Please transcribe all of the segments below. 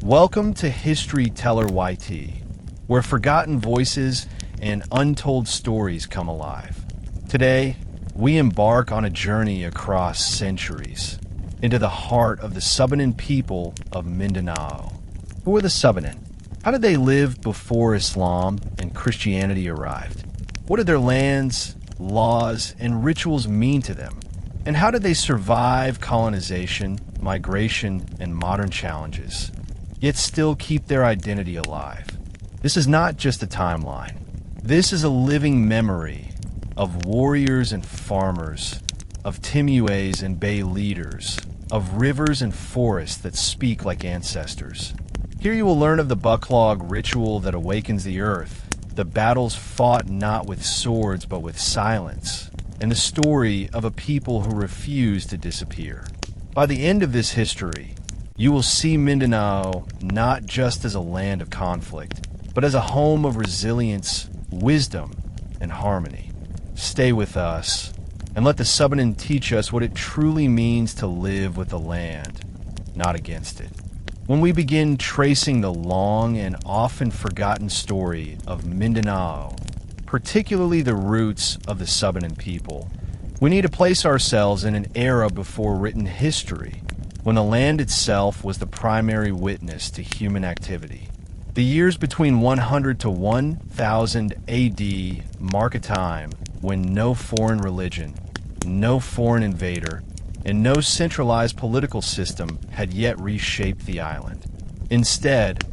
Welcome to History Teller YT, where forgotten voices and untold stories come alive. Today, we embark on a journey across centuries into the heart of the Subanen people of Mindanao. Who are the Subanen? How did they live before Islam and Christianity arrived? What did their lands, laws, and rituals mean to them? And how did they survive colonization, migration, and modern challenges, yet still keep their identity alive? This is not just a timeline. This is a living memory of warriors and farmers, of Timues and Bay leaders, of rivers and forests that speak like ancestors. Here you will learn of the Bucklog ritual that awakens the earth, the battles fought not with swords but with silence, and the story of a people who refuse to disappear. By the end of this history, you will see Mindanao not just as a land of conflict, but as a home of resilience, wisdom, and harmony. Stay with us, and let the Subanen teach us what it truly means to live with the land, not against it. When we begin tracing the long and often forgotten story of Mindanao, particularly the roots of the Subanen people, we need to place ourselves in an era before written history, when the land itself was the primary witness to human activity. The years between 100 to 1000 AD mark a time when no foreign religion, no foreign invader, and no centralized political system had yet reshaped the island. Instead,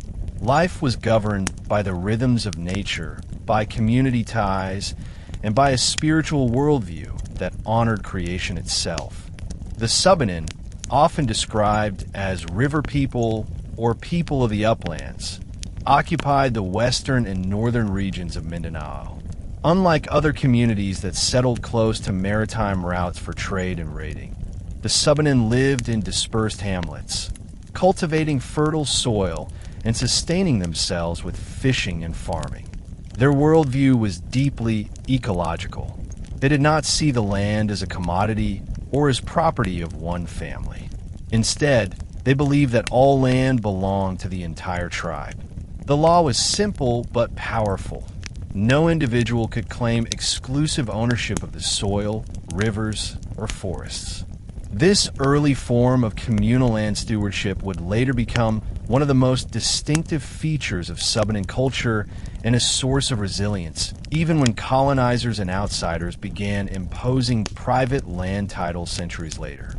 life was governed by the rhythms of nature, by community ties, and by a spiritual worldview that honored creation itself. The Subanen, often described as river people or people of the uplands, occupied the western and northern regions of Mindanao. Unlike other communities that settled close to maritime routes for trade and raiding, the Subanen lived in dispersed hamlets, cultivating fertile soil and sustaining themselves with fishing and farming. Their worldview was deeply ecological. They did not see the land as a commodity or as property of one family. Instead, they believed that all land belonged to the entire tribe. The law was simple but powerful. No individual could claim exclusive ownership of the soil, rivers, or forests. This early form of communal land stewardship would later become one of the most distinctive features of Subanen culture and a source of resilience, even when colonizers and outsiders began imposing private land titles centuries later.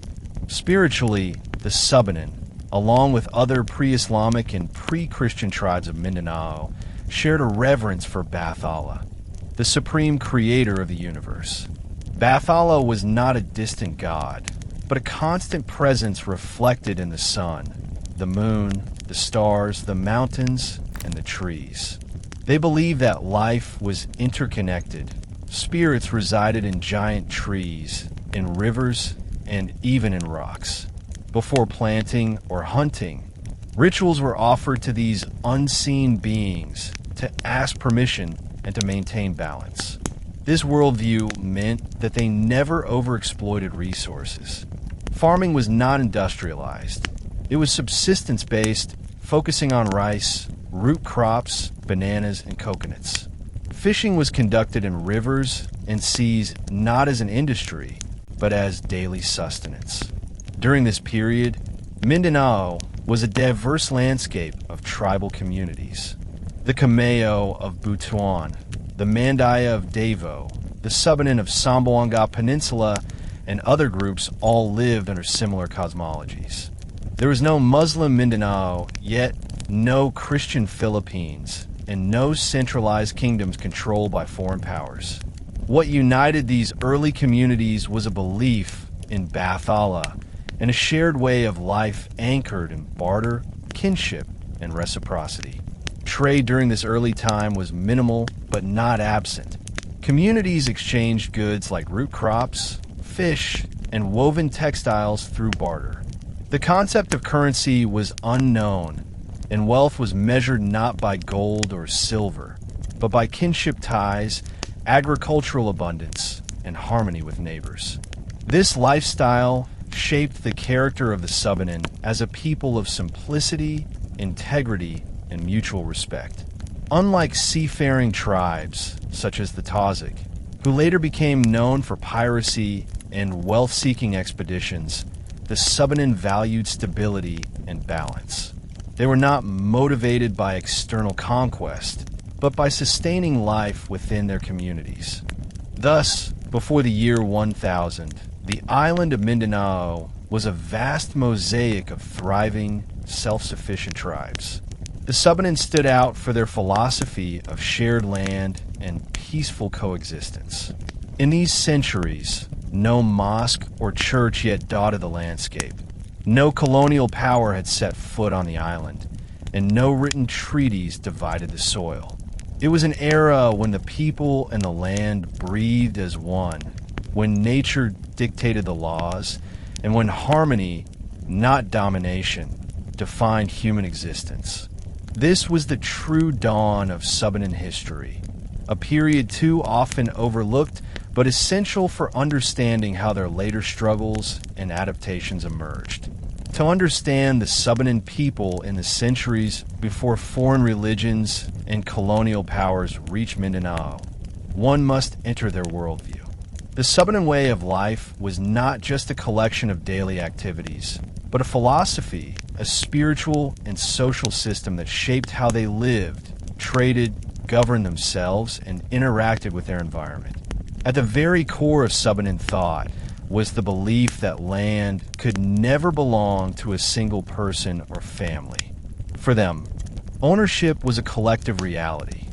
Spiritually, the Subanen, along with other pre-Islamic and pre-Christian tribes of Mindanao, shared a reverence for Bathala, the supreme creator of the universe. Bathala was not a distant god, but a constant presence reflected in the sun, the moon, the stars, the mountains, and the trees. They believed that life was interconnected. Spirits resided in giant trees, in rivers, and even in rocks. Before planting or hunting, rituals were offered to these unseen beings to ask permission and to maintain balance. This worldview meant that they never overexploited resources. Farming was not industrialized. It was subsistence-based, focusing on rice, root crops, bananas, and coconuts. Fishing was conducted in rivers and seas not as an industry, but as daily sustenance. During this period, Mindanao was a diverse landscape of tribal communities. The Cameo of Butuan, the Mandaya of Davao, the Subanen of Sambuanga Peninsula, and other groups all lived under similar cosmologies. There was no Muslim Mindanao, yet no Christian Philippines, and no centralized kingdoms controlled by foreign powers. What united these early communities was a belief in Bathala and a shared way of life anchored in barter, kinship, and reciprocity. Trade during this early time was minimal but not absent. Communities exchanged goods like root crops, fish, and woven textiles through barter. The concept of currency was unknown, and wealth was measured not by gold or silver, but by kinship ties, agricultural abundance, and harmony with neighbors. This lifestyle shaped the character of the Subanen as a people of simplicity, integrity, and mutual respect. Unlike seafaring tribes, such as the Tausig, who later became known for piracy and wealth-seeking expeditions, the Subanen valued stability and balance. They were not motivated by external conquest, but by sustaining life within their communities. Thus, before the year 1000, the island of Mindanao was a vast mosaic of thriving, self-sufficient tribes. The Subanen stood out for their philosophy of shared land and peaceful coexistence. In these centuries, no mosque or church yet dotted the landscape. No colonial power had set foot on the island, and no written treaties divided the soil. It was an era when the people and the land breathed as one, when nature dictated the laws, and when harmony, not domination, defined human existence. This was the true dawn of Subanen history, a period too often overlooked but essential for understanding how their later struggles and adaptations emerged. To understand the Subanen people in the centuries before foreign religions and colonial powers reached Mindanao, one must enter their worldview. The Subanen way of life was not just a collection of daily activities, but a philosophy, a spiritual and social system that shaped how they lived, traded, governed themselves, and interacted with their environment. At the very core of Subanen thought was the belief that land could never belong to a single person or family. For them, ownership was a collective reality.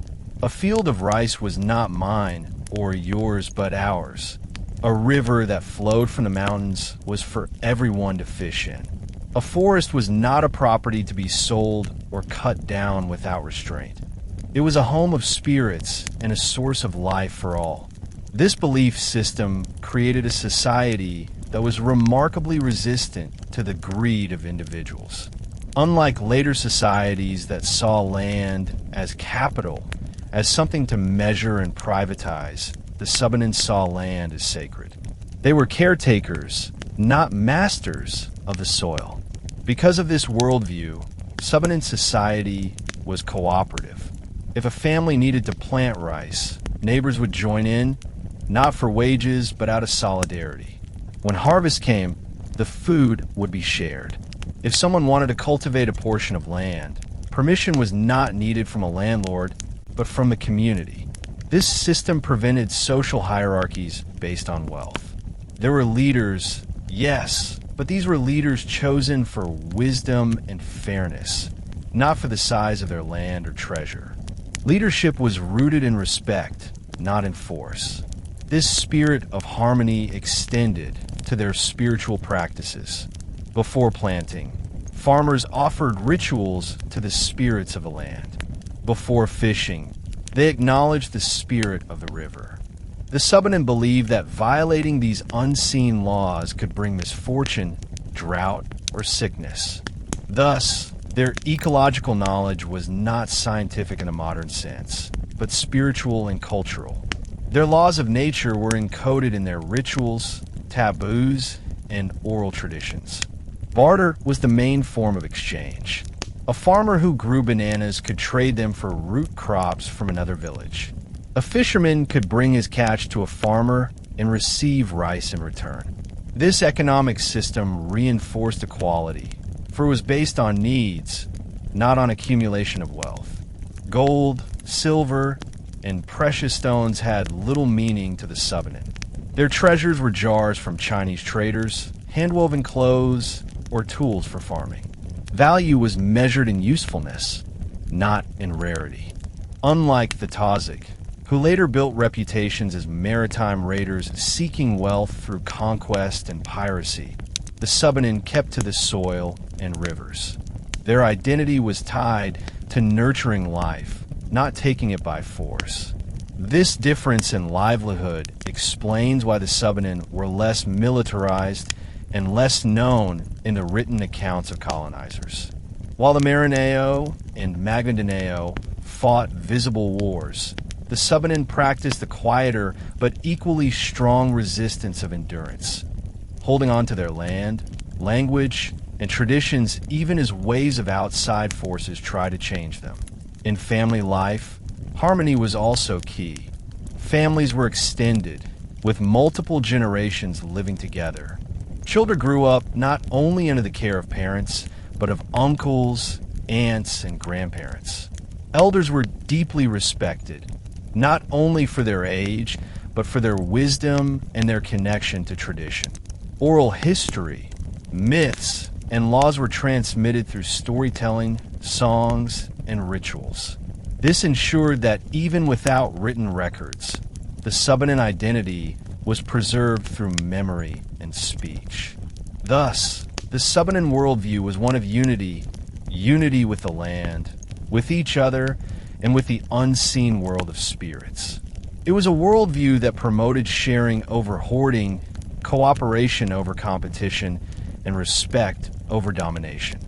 A field of rice was not mine or yours but ours. A river that flowed from the mountains was for everyone to fish in. A forest was not a property to be sold or cut down without restraint. It was a home of spirits and a source of life for all. This belief system created a society that was remarkably resistant to the greed of individuals. Unlike later societies that saw land as capital, as something to measure and privatize, the Subanen saw land as sacred. They were caretakers, not masters of the soil. Because of this worldview, Subanen society was cooperative. If a family needed to plant rice, neighbors would join in, not for wages, but out of solidarity. When harvest came, the food would be shared. If someone wanted to cultivate a portion of land, permission was not needed from a landlord, but from the community. This system prevented social hierarchies based on wealth. There were leaders, yes, but these were leaders chosen for wisdom and fairness, not for the size of their land or treasure. Leadership was rooted in respect, not in force. This spirit of harmony extended to their spiritual practices. Before planting, farmers offered rituals to the spirits of the land. Before fishing, they acknowledged the spirit of the river. The Subanen believed that violating these unseen laws could bring misfortune, drought, or sickness. Thus, their ecological knowledge was not scientific in a modern sense, but spiritual and cultural. Their laws of nature were encoded in their rituals, taboos, and oral traditions. Barter was the main form of exchange. A farmer who grew bananas could trade them for root crops from another village. A fisherman could bring his catch to a farmer and receive rice in return. This economic system reinforced equality, for it was based on needs, not on accumulation of wealth. Gold, silver, and precious stones had little meaning to the Subanen. Their treasures were jars from Chinese traders, hand-woven clothes, or tools for farming. Value was measured in usefulness, not in rarity. Unlike the Tausig, who later built reputations as maritime raiders seeking wealth through conquest and piracy, the Subanen kept to the soil and rivers. Their identity was tied to nurturing life, not taking it by force. This difference in livelihood explains why the Subanen were less militarized and less known in the written accounts of colonizers. While the Maranao and Maguindanao fought visible wars, the Subanen practiced the quieter but equally strong resistance of endurance, holding on to their land, language, and traditions even as waves of outside forces try to change them. In family life, harmony was also key. Families were extended, with multiple generations living together. Children grew up not only under the care of parents, but of uncles, aunts, and grandparents. Elders were deeply respected, not only for their age, but for their wisdom and their connection to tradition. Oral history, myths, and laws were transmitted through storytelling, songs, and rituals. This ensured that even without written records, the Subanen identity was preserved through memory and speech. Thus, the Subanen worldview was one of unity with the land, with each other, and with the unseen world of spirits. It was a worldview that promoted sharing over hoarding, cooperation over competition, and respect over domination.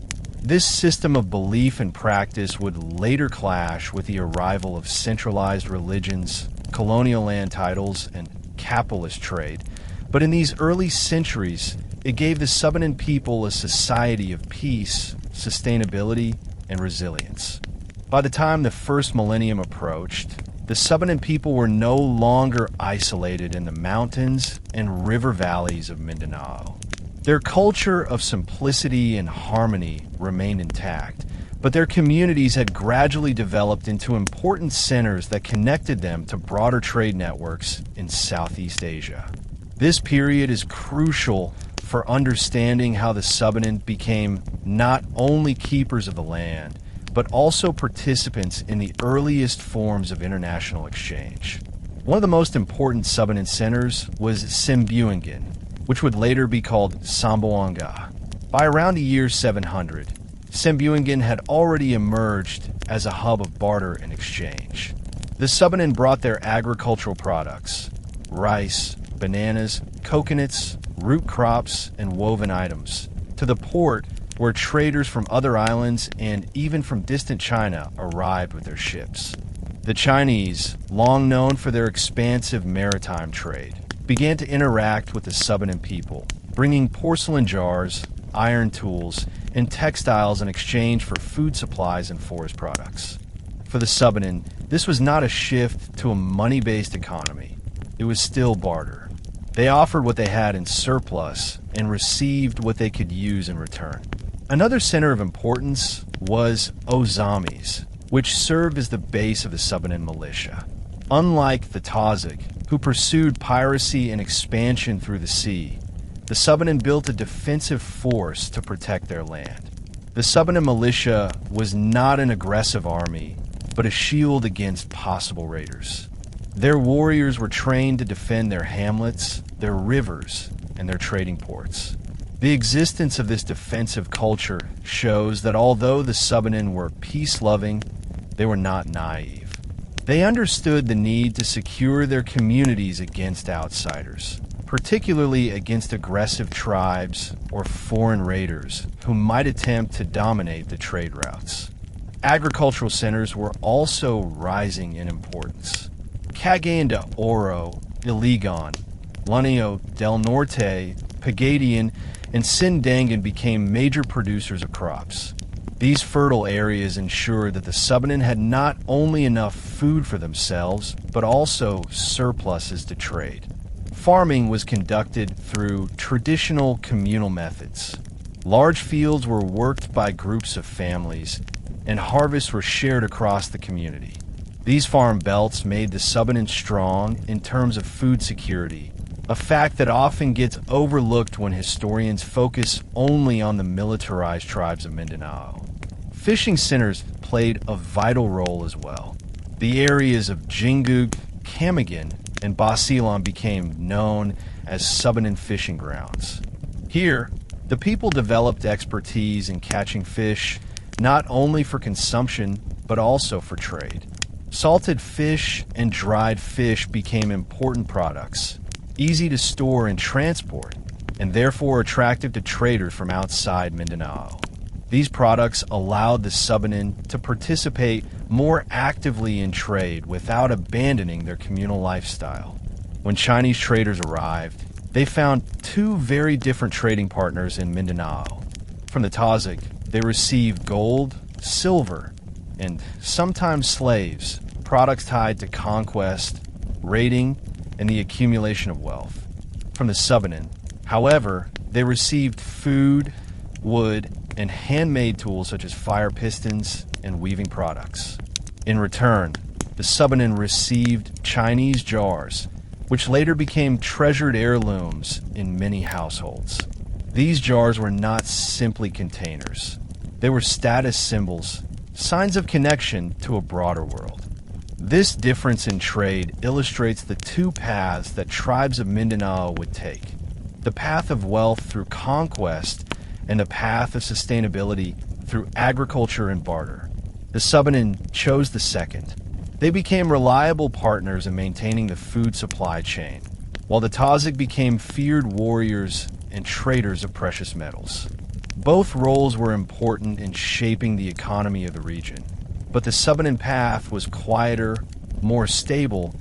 This system of belief and practice would later clash with the arrival of centralized religions, colonial land titles, and capitalist trade. But in these early centuries, it gave the Subanen people a society of peace, sustainability, and resilience. By the time the first millennium approached, the Subanen people were no longer isolated in the mountains and river valleys of Mindanao. Their culture of simplicity and harmony remained intact, but their communities had gradually developed into important centers that connected them to broader trade networks in Southeast Asia. This period is crucial for understanding how the Subanen became not only keepers of the land, but also participants in the earliest forms of international exchange. One of the most important Subanen centers was Sembuingen, which would later be called Samboanga. By around the year 700, Sembuingen had already emerged as a hub of barter and exchange. The Subanen brought their agricultural products, rice, bananas, coconuts, root crops, and woven items, to the port where traders from other islands and even from distant China arrived with their ships. The Chinese, long known for their expansive maritime trade, began to interact with the Subanen people, bringing porcelain jars, iron tools, and textiles in exchange for food supplies and forest products. For the Subanen, this was not a shift to a money-based economy. It was still barter. They offered what they had in surplus and received what they could use in return. Another center of importance was Ozamis, which served as the base of the Subanen militia. Unlike the Tazig, who pursued piracy and expansion through the sea, the Subanen built a defensive force to protect their land. The Subanen militia was not an aggressive army, but a shield against possible raiders. Their warriors were trained to defend their hamlets, their rivers, and their trading ports. The existence of this defensive culture shows that although the Subanen were peace-loving, they were not naive. They understood the need to secure their communities against outsiders, particularly against aggressive tribes or foreign raiders who might attempt to dominate the trade routes. Agricultural centers were also rising in importance. Cagayan de Oro, Iligan, Lanao del Norte, Pagadian, and Sindangan became major producers of crops. These fertile areas ensured that the Subanen had not only enough food for themselves, but also surpluses to trade. Farming was conducted through traditional communal methods. Large fields were worked by groups of families, and harvests were shared across the community. These farm belts made the Subanen strong in terms of food security, a fact that often gets overlooked when historians focus only on the militarized tribes of Mindanao. Fishing centers played a vital role as well. The areas of Jingug, Camagan, and Balian became known as Subanen fishing grounds. Here, the people developed expertise in catching fish, not only for consumption, but also for trade. Salted fish and dried fish became important products, easy to store and transport, and therefore attractive to traders from outside Mindanao. These products allowed the Subanen to participate more actively in trade without abandoning their communal lifestyle. When Chinese traders arrived, they found two very different trading partners in Mindanao. From the Tazic, they received gold, silver, and sometimes slaves, products tied to conquest, raiding, and the accumulation of wealth. From the Subanen, however, they received food, wood, and handmade tools such as fire pistons and weaving products. In return, the Subanen received Chinese jars, which later became treasured heirlooms in many households. These jars were not simply containers. They were status symbols, signs of connection to a broader world. This difference in trade illustrates the two paths that tribes of Mindanao would take: the path of wealth through conquest and the path of sustainability through agriculture and barter. The Subanen chose the second. They became reliable partners in maintaining the food supply chain, while the Tazic became feared warriors and traders of precious metals. Both roles were important in shaping the economy of the region, but the Subanen path was quieter, more stable,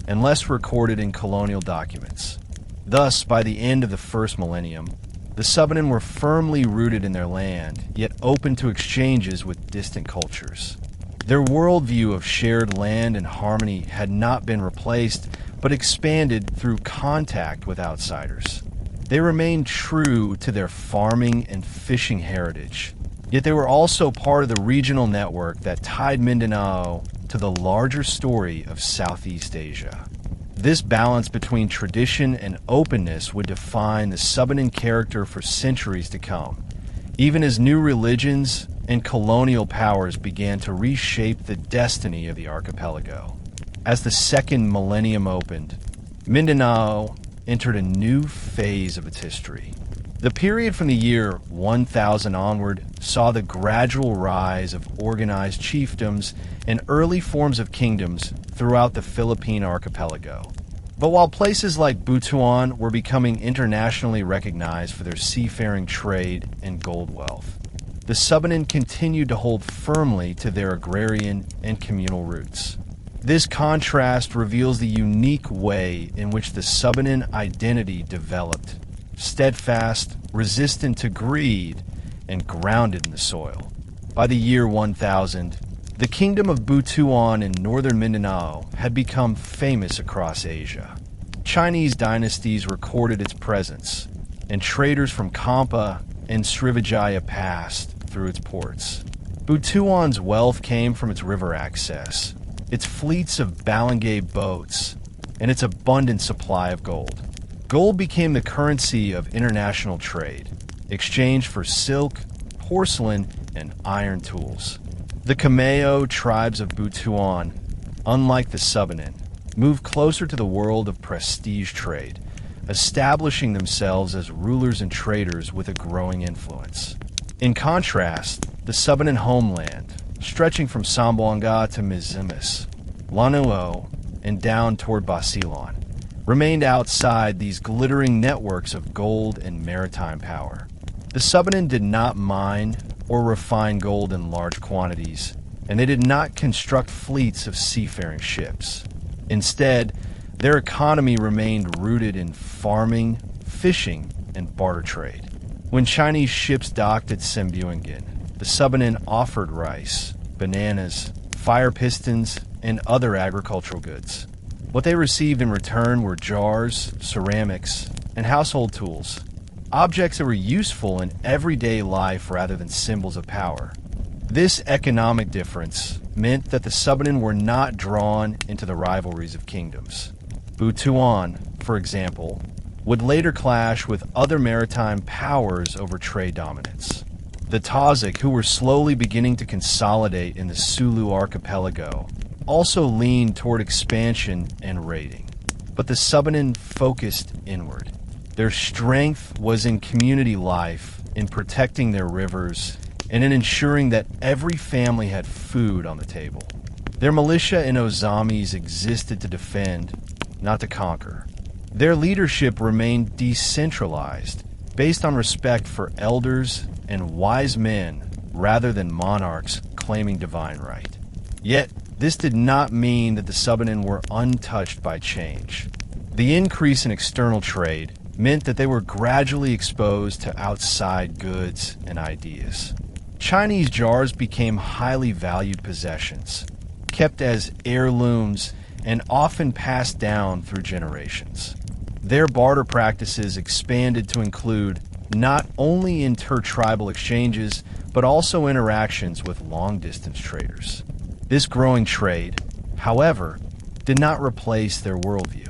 and less recorded in colonial documents. Thus, by the end of the first millennium, the Subanen were firmly rooted in their land, yet open to exchanges with distant cultures. Their worldview of shared land and harmony had not been replaced, but expanded through contact with outsiders. They remained true to their farming and fishing heritage, yet they were also part of the regional network that tied Mindanao to the larger story of Southeast Asia. This balance between tradition and openness would define the Subanen character for centuries to come, even as new religions and colonial powers began to reshape the destiny of the archipelago. As the second millennium opened, Mindanao entered a new phase of its history. The period from the year 1000 onward saw the gradual rise of organized chiefdoms and early forms of kingdoms throughout the Philippine archipelago. But while places like Butuan were becoming internationally recognized for their seafaring trade and gold wealth, the Subanen continued to hold firmly to their agrarian and communal roots. This contrast reveals the unique way in which the Subanen identity developed: steadfast, resistant to greed, and grounded in the soil. By the year 1000, the kingdom of Butuan in northern Mindanao had become famous across Asia. Chinese dynasties recorded its presence, and traders from Kampa and Srivijaya passed through its ports. Butuan's wealth came from its river access, its fleets of balangay boats, and its abundant supply of gold. Gold became the currency of international trade, exchanged for silk, porcelain, and iron tools. The Cameo tribes of Butuan, unlike the Subanen, moved closer to the world of prestige trade, establishing themselves as rulers and traders with a growing influence. In contrast, the Subanen homeland, stretching from Zamboanga to Misamis, Lanuo, and down toward Basilan, remained outside these glittering networks of gold and maritime power. The Subanen did not mine or refine gold in large quantities, and they did not construct fleets of seafaring ships. Instead, their economy remained rooted in farming, fishing, and barter trade. When Chinese ships docked at Sembuangin, the Subanen offered rice, bananas, fire pistons, and other agricultural goods. What they received in return were jars, ceramics, and household tools, objects that were useful in everyday life rather than symbols of power. This economic difference meant that the Subanen were not drawn into the rivalries of kingdoms. Butuan, for example, would later clash with other maritime powers over trade dominance. The Tazic, who were slowly beginning to consolidate in the Sulu archipelago, also leaned toward expansion and raiding. But the Subanen focused inward. Their strength was in community life, in protecting their rivers, and in ensuring that every family had food on the table. Their militia and ozamis existed to defend, not to conquer. Their leadership remained decentralized, based on respect for elders and wise men rather than monarchs claiming divine right. Yet, this did not mean that the Subanen were untouched by change. The increase in external trade, meant that they were gradually exposed to outside goods and ideas. Chinese jars became highly valued possessions, kept as heirlooms and often passed down through generations. Their barter practices expanded to include not only intertribal exchanges, but also interactions with long-distance traders. This growing trade, however, did not replace their worldview.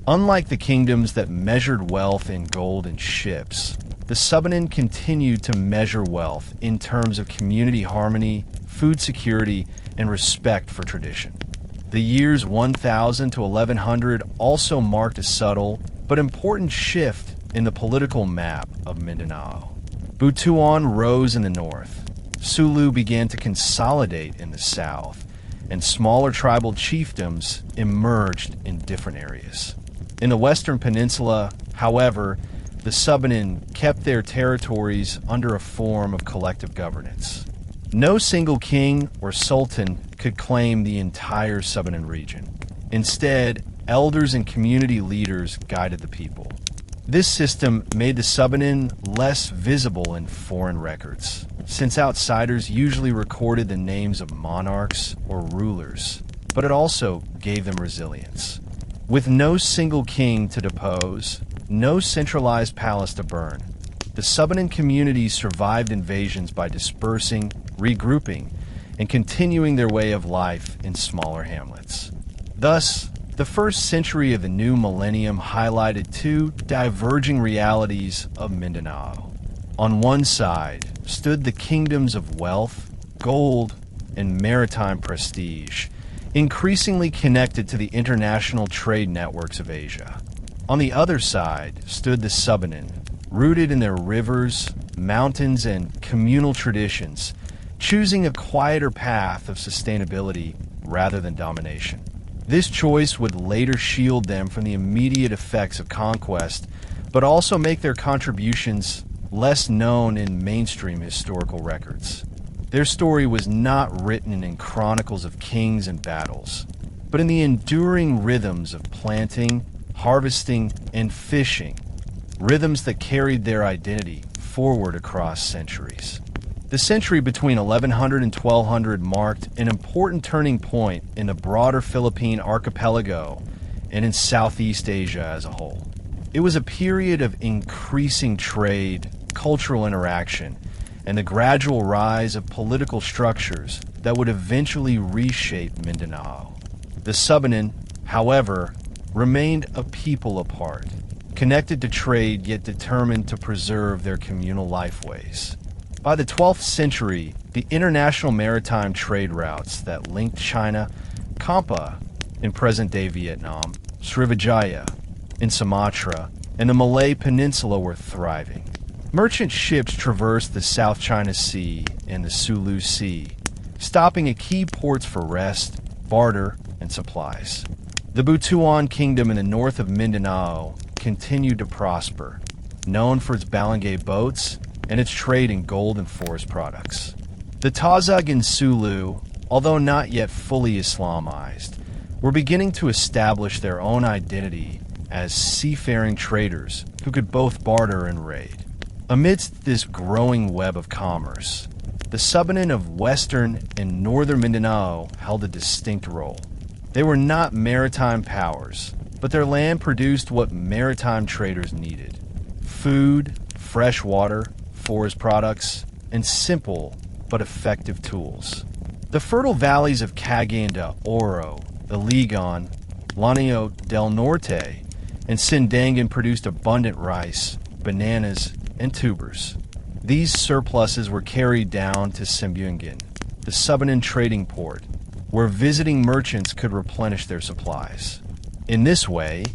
Unlike the kingdoms that measured wealth in gold and ships, the Subanen continued to measure wealth in terms of community harmony, food security, and respect for tradition. The years 1000 to 1100 also marked a subtle but important shift in the political map of Mindanao. Butuan rose in the north, Sulu began to consolidate in the south, and smaller tribal chiefdoms emerged in different areas. In the western peninsula, however, the Subanen kept their territories under a form of collective governance. No single king or sultan could claim the entire Subanen region. Instead, elders and community leaders guided the people. This system made the Subanen less visible in foreign records, since outsiders usually recorded the names of monarchs or rulers, but it also gave them resilience. With no single king to depose, no centralized palace to burn, the Subanen communities survived invasions by dispersing, regrouping, and continuing their way of life in smaller hamlets. Thus, the first century of the new millennium highlighted two diverging realities of Mindanao. On one side stood the kingdoms of wealth, gold, and maritime prestige, increasingly connected to the international trade networks of Asia. On the other side stood the Subanen, rooted in their rivers, mountains, and communal traditions, choosing a quieter path of sustainability rather than domination. This choice would later shield them from the immediate effects of conquest, but also make their contributions less known in mainstream historical records. Their story was not written in chronicles of kings and battles, but in the enduring rhythms of planting, harvesting, and fishing, rhythms that carried their identity forward across centuries. The century between 1100 and 1200 marked an important turning point in the broader Philippine archipelago and in Southeast Asia as a whole. It was a period of increasing trade, cultural interaction, and the gradual rise of political structures that would eventually reshape Mindanao. The Subanen, however, remained a people apart, connected to trade yet determined to preserve their communal lifeways. By the 12th century, the international maritime trade routes that linked China, Kampa in present-day Vietnam, Srivijaya in Sumatra, and the Malay Peninsula were thriving. Merchant ships traversed the South China Sea and the Sulu Sea, stopping at key ports for rest, barter, and supplies. The Butuan Kingdom in the north of Mindanao continued to prosper, known for its balangay boats and its trade in gold and forest products. The Tazag in Sulu, although not yet fully Islamized, were beginning to establish their own identity as seafaring traders who could both barter and raid. Amidst this growing web of commerce, the Subanen of western and northern Mindanao held a distinct role. They were not maritime powers, but their land produced what maritime traders needed: food, fresh water, forest products, and simple but effective tools. The fertile valleys of Cagayan de Oro, Iligan, Lanao del Norte, and Sindangan produced abundant rice, bananas, and tubers. These surpluses were carried down to Simbungan, the Subanen trading port, where visiting merchants could replenish their supplies. In this way,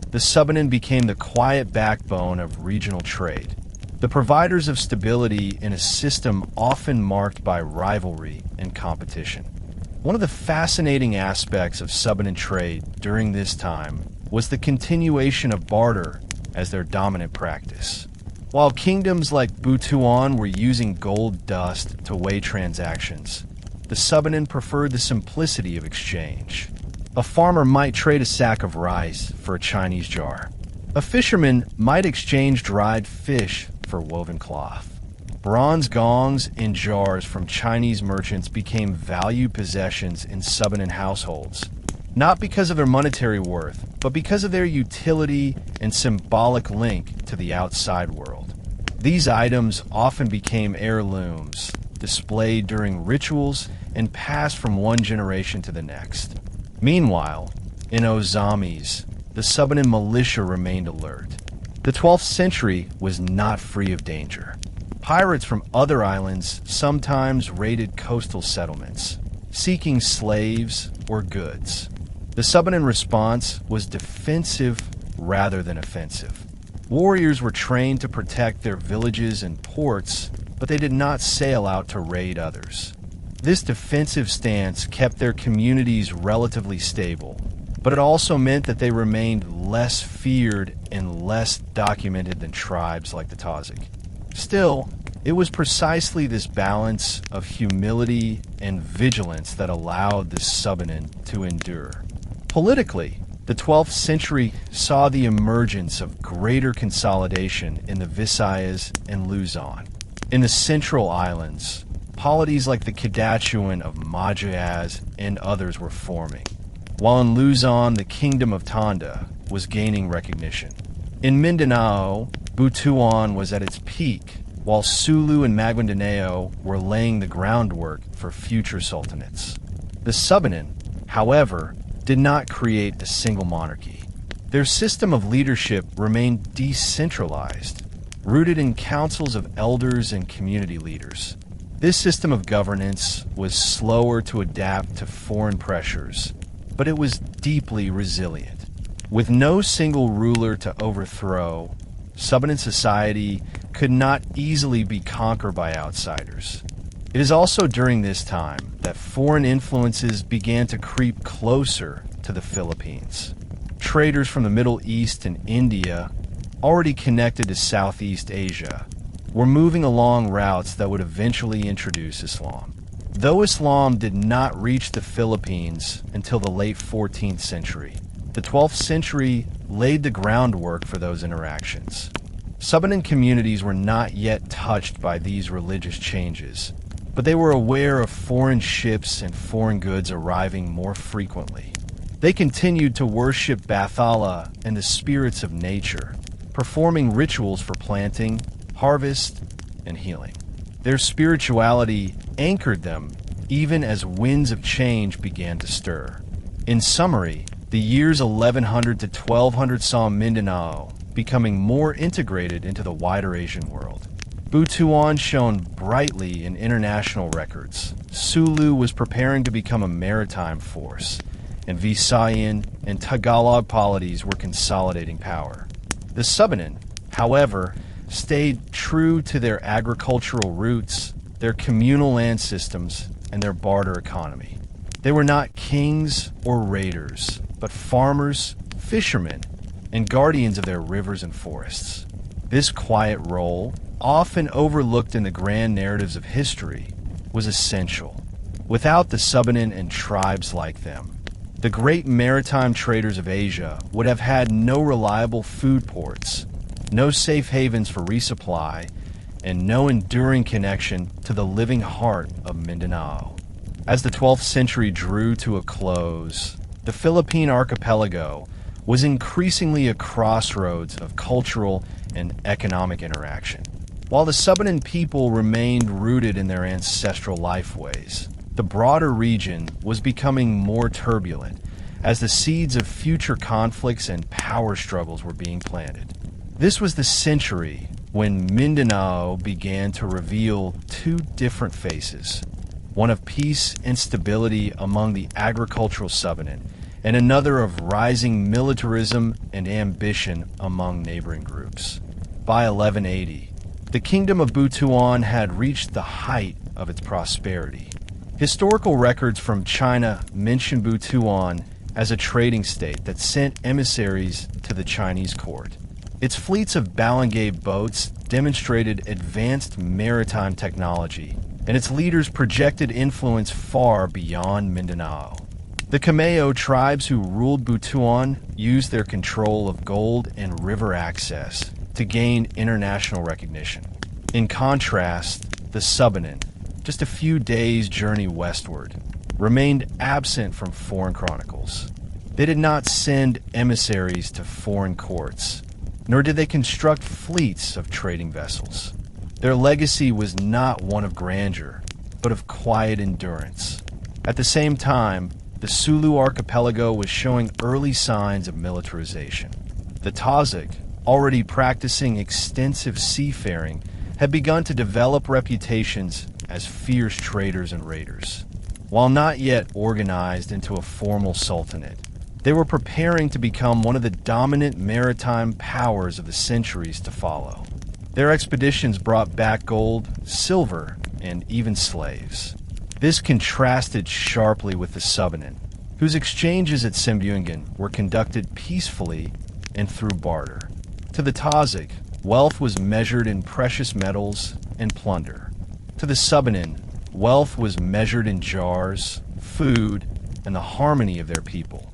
the Subanen became the quiet backbone of regional trade, the providers of stability in a system often marked by rivalry and competition. One of the fascinating aspects of Subanen trade during this time was the continuation of barter as their dominant practice. While kingdoms like Butuan were using gold dust to weigh transactions, the Subanen preferred the simplicity of exchange. A farmer might trade a sack of rice for a Chinese jar, A fisherman might exchange dried fish for woven cloth. Bronze gongs and jars from Chinese merchants became valued possessions in Subanen households, not because of their monetary worth, but because of their utility and symbolic link to the outside world. These items often became heirlooms, displayed during rituals and passed from one generation to the next. Meanwhile, in Ozamis, the Subanen militia remained alert. The 12th century was not free of danger. Pirates from other islands sometimes raided coastal settlements, seeking slaves or goods. The Subanen response was defensive rather than offensive. Warriors were trained to protect their villages and ports, but they did not sail out to raid others. This defensive stance kept their communities relatively stable, but it also meant that they remained less feared and less documented than tribes like the Tausig. Still, it was precisely this balance of humility and vigilance that allowed the Subanen to endure. Politically, the 12th century saw the emergence of greater consolidation in the Visayas and Luzon. In the Central Islands, polities like the Kadachuan of Majayas and others were forming, while in Luzon, the Kingdom of Tanda was gaining recognition. In Mindanao, Butuan was at its peak, while Sulu and Maguindanao were laying the groundwork for future sultanates. The Subanen, however, did not create a single monarchy. Their system of leadership remained decentralized, rooted in councils of elders and community leaders. This system of governance was slower to adapt to foreign pressures, but it was deeply resilient. With no single ruler to overthrow, Subanen society could not easily be conquered by outsiders. It is also during this time that foreign influences began to creep closer to the Philippines. Traders from the Middle East and India, already connected to Southeast Asia, were moving along routes that would eventually introduce Islam. Though Islam did not reach the Philippines until the late 14th century, the 12th century laid the groundwork for those interactions. Subanen communities were not yet touched by these religious changes, but they were aware of foreign ships and foreign goods arriving more frequently. They continued to worship Bathala and the spirits of nature, performing rituals for planting, harvest, and healing. Their spirituality anchored them even as winds of change began to stir. In summary, the years 1100 to 1200 saw Mindanao becoming more integrated into the wider Asian world. Butuan shone brightly in international records. Sulu was preparing to become a maritime force, and Visayan and Tagalog polities were consolidating power. The Subanen, however, stayed true to their agricultural roots, their communal land systems, and their barter economy. They were not kings or raiders, but farmers, fishermen, and guardians of their rivers and forests. This quiet role, often overlooked in the grand narratives of history, was essential. Without the Subanen and tribes like them, the great maritime traders of Asia would have had no reliable food ports, no safe havens for resupply, and no enduring connection to the living heart of Mindanao. As the 12th century drew to a close, the Philippine archipelago was increasingly a crossroads of cultural and economic interaction. While the Subanen people remained rooted in their ancestral lifeways, the broader region was becoming more turbulent as the seeds of future conflicts and power struggles were being planted. This was the century when Mindanao began to reveal two different faces, one of peace and stability among the agricultural Subanen, and another of rising militarism and ambition among neighboring groups. By 1180, the kingdom of Butuan had reached the height of its prosperity. Historical records from China mention Butuan as a trading state that sent emissaries to the Chinese court. Its fleets of Balian boats demonstrated advanced maritime technology, and its leaders projected influence far beyond Mindanao. The Kameo tribes who ruled Butuan used their control of gold and river access to gain international recognition. In contrast, the Subanen, just a few days' journey westward, remained absent from foreign chronicles. They did not send emissaries to foreign courts, nor did they construct fleets of trading vessels. Their legacy was not one of grandeur, but of quiet endurance. At the same time, the Sulu archipelago was showing early signs of militarization. The Tazig, already practicing extensive seafaring, had begun to develop reputations as fierce traders and raiders. While not yet organized into a formal sultanate, they were preparing to become one of the dominant maritime powers of the centuries to follow. Their expeditions brought back gold, silver, and even slaves. This contrasted sharply with the Subanen, whose exchanges at Sembuingen were conducted peacefully and through barter. To the Tazig, wealth was measured in precious metals and plunder. To the Subanen, wealth was measured in jars, food, and the harmony of their people.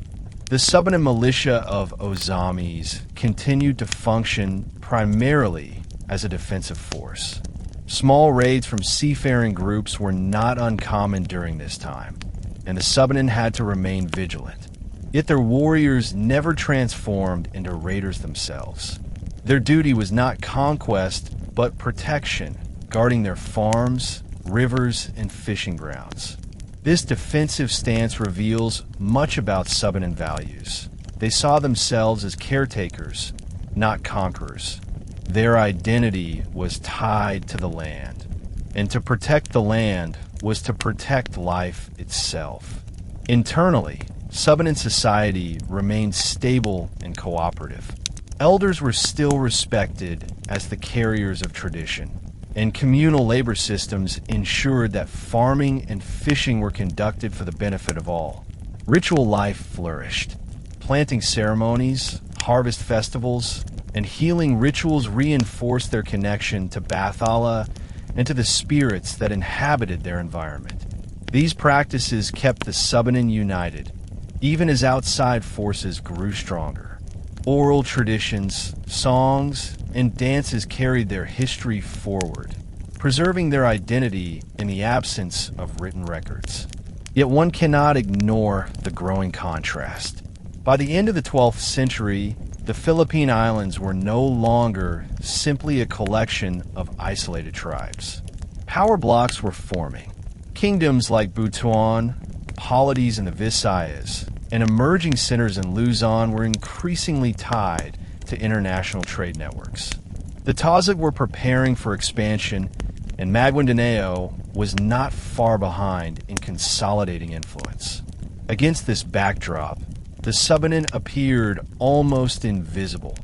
The Subanen militia of Ozamis continued to function primarily as a defensive force. Small raids from seafaring groups were not uncommon during this time, and the Subanen had to remain vigilant. Yet their warriors never transformed into raiders themselves. Their duty was not conquest, but protection, guarding their farms, rivers, and fishing grounds. This defensive stance reveals much about Subanen values. They saw themselves as caretakers, not conquerors. Their identity was tied to the land, and to protect the land was to protect life itself. Internally, Subanen society remained stable and cooperative. Elders were still respected as the carriers of tradition, and communal labor systems ensured that farming and fishing were conducted for the benefit of all. Ritual life flourished. Planting ceremonies, harvest festivals, and healing rituals reinforced their connection to Bathala and to the spirits that inhabited their environment. These practices kept the Subanen united, even as outside forces grew stronger. Oral traditions, songs, and dances carried their history forward, preserving their identity in the absence of written records. Yet one cannot ignore the growing contrast. By the end of the 12th century, the Philippine Islands were no longer simply a collection of isolated tribes. Power blocks were forming. Kingdoms like Butuan, polities in the Visayas, and emerging centers in Luzon were increasingly tied to international trade networks. The Tazig were preparing for expansion, and Maguindanao was not far behind in consolidating influence. Against this backdrop, the Subanen appeared almost invisible,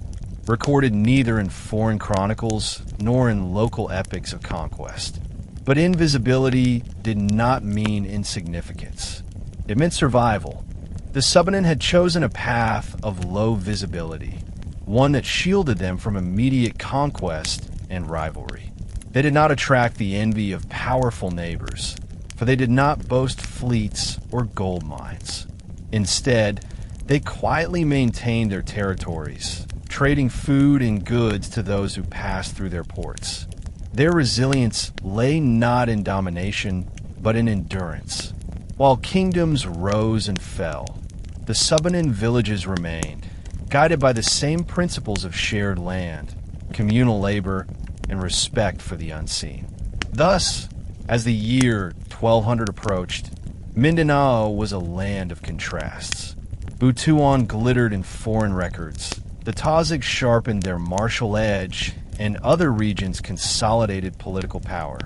recorded neither in foreign chronicles nor in local epics of conquest. But invisibility did not mean insignificance. It meant survival. The Subanen had chosen a path of low visibility, one that shielded them from immediate conquest and rivalry. They did not attract the envy of powerful neighbors, for they did not boast fleets or gold mines. Instead, they quietly maintained their territories, trading food and goods to those who passed through their ports. Their resilience lay not in domination, but in endurance. While kingdoms rose and fell, the Subanen villages remained, guided by the same principles of shared land, communal labor, and respect for the unseen. Thus, as the year 1200 approached, Mindanao was a land of contrasts. Butuan glittered in foreign records. The Tazig sharpened their martial edge, and other regions consolidated political power.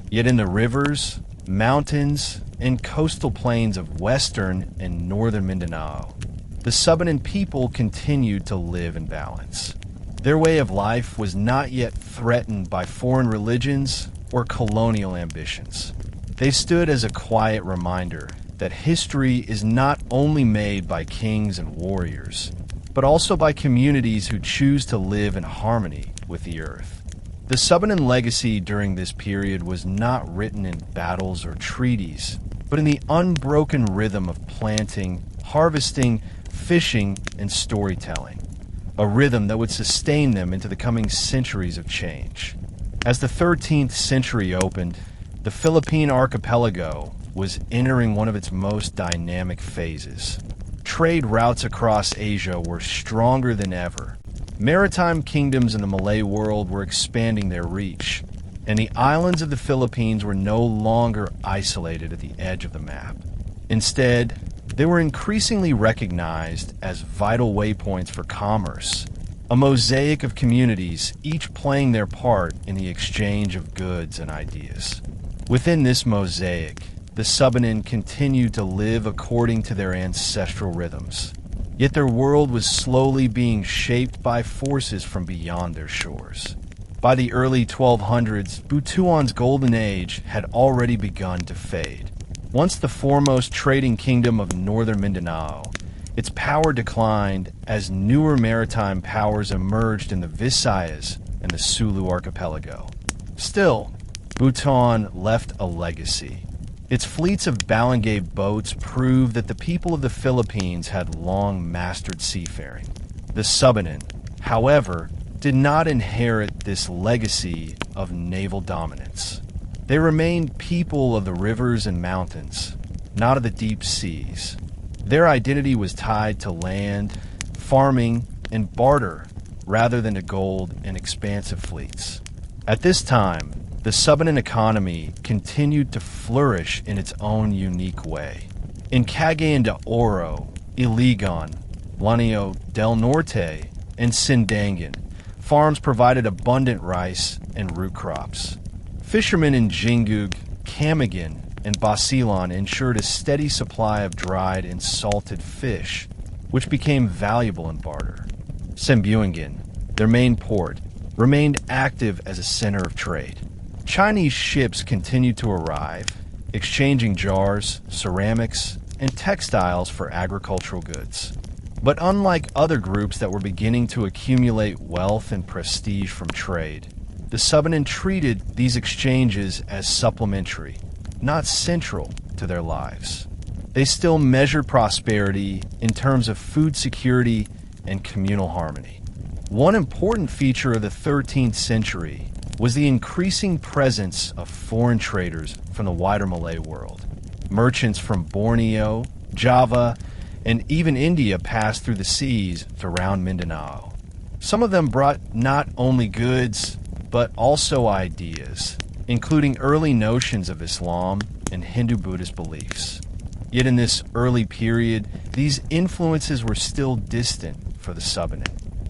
Yet in the rivers, mountains, and coastal plains of western and northern Mindanao, the Subanen people continued to live in balance. Their way of life was not yet threatened by foreign religions or colonial ambitions. They stood as a quiet reminder that history is not only made by kings and warriors, but also by communities who choose to live in harmony with the earth. The Subanen legacy during this period was not written in battles or treaties, but in the unbroken rhythm of planting, harvesting, fishing, and storytelling, a rhythm that would sustain them into the coming centuries of change. As the 13th century opened, the Philippine archipelago was entering one of its most dynamic phases. Trade routes across Asia were stronger than ever. Maritime kingdoms in the Malay world were expanding their reach, and the islands of the Philippines were no longer isolated at the edge of the map. Instead, they were increasingly recognized as vital waypoints for commerce, a mosaic of communities, each playing their part in the exchange of goods and ideas. Within this mosaic, the Subanen continued to live according to their ancestral rhythms, yet their world was slowly being shaped by forces from beyond their shores. By the early 1200s, Butuan's golden age had already begun to fade. Once the foremost trading kingdom of northern Mindanao, its power declined as newer maritime powers emerged in the Visayas and the Sulu archipelago. Still, Butuan left a legacy. Its fleets of Balangay boats proved that the people of the Philippines had long mastered seafaring. The Subanen, however, did not inherit this legacy of naval dominance. They remained people of the rivers and mountains, not of the deep seas. Their identity was tied to land, farming, and barter rather than to gold and expansive fleets. At this time, the Subanen economy continued to flourish in its own unique way. In Cagayan de Oro, Iligan, Lanao del Norte, and Sindangan, farms provided abundant rice and root crops. Fishermen in Jingug, Camiguin, and Basilan ensured a steady supply of dried and salted fish, which became valuable in barter. Sembuangin, their main port, remained active as a center of trade. Chinese ships continued to arrive, exchanging jars, ceramics, and textiles for agricultural goods. But unlike other groups that were beginning to accumulate wealth and prestige from trade, the Subanen treated these exchanges as supplementary, not central to their lives. They still measured prosperity in terms of food security and communal harmony. One important feature of the 13th century was the increasing presence of foreign traders from the wider Malay world. Merchants from Borneo, Java, and even India passed through the seas to round Mindanao. Some of them brought not only goods, but also ideas, including early notions of Islam and Hindu-Buddhist beliefs. Yet in this early period, these influences were still distant for the Subanen.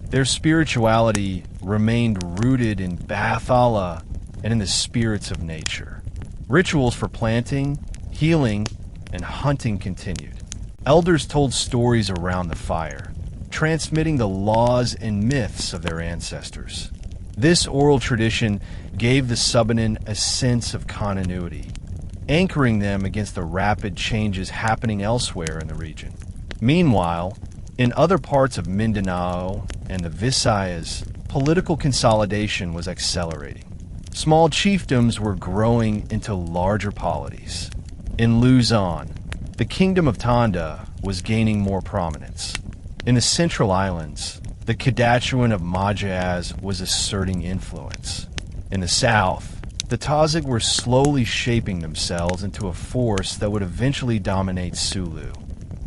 Their spirituality remained rooted in Bathala and in the spirits of nature. Rituals for planting, healing, and hunting continued. Elders told stories around the fire, transmitting the laws and myths of their ancestors. This oral tradition gave the Subanen a sense of continuity, anchoring them against the rapid changes happening elsewhere in the region. Meanwhile, in other parts of Mindanao and the Visayas, political consolidation was accelerating. Small chiefdoms were growing into larger polities. In Luzon, the Kingdom of Tanda was gaining more prominence. In the Central Islands, the Kadatuan of Majaz was asserting influence. In the south, the Tazig were slowly shaping themselves into a force that would eventually dominate Sulu.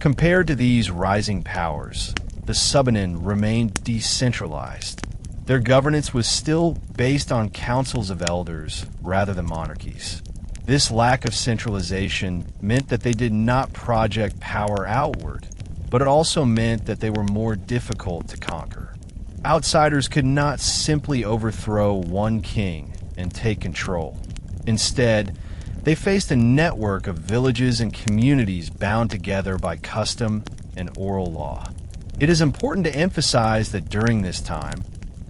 Compared to these rising powers, the Subanen remained decentralized. Their governance was still based on councils of elders rather than monarchies. This lack of centralization meant that they did not project power outward, but it also meant that they were more difficult to conquer. Outsiders could not simply overthrow one king and take control. Instead, they faced a network of villages and communities bound together by custom and oral law. It is important to emphasize that during this time,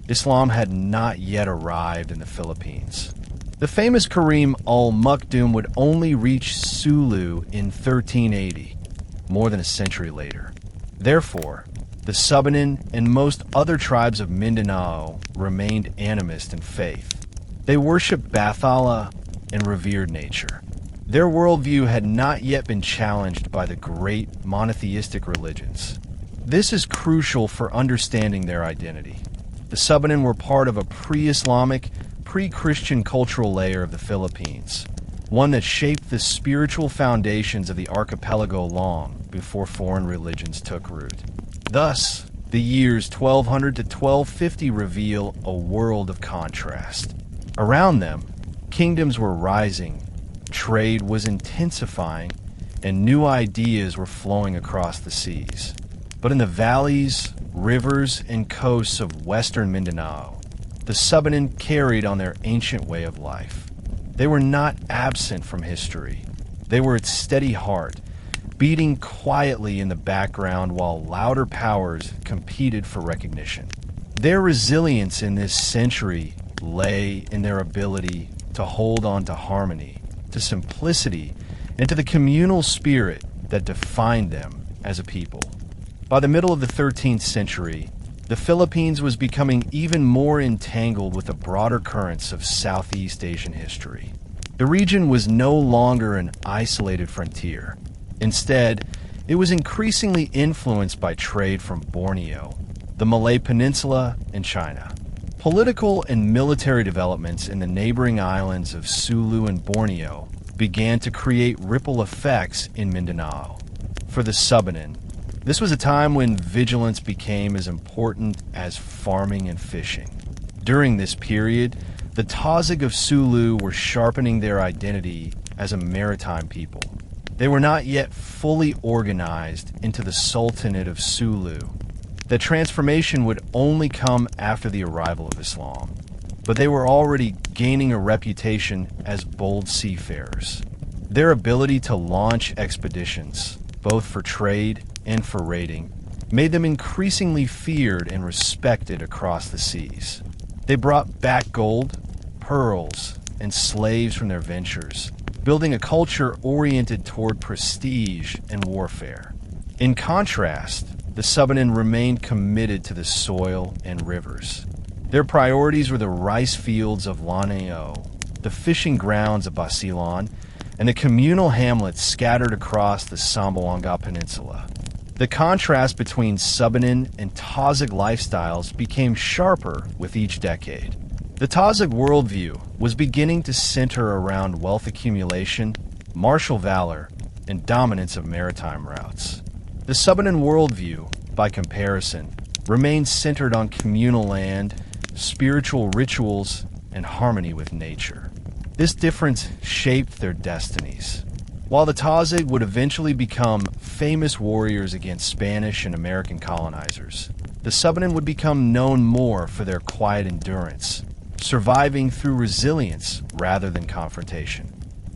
Islam had not yet arrived in the Philippines. The famous Karim al-Makdum would only reach Sulu in 1380, more than a century later. Therefore, the Subanen and most other tribes of Mindanao remained animist in faith. They worshipped Bathala and revered nature. Their worldview had not yet been challenged by the great monotheistic religions. This is crucial for understanding their identity. The Subanen were part of a pre-Islamic, pre-Christian cultural layer of the Philippines, one that shaped the spiritual foundations of the archipelago long before foreign religions took root. Thus, the years 1200 to 1250 reveal a world of contrast. Around them, kingdoms were rising, trade was intensifying, and new ideas were flowing across the seas. But in the valleys, rivers, and coasts of western Mindanao, the Subanen carried on their ancient way of life. They were not absent from history. They were its steady heart, beating quietly in the background while louder powers competed for recognition. Their resilience in this century lay in their ability to hold on to harmony, to simplicity, and to the communal spirit that defined them as a people. By the middle of the 13th century, the Philippines was becoming even more entangled with the broader currents of Southeast Asian history. The region was no longer an isolated frontier. Instead, it was increasingly influenced by trade from Borneo, the Malay Peninsula, and China. Political and military developments in the neighboring islands of Sulu and Borneo began to create ripple effects in Mindanao. For the Subanen, this was a time when vigilance became as important as farming and fishing. During this period, the Tazig of Sulu were sharpening their identity as a maritime people. They were not yet fully organized into the Sultanate of Sulu. The transformation would only come after the arrival of Islam, but they were already gaining a reputation as bold seafarers. Their ability to launch expeditions, both for trade and for raiding, made them increasingly feared and respected across the seas. They brought back gold, pearls, and slaves from their ventures, building a culture oriented toward prestige and warfare. In contrast, the Subanen remained committed to the soil and rivers. Their priorities were the rice fields of Lanao, the fishing grounds of Balian, and the communal hamlets scattered across the Zamboanga Peninsula. The contrast between Subanen and Tazig lifestyles became sharper with each decade. The Tazig worldview was beginning to center around wealth accumulation, martial valor, and dominance of maritime routes. The Subanen worldview, by comparison, remained centered on communal land, spiritual rituals, and harmony with nature. This difference shaped their destinies. While the Tazig would eventually become famous warriors against Spanish and American colonizers, the Subanen would become known more for their quiet endurance, surviving through resilience rather than confrontation.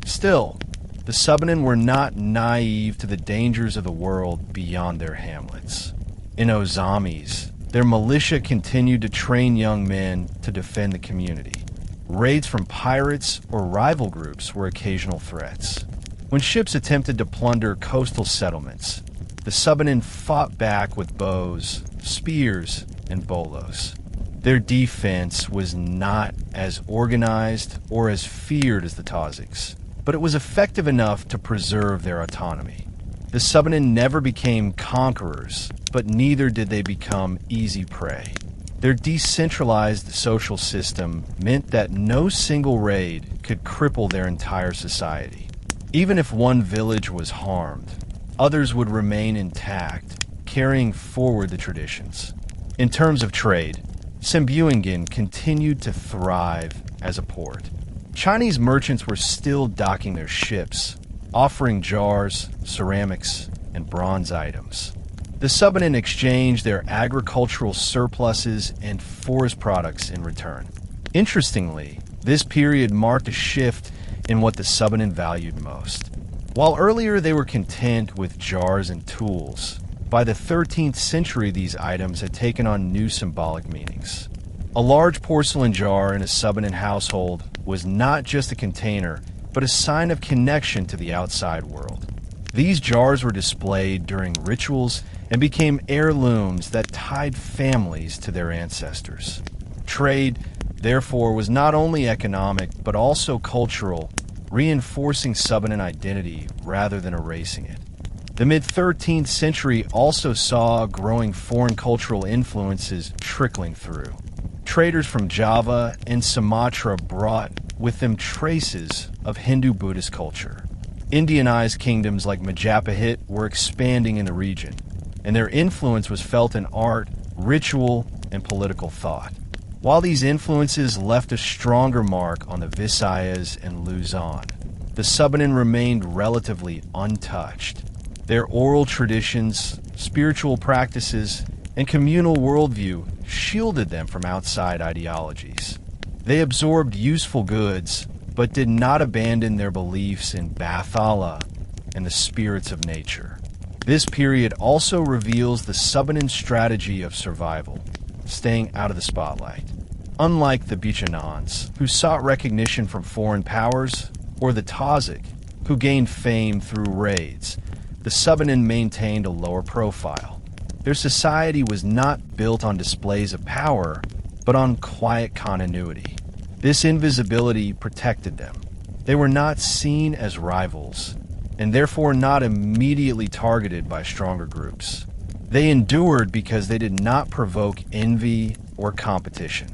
Still, the Subanen were not naive to the dangers of the world beyond their hamlets. In Ozamis, their militia continued to train young men to defend the community. Raids from pirates or rival groups were occasional threats. When ships attempted to plunder coastal settlements, the Subanen fought back with bows, spears, and bolos. Their defense was not as organized or as feared as the Tazigs, but it was effective enough to preserve their autonomy. The Subanen never became conquerors, but neither did they become easy prey. Their decentralized social system meant that no single raid could cripple their entire society. Even if one village was harmed, others would remain intact, carrying forward the traditions. In terms of trade, Sambuangan continued to thrive as a port. Chinese merchants were still docking their ships, offering jars, ceramics, and bronze items. The Subanen exchanged their agricultural surpluses and forest products in return. Interestingly, this period marked a shift in what the Subanen valued most. While earlier they were content with jars and tools, by the 13th century these items had taken on new symbolic meanings. A large porcelain jar in a Subanen household was not just a container, but a sign of connection to the outside world. These jars were displayed during rituals and became heirlooms that tied families to their ancestors. Trade, therefore, was not only economic, but also cultural, reinforcing Subanen identity rather than erasing it. The mid-13th century also saw growing foreign cultural influences trickling through. Traders from Java and Sumatra brought with them traces of Hindu-Buddhist culture. Indianized kingdoms like Majapahit were expanding in the region, and their influence was felt in art, ritual, and political thought. While these influences left a stronger mark on the Visayas and Luzon, the Subanen remained relatively untouched. Their oral traditions, spiritual practices, and communal worldview shielded them from outside ideologies. They absorbed useful goods, but did not abandon their beliefs in Bathala and the spirits of nature. This period also reveals the Subanen strategy of survival, staying out of the spotlight. Unlike the Bichanans, who sought recognition from foreign powers, or the Tazig, who gained fame through raids, the Subanen maintained a lower profile. Their society was not built on displays of power, but on quiet continuity. This invisibility protected them. They were not seen as rivals, and therefore not immediately targeted by stronger groups. They endured because they did not provoke envy or competition.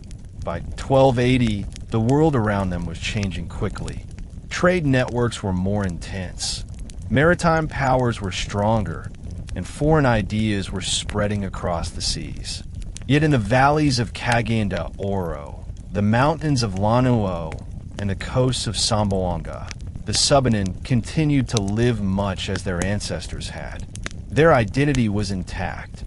By 1280, the world around them was changing quickly. Trade networks were more intense. Maritime powers were stronger, and foreign ideas were spreading across the seas. Yet in the valleys of Cagayan de Oro, the mountains of Lanuo, and the coasts of Zamboanga, the Subanen continued to live much as their ancestors had. Their identity was intact: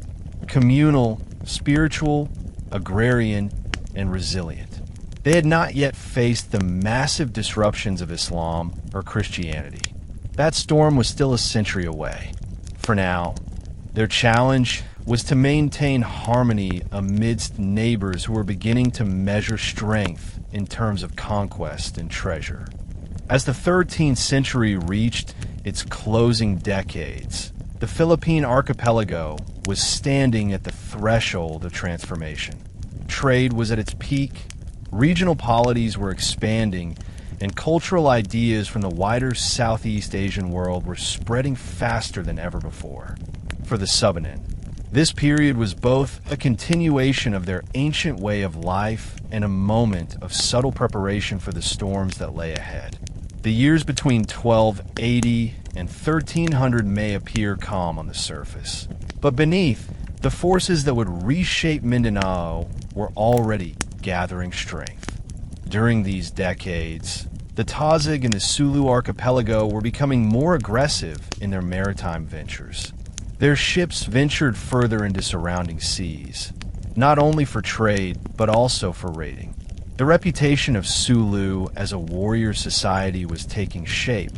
communal, spiritual, agrarian, and resilient. They had not yet faced the massive disruptions of Islam or Christianity. That storm was still a century away. For now, their challenge was to maintain harmony amidst neighbors who were beginning to measure strength in terms of conquest and treasure. As the 13th century reached its closing decades, the Philippine archipelago was standing at the threshold of transformation. Trade was at its peak, regional polities were expanding, and cultural ideas from the wider Southeast Asian world were spreading faster than ever before. For the Subanen, this period was both a continuation of their ancient way of life and a moment of subtle preparation for the storms that lay ahead. The years between 1280 and 1300 may appear calm on the surface, but beneath, the forces that would reshape Mindanao were already gathering strength. During these decades, the Tazig and the Sulu archipelago were becoming more aggressive in their maritime ventures. Their ships ventured further into surrounding seas, not only for trade, but also for raiding. The reputation of Sulu as a warrior society was taking shape,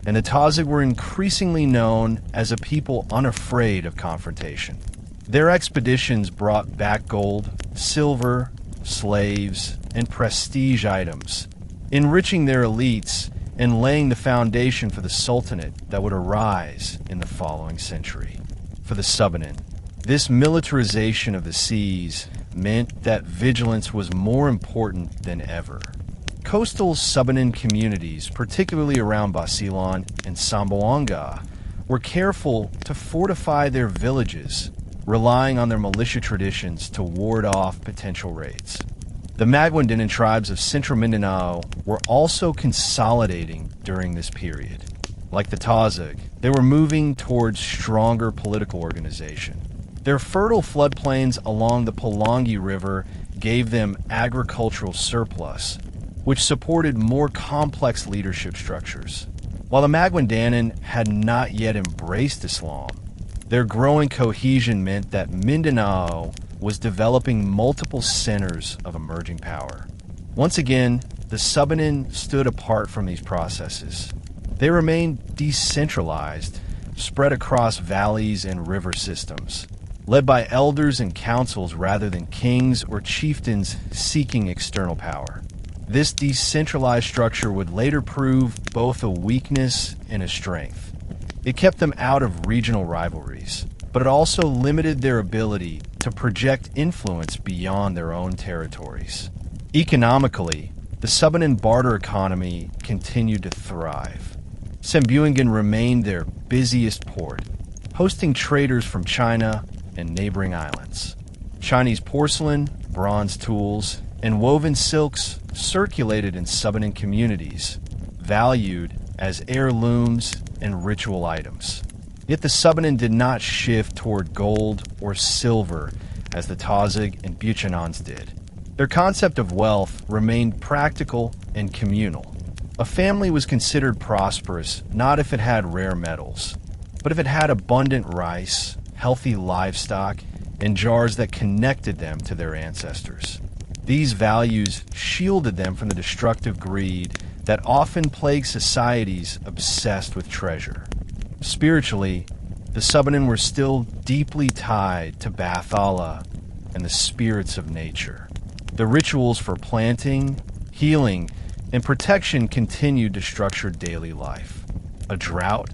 and the Tazig were increasingly known as a people unafraid of confrontation. Their expeditions brought back gold, silver, slaves, and prestige items, enriching their elites and laying the foundation for the sultanate that would arise in the following century. For the Subanen, this militarization of the seas meant that vigilance was more important than ever. Coastal Subanen communities, particularly around Balian and Zamboanga, were careful to fortify their villages, relying on their militia traditions to ward off potential raids. The Maguindanao tribes of Central Mindanao were also consolidating during this period. Like the Tazig, they were moving towards stronger political organization. Their fertile floodplains along the Pulangi River gave them agricultural surplus, which supported more complex leadership structures. While the Maguindanao had not yet embraced Islam, their growing cohesion meant that Mindanao was developing multiple centers of emerging power. Once again, the Subanen stood apart from these processes. They remained decentralized, spread across valleys and river systems, led by elders and councils rather than kings or chieftains seeking external power. This decentralized structure would later prove both a weakness and a strength. It kept them out of regional rivalries, but it also limited their ability to project influence beyond their own territories. Economically, the the Subanen barter economy continued to thrive. Sembuingen remained their busiest port, hosting traders from China and neighboring islands. Chinese porcelain, bronze tools, and woven silks circulated in Subanen communities, valued as heirlooms and ritual items. Yet the Subanen did not shift toward gold or silver as the Tazig and Buchanans did. Their concept of wealth remained practical and communal. A family was considered prosperous not if it had rare metals, but if it had abundant rice, healthy livestock, and jars that connected them to their ancestors. These values shielded them from the destructive greed that often plagued societies obsessed with treasure. Spiritually, the Subanen were still deeply tied to Bathala and the spirits of nature. The rituals for planting, healing, and protection continued to structure daily life. A drought,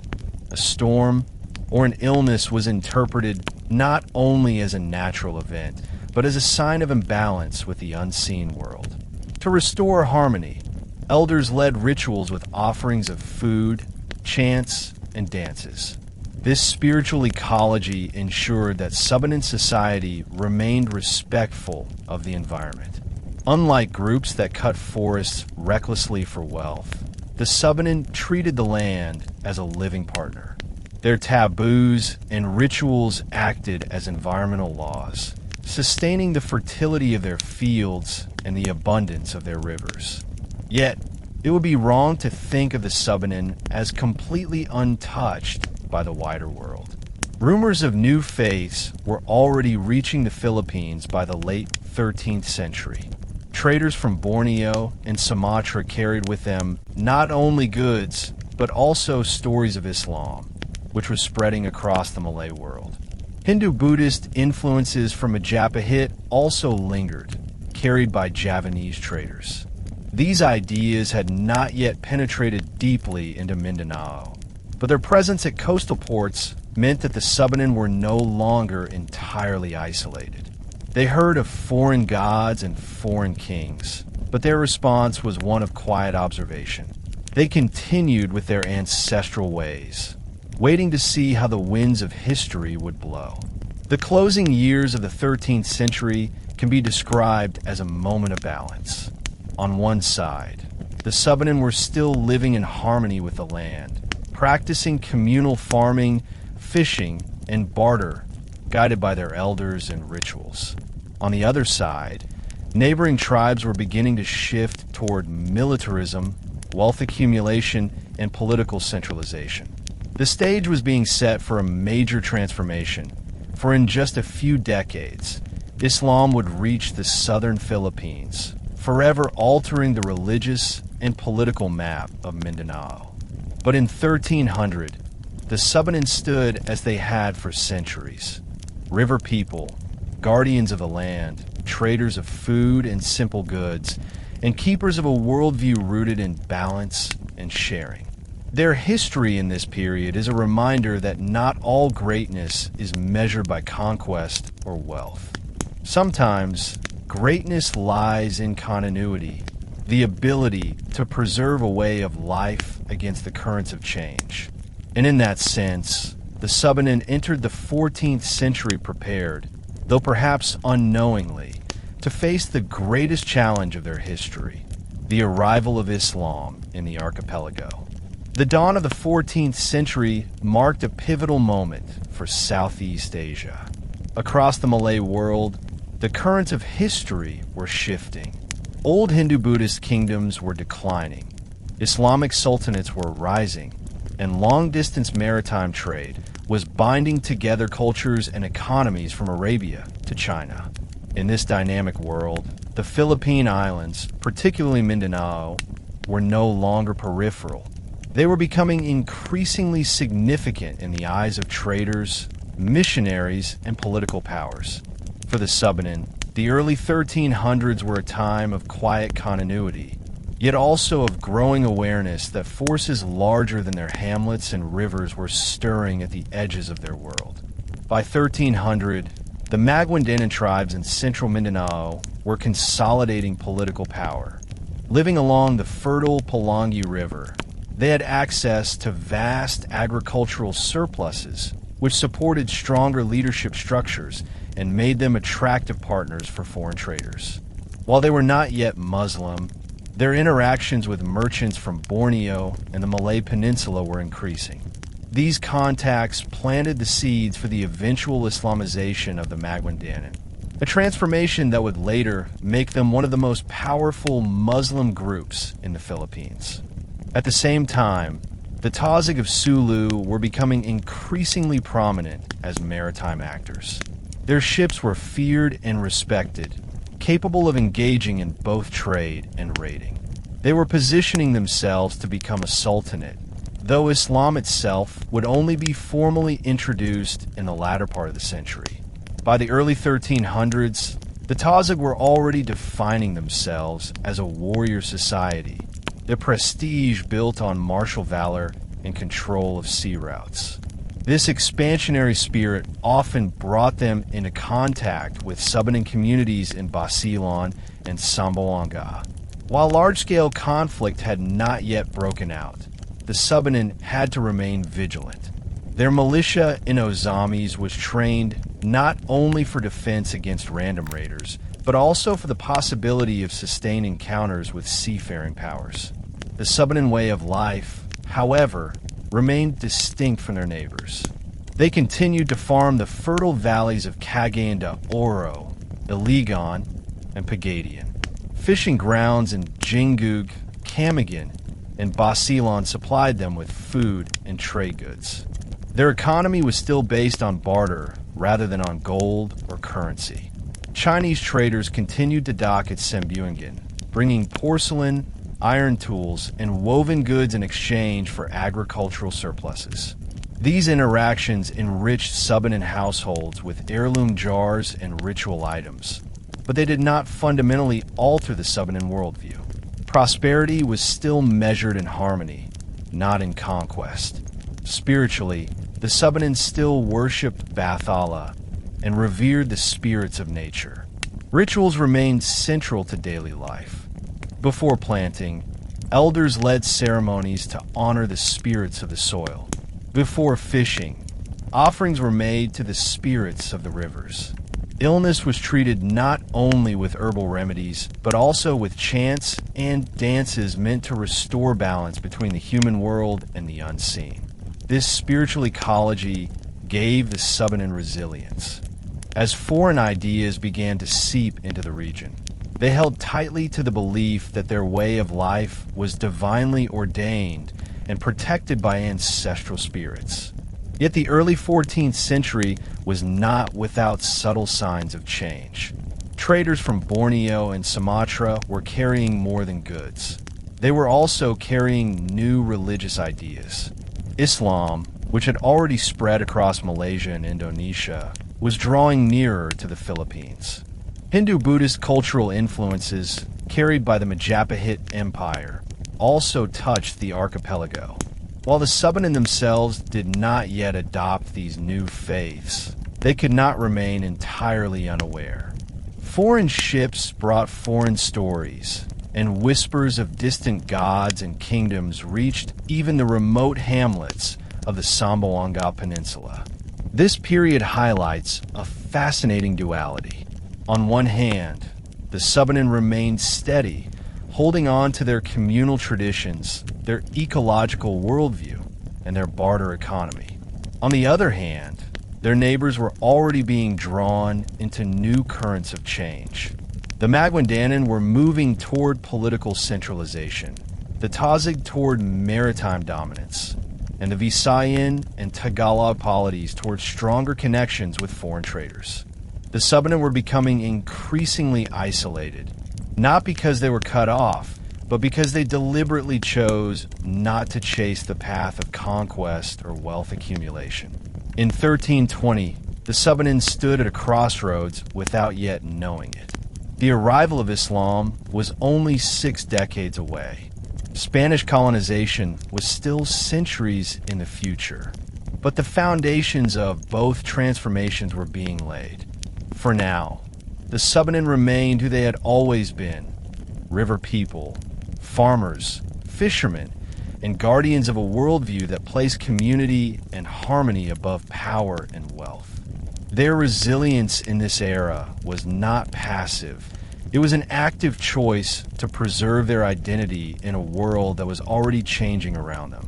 a storm, or an illness was interpreted not only as a natural event, but as a sign of imbalance with the unseen world. To restore harmony, elders led rituals with offerings of food, chants, and dances. This spiritual ecology ensured that Subanen society remained respectful of the environment. Unlike groups that cut forests recklessly for wealth, the Subanen treated the land as a living partner. Their taboos and rituals acted as environmental laws, sustaining the fertility of their fields and the abundance of their rivers. Yet, it would be wrong to think of the Subanen as completely untouched by the wider world. Rumors of new faiths were already reaching the Philippines by the late 13th century. Traders from Borneo and Sumatra carried with them not only goods, but also stories of Islam, which was spreading across the Malay world. Hindu-Buddhist influences from Majapahit also lingered, carried by Javanese traders. These ideas had not yet penetrated deeply into Mindanao, but their presence at coastal ports meant that the Subanen were no longer entirely isolated. They heard of foreign gods and foreign kings, but their response was one of quiet observation. They continued with their ancestral ways, waiting to see how the winds of history would blow. The closing years of the 13th century can be described as a moment of balance. On one side, the Subanen were still living in harmony with the land, practicing communal farming, fishing, and barter, guided by their elders and rituals. On the other side, neighboring tribes were beginning to shift toward militarism, wealth accumulation, and political centralization. The stage was being set for a major transformation, for in just a few decades, Islam would reach the southern Philippines, forever altering the religious and political map of Mindanao. But in 1300, the Subanen stood as they had for centuries. River people, guardians of the land, traders of food and simple goods, and keepers of a worldview rooted in balance and sharing. Their history in this period is a reminder that not all greatness is measured by conquest or wealth. Sometimes, greatness lies in continuity, the ability to preserve a way of life against the currents of change. And in that sense, the Subanen entered the 14th century prepared, though perhaps unknowingly, to face the greatest challenge of their history, the arrival of Islam in the archipelago. The dawn of the 14th century marked a pivotal moment for Southeast Asia. Across the Malay world, the currents of history were shifting. Old Hindu-Buddhist kingdoms were declining, Islamic sultanates were rising, and long-distance maritime trade was binding together cultures and economies from Arabia to China. In this dynamic world, the Philippine Islands, particularly Mindanao, were no longer peripheral. They were becoming increasingly significant in the eyes of traders, missionaries, and political powers. For the Subanen, the early 1300s were a time of quiet continuity, yet also of growing awareness that forces larger than their hamlets and rivers were stirring at the edges of their world. By 1300, the Maguindanao tribes in central Mindanao were consolidating political power. Living along the fertile Palangi River, they had access to vast agricultural surpluses, which supported stronger leadership structures and made them attractive partners for foreign traders. While they were not yet Muslim, their interactions with merchants from Borneo and the Malay Peninsula were increasing. These contacts planted the seeds for the eventual Islamization of the Maguindanao, a transformation that would later make them one of the most powerful Muslim groups in the Philippines. At the same time, the Tazig of Sulu were becoming increasingly prominent as maritime actors. Their ships were feared and respected, capable of engaging in both trade and raiding. They were positioning themselves to become a sultanate, though Islam itself would only be formally introduced in the latter part of the century. By the early 1300s, the Tazig were already defining themselves as a warrior society, their prestige built on martial valor and control of sea routes. This expansionary spirit often brought them into contact with Subanen communities in Basilan and Zamboanga. While large-scale conflict had not yet broken out, the Subanen had to remain vigilant. Their militia in Ozamis was trained not only for defense against random raiders, but also for the possibility of sustained encounters with seafaring powers. The Subanen way of life, however, remained distinct from their neighbors. They continued to farm the fertile valleys of Cagayan de Oro, Iligan, and Pagadian. Fishing grounds in Jingug, Camaguan, and Basilan supplied them with food and trade goods. Their economy was still based on barter rather than on gold or currency. Chinese traders continued to dock at Sembuangan, bringing porcelain, iron tools, and woven goods in exchange for agricultural surpluses. These interactions enriched Subanen households with heirloom jars and ritual items, but they did not fundamentally alter the Subanen worldview. Prosperity was still measured in harmony, not in conquest. Spiritually, the Subanen still worshipped Bathala and revered the spirits of nature. Rituals remained central to daily life. Before planting, elders led ceremonies to honor the spirits of the soil. Before fishing, offerings were made to the spirits of the rivers. Illness was treated not only with herbal remedies, but also with chants and dances meant to restore balance between the human world and the unseen. This spiritual ecology gave the Subanen resilience. As foreign ideas began to seep into the region, they held tightly to the belief that their way of life was divinely ordained and protected by ancestral spirits. Yet the early 14th century was not without subtle signs of change. Traders from Borneo and Sumatra were carrying more than goods. They were also carrying new religious ideas. Islam, which had already spread across Malaysia and Indonesia, was drawing nearer to the Philippines. Hindu-Buddhist cultural influences, carried by the Majapahit Empire, also touched the archipelago. While the Subanen themselves did not yet adopt these new faiths, they could not remain entirely unaware. Foreign ships brought foreign stories, and whispers of distant gods and kingdoms reached even the remote hamlets of the Zamboanga Peninsula. This period highlights a fascinating duality. On one hand, the Subanen remained steady, holding on to their communal traditions, their ecological worldview, and their barter economy. On the other hand, their neighbors were already being drawn into new currents of change. The Maguindanao were moving toward political centralization, the Tazig toward maritime dominance, and the Visayan and Tagalog polities toward stronger connections with foreign traders. The Subanen were becoming increasingly isolated, not because they were cut off, but because they deliberately chose not to chase the path of conquest or wealth accumulation. In 1320, the Subanen stood at a crossroads without yet knowing it. The arrival of Islam was only 6 decades away. Spanish colonization was still centuries in the future, but the foundations of both transformations were being laid. For now, the Subanen remained who they had always been: river people, farmers, fishermen, and guardians of a worldview that placed community and harmony above power and wealth. Their resilience in this era was not passive. It was an active choice to preserve their identity in a world that was already changing around them.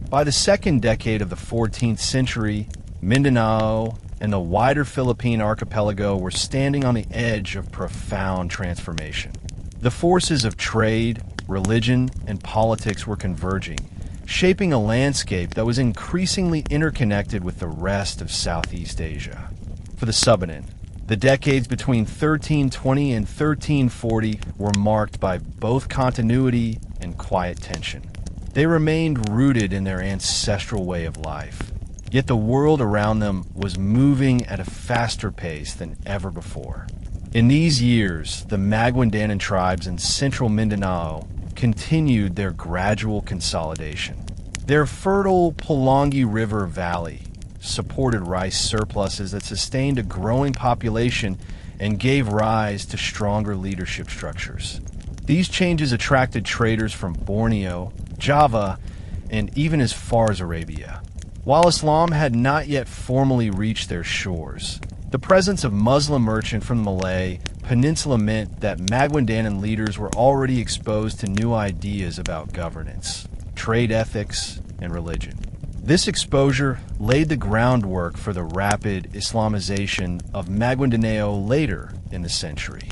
By the second decade of the 14th century, Mindanao and the wider Philippine archipelago were standing on the edge of profound transformation. The forces of trade, religion, and politics were converging, shaping a landscape that was increasingly interconnected with the rest of Southeast Asia. For the Subanen, the decades between 1320 and 1340 were marked by both continuity and quiet tension. They remained rooted in their ancestral way of life, yet the world around them was moving at a faster pace than ever before. In these years, the Maguindanan tribes in central Mindanao continued their gradual consolidation. Their fertile Pulangi River Valley supported rice surpluses that sustained a growing population and gave rise to stronger leadership structures. These changes attracted traders from Borneo, Java, and even as far as Arabia. While Islam had not yet formally reached their shores, the presence of Muslim merchants from the Malay Peninsula meant that Maguindanan leaders were already exposed to new ideas about governance, trade ethics, and religion. This exposure laid the groundwork for the rapid Islamization of Maguindanao later in the century.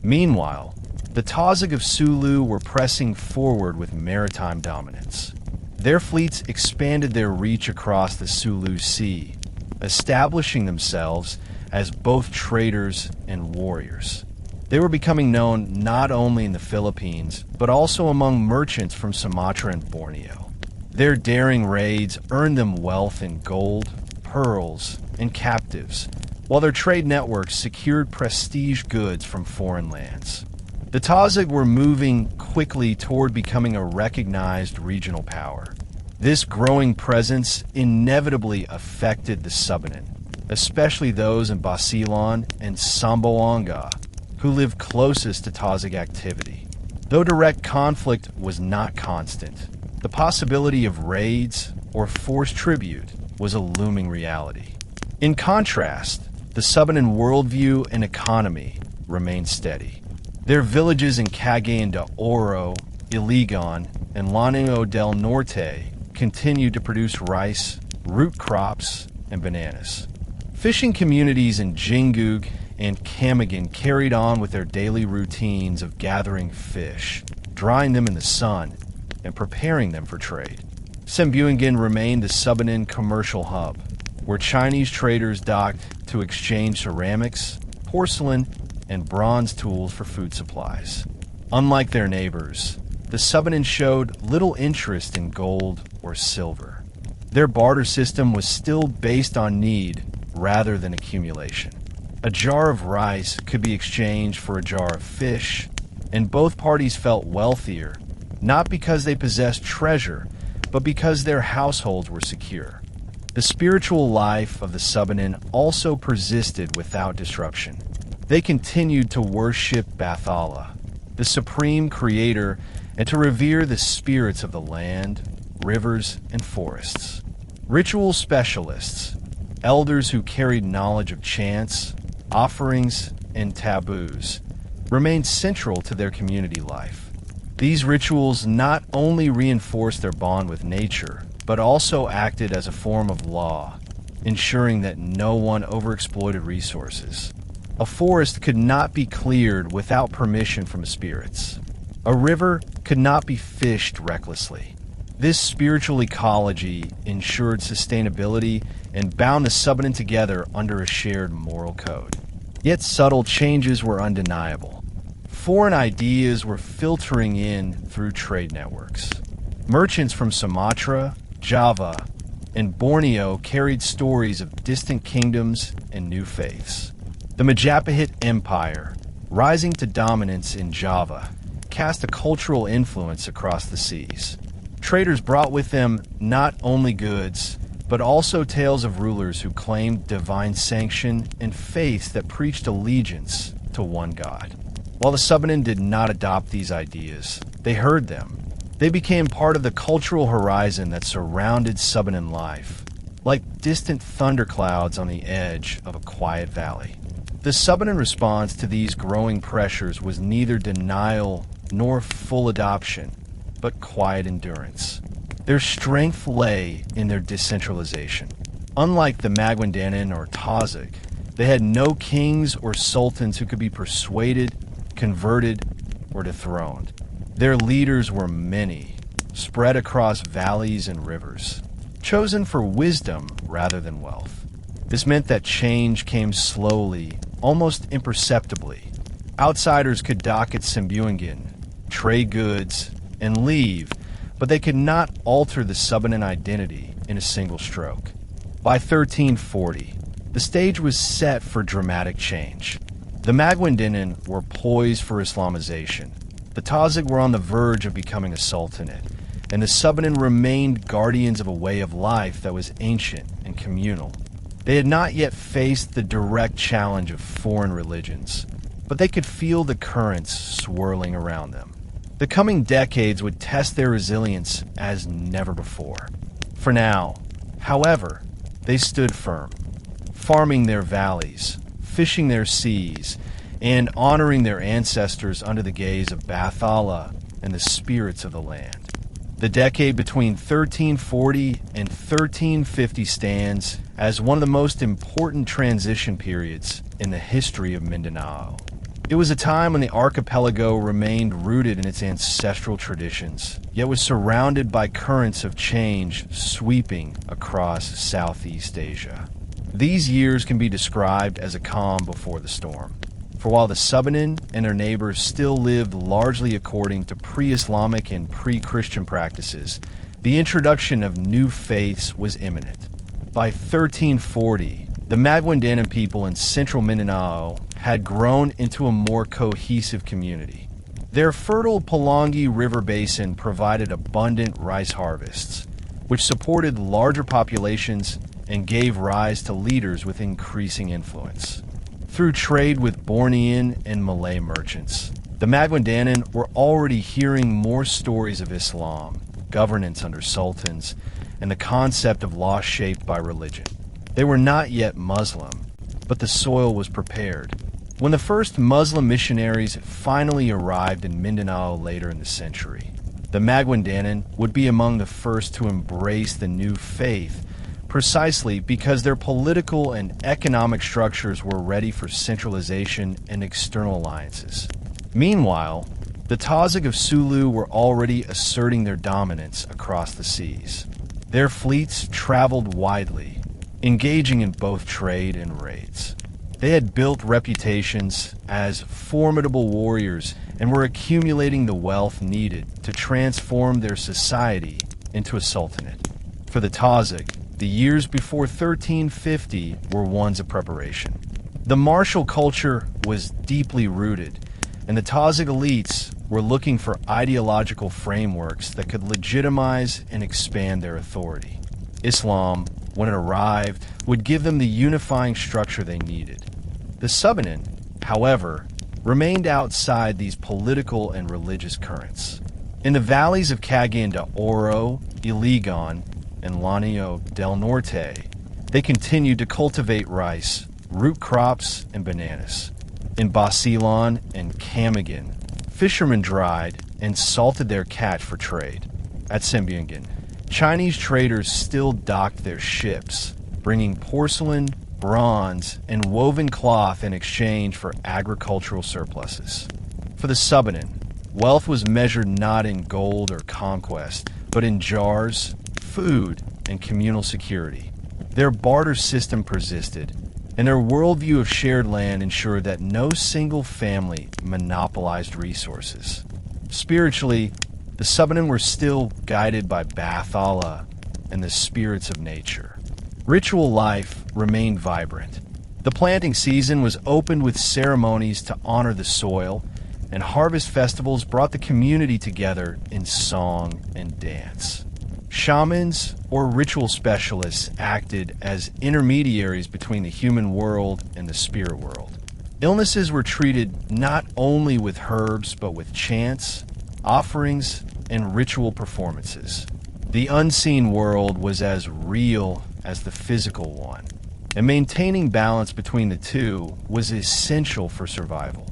Meanwhile, the Tazig of Sulu were pressing forward with maritime dominance. Their fleets expanded their reach across the Sulu Sea, establishing themselves as both traders and warriors. They were becoming known not only in the Philippines, but also among merchants from Sumatra and Borneo. Their daring raids earned them wealth in gold, pearls, and captives, while their trade networks secured prestige goods from foreign lands. The Tazig were moving quickly toward becoming a recognized regional power. This growing presence inevitably affected the Subanen, especially those in Basilan and Zamboanga, who lived closest to Tazig activity. Though direct conflict was not constant, the possibility of raids or forced tribute was a looming reality. In contrast, the Subanen worldview and economy remained steady. Their villages in Cagayan de Oro, Iligan, and Lanao del Norte continued to produce rice, root crops, and bananas. Fishing communities in Jingug and Camagan carried on with their daily routines of gathering fish, drying them in the sun, and preparing them for trade. Sembuangan remained the Subanen commercial hub, where Chinese traders docked to exchange ceramics, porcelain, and bronze tools for food supplies. Unlike their neighbors, the Subanen showed little interest in gold or silver. Their barter system was still based on need rather than accumulation. A jar of rice could be exchanged for a jar of fish, and both parties felt wealthier, not because they possessed treasure, but because their households were secure. The spiritual life of the Subanen also persisted without disruption. They continued to worship Bathala, the supreme creator, and to revere the spirits of the land, rivers, and forests. Ritual specialists, elders who carried knowledge of chants, offerings, and taboos, remained central to their community life. These rituals not only reinforced their bond with nature, but also acted as a form of law, ensuring that no one overexploited resources. A forest could not be cleared without permission from spirits. A river could not be fished recklessly. This spiritual ecology ensured sustainability and bound the Subanen together under a shared moral code. Yet subtle changes were undeniable. Foreign ideas were filtering in through trade networks. Merchants from Sumatra, Java, and Borneo carried stories of distant kingdoms and new faiths. The Majapahit Empire, rising to dominance in Java, cast a cultural influence across the seas. Traders brought with them not only goods, but also tales of rulers who claimed divine sanction and faiths that preached allegiance to one God. While the Subanen did not adopt these ideas, They heard them. They became part of the cultural horizon that surrounded Subanen life, like distant thunderclouds on the edge of a quiet valley. The Subanen response to these growing pressures was neither denial nor full adoption, but quiet endurance. Their strength lay in their decentralization. Unlike the Maguindanao or Tausig, they had no kings or sultans who could be persuaded, converted, or dethroned. Their leaders were many, spread across valleys and rivers, chosen for wisdom rather than wealth. This meant that change came slowly, almost imperceptibly. Outsiders could dock at Simbuingin, trade goods, and leave, but they could not alter the Subanen identity in a single stroke. By 1340, the stage was set for dramatic change. The Maguindanao were poised for Islamization. The Tausig were on the verge of becoming a sultanate, and the Subanen remained guardians of a way of life that was ancient and communal. They had not yet faced the direct challenge of foreign religions, but they could feel the currents swirling around them. The coming decades would test their resilience as never before. For now, however, they stood firm, farming their valleys, fishing their seas, and honoring their ancestors under the gaze of Bathala and the spirits of the land. The decade between 1340 and 1350 stands as one of the most important transition periods in the history of Mindanao. It was a time when the archipelago remained rooted in its ancestral traditions, yet was surrounded by currents of change sweeping across Southeast Asia. These years can be described as a calm before the storm. For while the Subanen and their neighbors still lived largely according to pre-Islamic and pre-Christian practices, the introduction of new faiths was imminent. By 1340, the Maguindanao people in central Mindanao had grown into a more cohesive community. Their fertile Pulangi River basin provided abundant rice harvests, which supported larger populations and gave rise to leaders with increasing influence. Through trade with Bornean and Malay merchants, the Maguindanao were already hearing more stories of Islam, governance under sultans, and the concept of law shaped by religion. They were not yet Muslim, but the soil was prepared. When the first Muslim missionaries finally arrived in Mindanao later in the century, the Maguindanao would be among the first to embrace the new faith, precisely because their political and economic structures were ready for centralization and external alliances. Meanwhile, the Tausig of Sulu were already asserting their dominance across the seas. Their fleets traveled widely, engaging in both trade and raids. They had built reputations as formidable warriors and were accumulating the wealth needed to transform their society into a sultanate. For the Tausig, the years before 1350 were ones of preparation. The martial culture was deeply rooted, and the Tausig elites were looking for ideological frameworks that could legitimize and expand their authority. Islam, when it arrived, would give them the unifying structure they needed. The Subanen, however, remained outside these political and religious currents. In the valleys of Cagayan de Oro, Iligan, and Lanio del Norte, they continued to cultivate rice, root crops, and bananas. In Basilan and Camiguin, fishermen dried and salted their catch for trade. At Simbuingin, Chinese traders still docked their ships, bringing porcelain, bronze, and woven cloth in exchange for agricultural surpluses. For the Subanen, wealth was measured not in gold or conquest, but in jars, food, and communal security. Their barter system persisted, and their worldview of shared land ensured that no single family monopolized resources. Spiritually, the Subanen were still guided by Bathala and the spirits of nature. Ritual life remained vibrant. The planting season was opened with ceremonies to honor the soil, and harvest festivals brought the community together in song and dance. Shamans or ritual specialists acted as intermediaries between the human world and the spirit world. Illnesses were treated not only with herbs but with chants, offerings, and ritual performances. The unseen world was as real as the physical one, and maintaining balance between the two was essential for survival.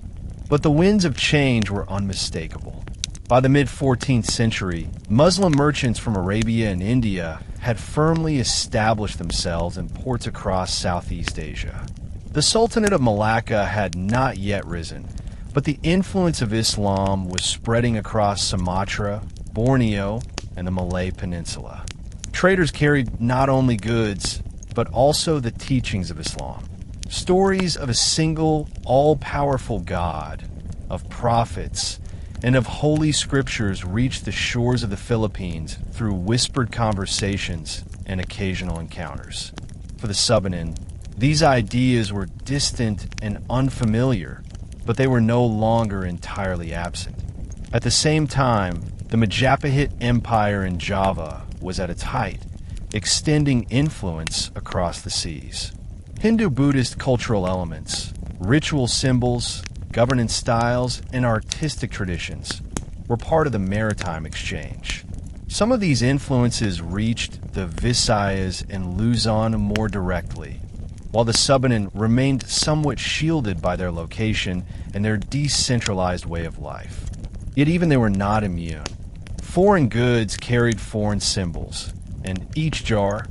But the winds of change were unmistakable. By the mid-14th century, Muslim merchants from Arabia and India had firmly established themselves in ports across Southeast Asia. The Sultanate of Malacca had not yet risen, but the influence of Islam was spreading across Sumatra, Borneo, and the Malay Peninsula. Traders carried not only goods, but also the teachings of Islam. Stories of a single, all-powerful God, of prophets, and of holy scriptures reached the shores of the Philippines through whispered conversations and occasional encounters. For the Subanen, these ideas were distant and unfamiliar, but they were no longer entirely absent. At the same time, the Majapahit Empire in Java was at its height, extending influence across the seas. Hindu-Buddhist cultural elements, ritual symbols, governance styles, and artistic traditions were part of the maritime exchange. Some of these influences reached the Visayas and Luzon more directly, while the Subanen remained somewhat shielded by their location and their decentralized way of life. Yet even they were not immune. Foreign goods carried foreign symbols, and each jar,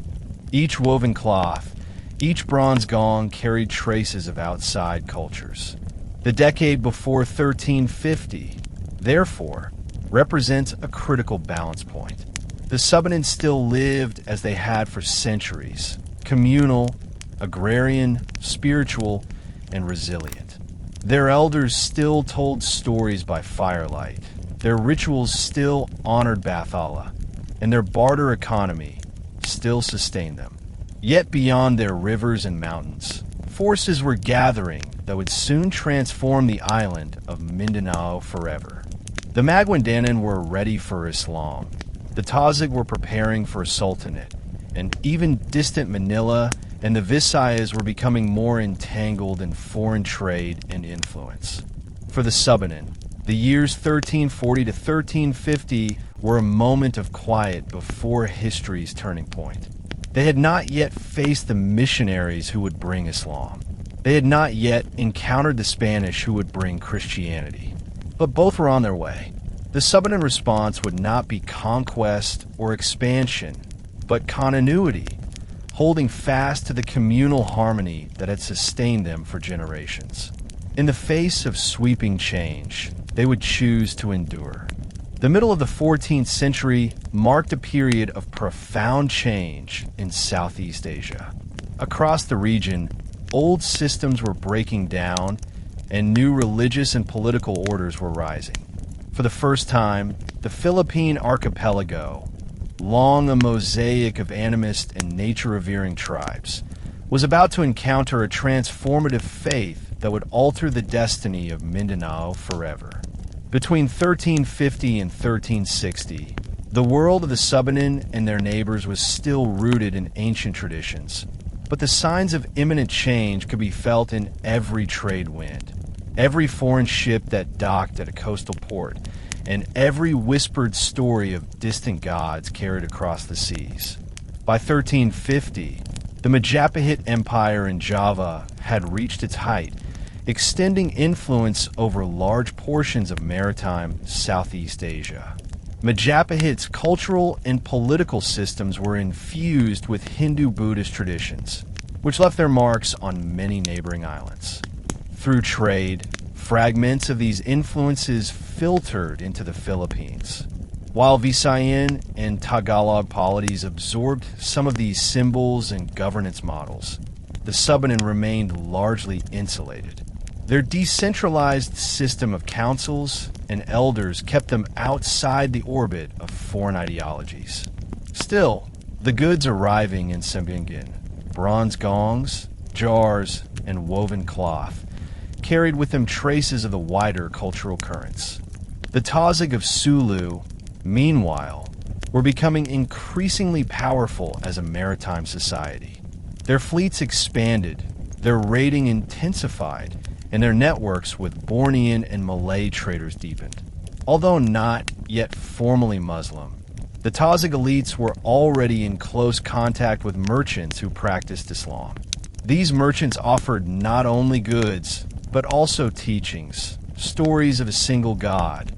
each woven cloth, each bronze gong carried traces of outside cultures. The decade before 1350, therefore, represents a critical balance point. The Subanen still lived as they had for centuries, communal, agrarian, spiritual, and resilient. Their elders still told stories by firelight. Their rituals still honored Bathala, and their barter economy still sustained them. Yet beyond their rivers and mountains, forces were gathering that would soon transform the island of Mindanao forever. The Maguindanan were ready for Islam. The Tazig were preparing for a sultanate, and even distant Manila and the Visayas were becoming more entangled in foreign trade and influence. For the Subanen, the years 1340 to 1350 were a moment of quiet before history's turning point. They had not yet faced the missionaries who would bring Islam. They had not yet encountered the Spanish who would bring Christianity. But both were on their way. The Subanen response would not be conquest or expansion, but continuity, holding fast to the communal harmony that had sustained them for generations. In the face of sweeping change, they would choose to endure. The middle of the 14th century marked a period of profound change in Southeast Asia. Across the region, old systems were breaking down and new religious and political orders were rising. For the first time, the Philippine archipelago, long a mosaic of animist and nature-revering tribes, was about to encounter a transformative faith that would alter the destiny of Mindanao forever. Between 1350 and 1360, the world of the Subanen and their neighbors was still rooted in ancient traditions, but the signs of imminent change could be felt in every trade wind, every foreign ship that docked at a coastal port, and every whispered story of distant gods carried across the seas. By 1350, the Majapahit Empire in Java had reached its height, extending influence over large portions of maritime Southeast Asia. Majapahit's cultural and political systems were infused with Hindu-Buddhist traditions, which left their marks on many neighboring islands. Through trade, fragments of these influences filtered into the Philippines, while Visayan and Tagalog polities absorbed some of these symbols and governance models. The Subanen remained largely insulated. Their decentralized system of councils and elders kept them outside the orbit of foreign ideologies. Still, the goods arriving in Sambingin, bronze gongs, jars, and woven cloth, carried with them traces of the wider cultural currents. The Tazig of Sulu, meanwhile, were becoming increasingly powerful as a maritime society. Their fleets expanded, their raiding intensified, and their networks with Bornean and Malay traders deepened. Although not yet formally Muslim, the Tazig elites were already in close contact with merchants who practiced Islam. These merchants offered not only goods, but also teachings, stories of a single God,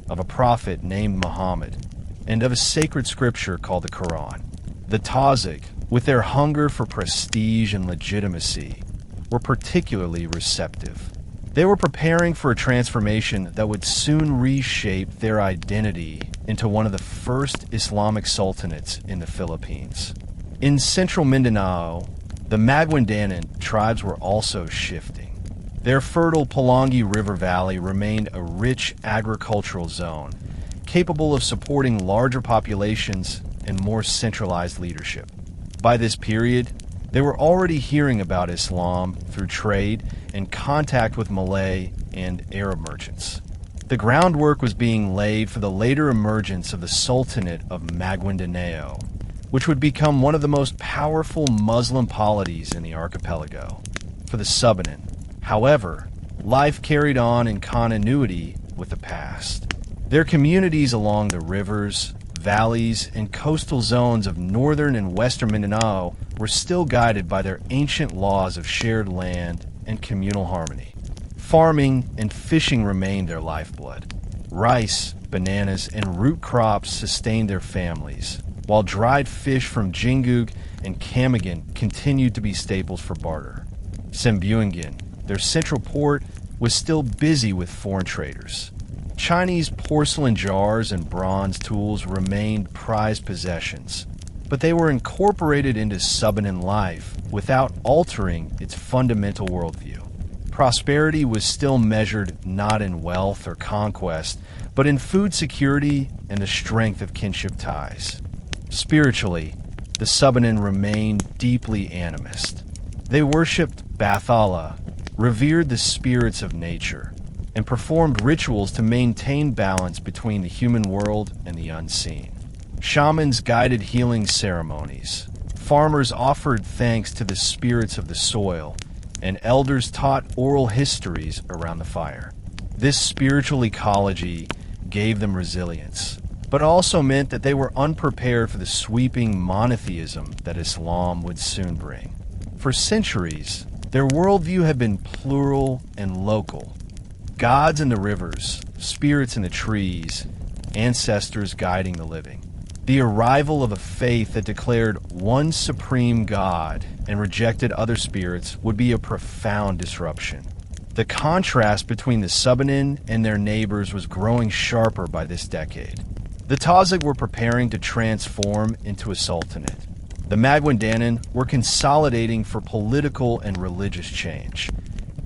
of a prophet named Muhammad, and of a sacred scripture called the Quran. The Tazig, with their hunger for prestige and legitimacy, were particularly receptive. They were preparing for a transformation that would soon reshape their identity into one of the first Islamic sultanates in the Philippines. In central Mindanao, the Maguindanan tribes were also shifting. Their fertile Pulangi River Valley remained a rich agricultural zone, capable of supporting larger populations and more centralized leadership. By this period, they were already hearing about Islam through trade and contact with Malay and Arab merchants. The groundwork was being laid for the later emergence of the Sultanate of Maguindanao, which would become one of the most powerful Muslim polities in the archipelago. For the Subanen, however, life carried on in continuity with the past. Their communities along the rivers, valleys, and coastal zones of northern and western Mindanao were still guided by their ancient laws of shared land and communal harmony. Farming and fishing remained their lifeblood. Rice, bananas, and root crops sustained their families, while dried fish from Jingug and Camagan continued to be staples for barter. Sembuingin, their central port, was still busy with foreign traders. Chinese porcelain jars and bronze tools remained prized possessions, but they were incorporated into Subanen life without altering its fundamental worldview. Prosperity was still measured not in wealth or conquest, but in food security and the strength of kinship ties. Spiritually, the Subanen remained deeply animist. They worshipped Bathala, revered the spirits of nature, and performed rituals to maintain balance between the human world and the unseen. Shamans guided healing ceremonies. Farmers offered thanks to the spirits of the soil, and elders taught oral histories around the fire. This spiritual ecology gave them resilience, but also meant that they were unprepared for the sweeping monotheism that Islam would soon bring. For centuries, their worldview had been plural and local. Gods in the rivers, spirits in the trees, ancestors guiding the living. The arrival of a faith that declared one supreme God and rejected other spirits would be a profound disruption. The contrast between the Subanen and their neighbors was growing sharper by this decade. The Tazig were preparing to transform into a sultanate. The Maguindanan were consolidating for political and religious change.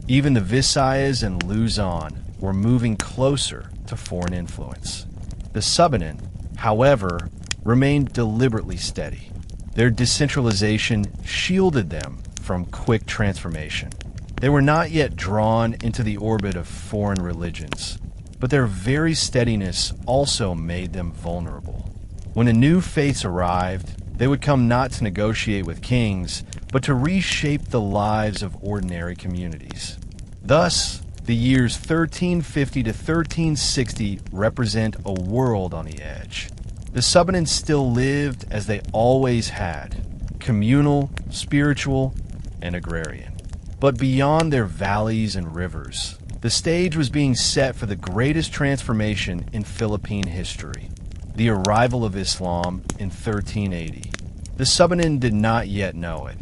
Even the Visayas and Luzon were moving closer to foreign influence. The Subanen, however, remained deliberately steady. Their decentralization shielded them from quick transformation. They were not yet drawn into the orbit of foreign religions, but their very steadiness also made them vulnerable. When the new faiths arrived, they would come not to negotiate with kings, but to reshape the lives of ordinary communities. Thus, the years 1350 to 1360 represent a world on the edge. The Subanen still lived as they always had, communal, spiritual, and agrarian. But beyond their valleys and rivers, the stage was being set for the greatest transformation in Philippine history, the arrival of Islam in 1380. The Subanen did not yet know it,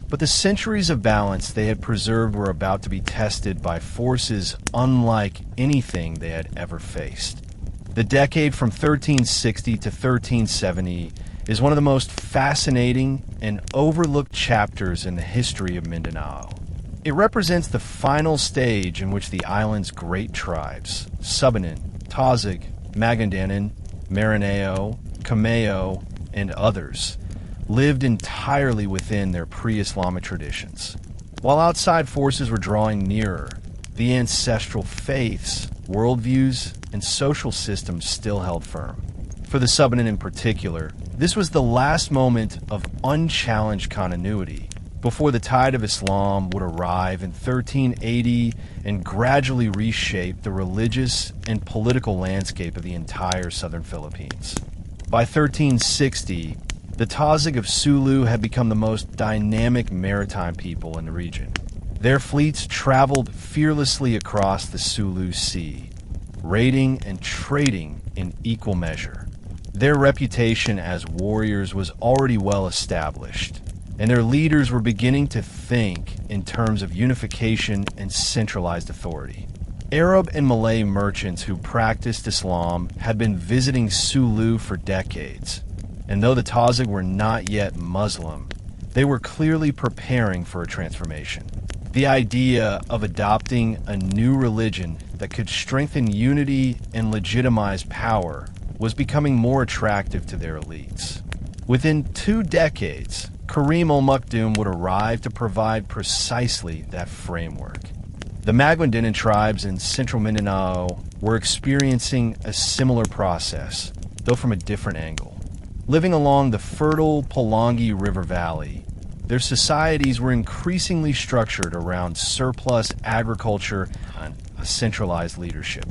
but the centuries of balance they had preserved were about to be tested by forces unlike anything they had ever faced. The decade from 1360 to 1370 is one of the most fascinating and overlooked chapters in the history of Mindanao. It represents the final stage in which the island's great tribes, Subanen, Tazig, Maguindanan, Maranao, Cameo, and others, lived entirely within their pre-Islamic traditions. While outside forces were drawing nearer, the ancestral faiths, worldviews, and social systems still held firm. For the Subanen in particular, this was the last moment of unchallenged continuity, before the tide of Islam would arrive in 1380 and gradually reshape the religious and political landscape of the entire southern Philippines. By 1360, the Tazig of Sulu had become the most dynamic maritime people in the region. Their fleets traveled fearlessly across the Sulu Sea, raiding and trading in equal measure. Their reputation as warriors was already well established, and their leaders were beginning to think in terms of unification and centralized authority. Arab and Malay merchants who practiced Islam had been visiting Sulu for decades, and though the Tazig were not yet Muslim, they were clearly preparing for a transformation. The idea of adopting a new religion that could strengthen unity and legitimize power was becoming more attractive to their elites. Within 2 decades, Karim al-Maktoum would arrive to provide precisely that framework. The Maguindanao tribes in central Mindanao were experiencing a similar process, though from a different angle. Living along the fertile Pulangi River Valley, their societies were increasingly structured around surplus agriculture and a centralized leadership.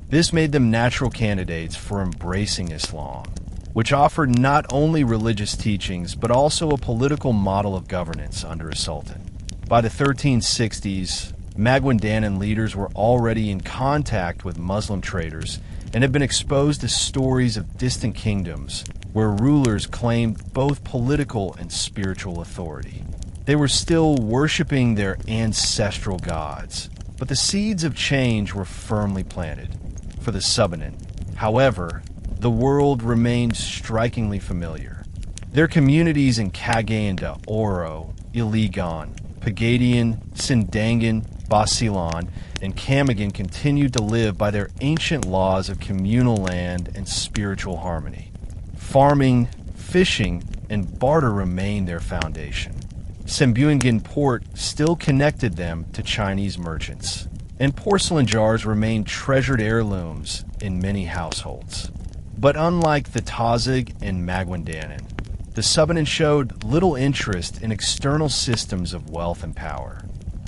This made them natural candidates for embracing Islam, which offered not only religious teachings but also a political model of governance under a sultan. By the 1360s, Maguindanan leaders were already in contact with Muslim traders and had been exposed to stories of distant kingdoms where rulers claimed both political and spiritual authority. They were still worshiping their ancestral gods, but the seeds of change were firmly planted. For the Subanen, however, the world remained strikingly familiar. Their communities in Cagayan de Oro, Iligan, Pagadian, Sindangan, Basilan, and Camiguin continued to live by their ancient laws of communal land and spiritual harmony. Farming, fishing, and barter remained their foundation. Sembuingin port still connected them to Chinese merchants, and porcelain jars remained treasured heirlooms in many households. But unlike the Tazig and Maguindanan, the Subanen showed little interest in external systems of wealth and power.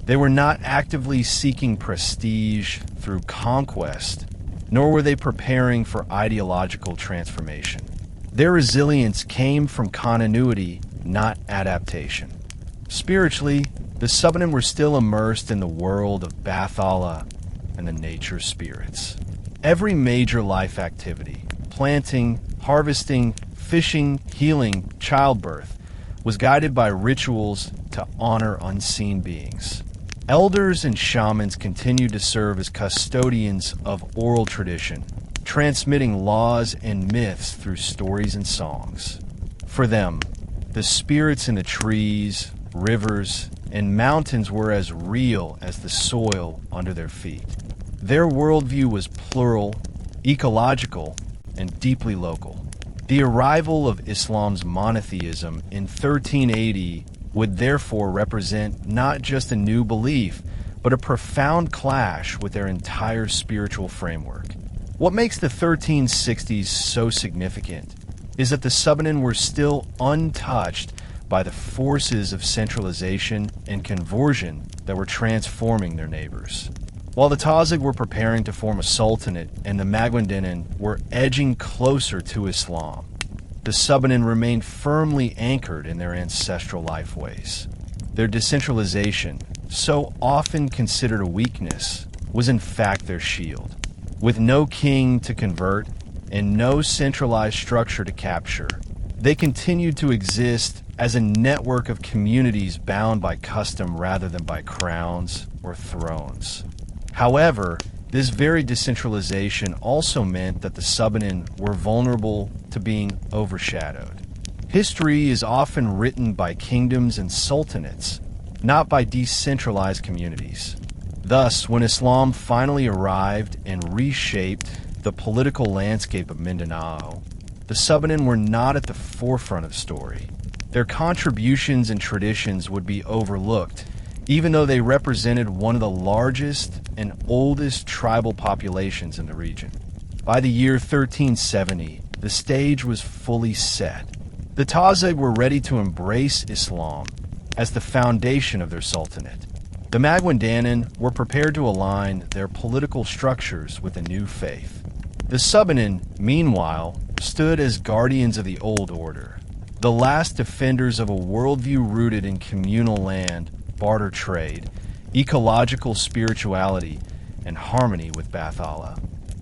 They were not actively seeking prestige through conquest, nor were they preparing for ideological transformation. Their resilience came from continuity, not adaptation. Spiritually, the Subanen were still immersed in the world of Bathala and the nature spirits. Every major life activity, planting, harvesting, fishing, healing, childbirth, was guided by rituals to honor unseen beings. Elders and shamans continued to serve as custodians of oral tradition, transmitting laws and myths through stories and songs. For them, the spirits in the trees, rivers, and mountains were as real as the soil under their feet. Their worldview was plural, ecological, and deeply local. The arrival of Islam's monotheism in 1380 would therefore represent not just a new belief, but a profound clash with their entire spiritual framework. What makes the 1360s so significant is that the Subanen were still untouched by the forces of centralization and conversion that were transforming their neighbors. While the Tazig were preparing to form a sultanate and the Maguindanan were edging closer to Islam, the Subanen remained firmly anchored in their ancestral lifeways. Their decentralization, so often considered a weakness, was in fact their shield. With no king to convert and no centralized structure to capture, they continued to exist as a network of communities bound by custom rather than by crowns or thrones. However, this very decentralization also meant that the Subanen were vulnerable to being overshadowed. History is often written by kingdoms and sultanates, not by decentralized communities. Thus, when Islam finally arrived and reshaped the political landscape of Mindanao, the Subanen were not at the forefront of the story. Their contributions and traditions would be overlooked, even though they represented one of the largest and oldest tribal populations in the region. By the year 1370, the stage was fully set. The Tazig were ready to embrace Islam, as the foundation of their sultanate. The Maguindanao were prepared to align their political structures with a new faith. The Subanen, meanwhile, stood as guardians of the old order, the last defenders of a worldview rooted in communal land, barter trade, ecological spirituality, and harmony with Bathala.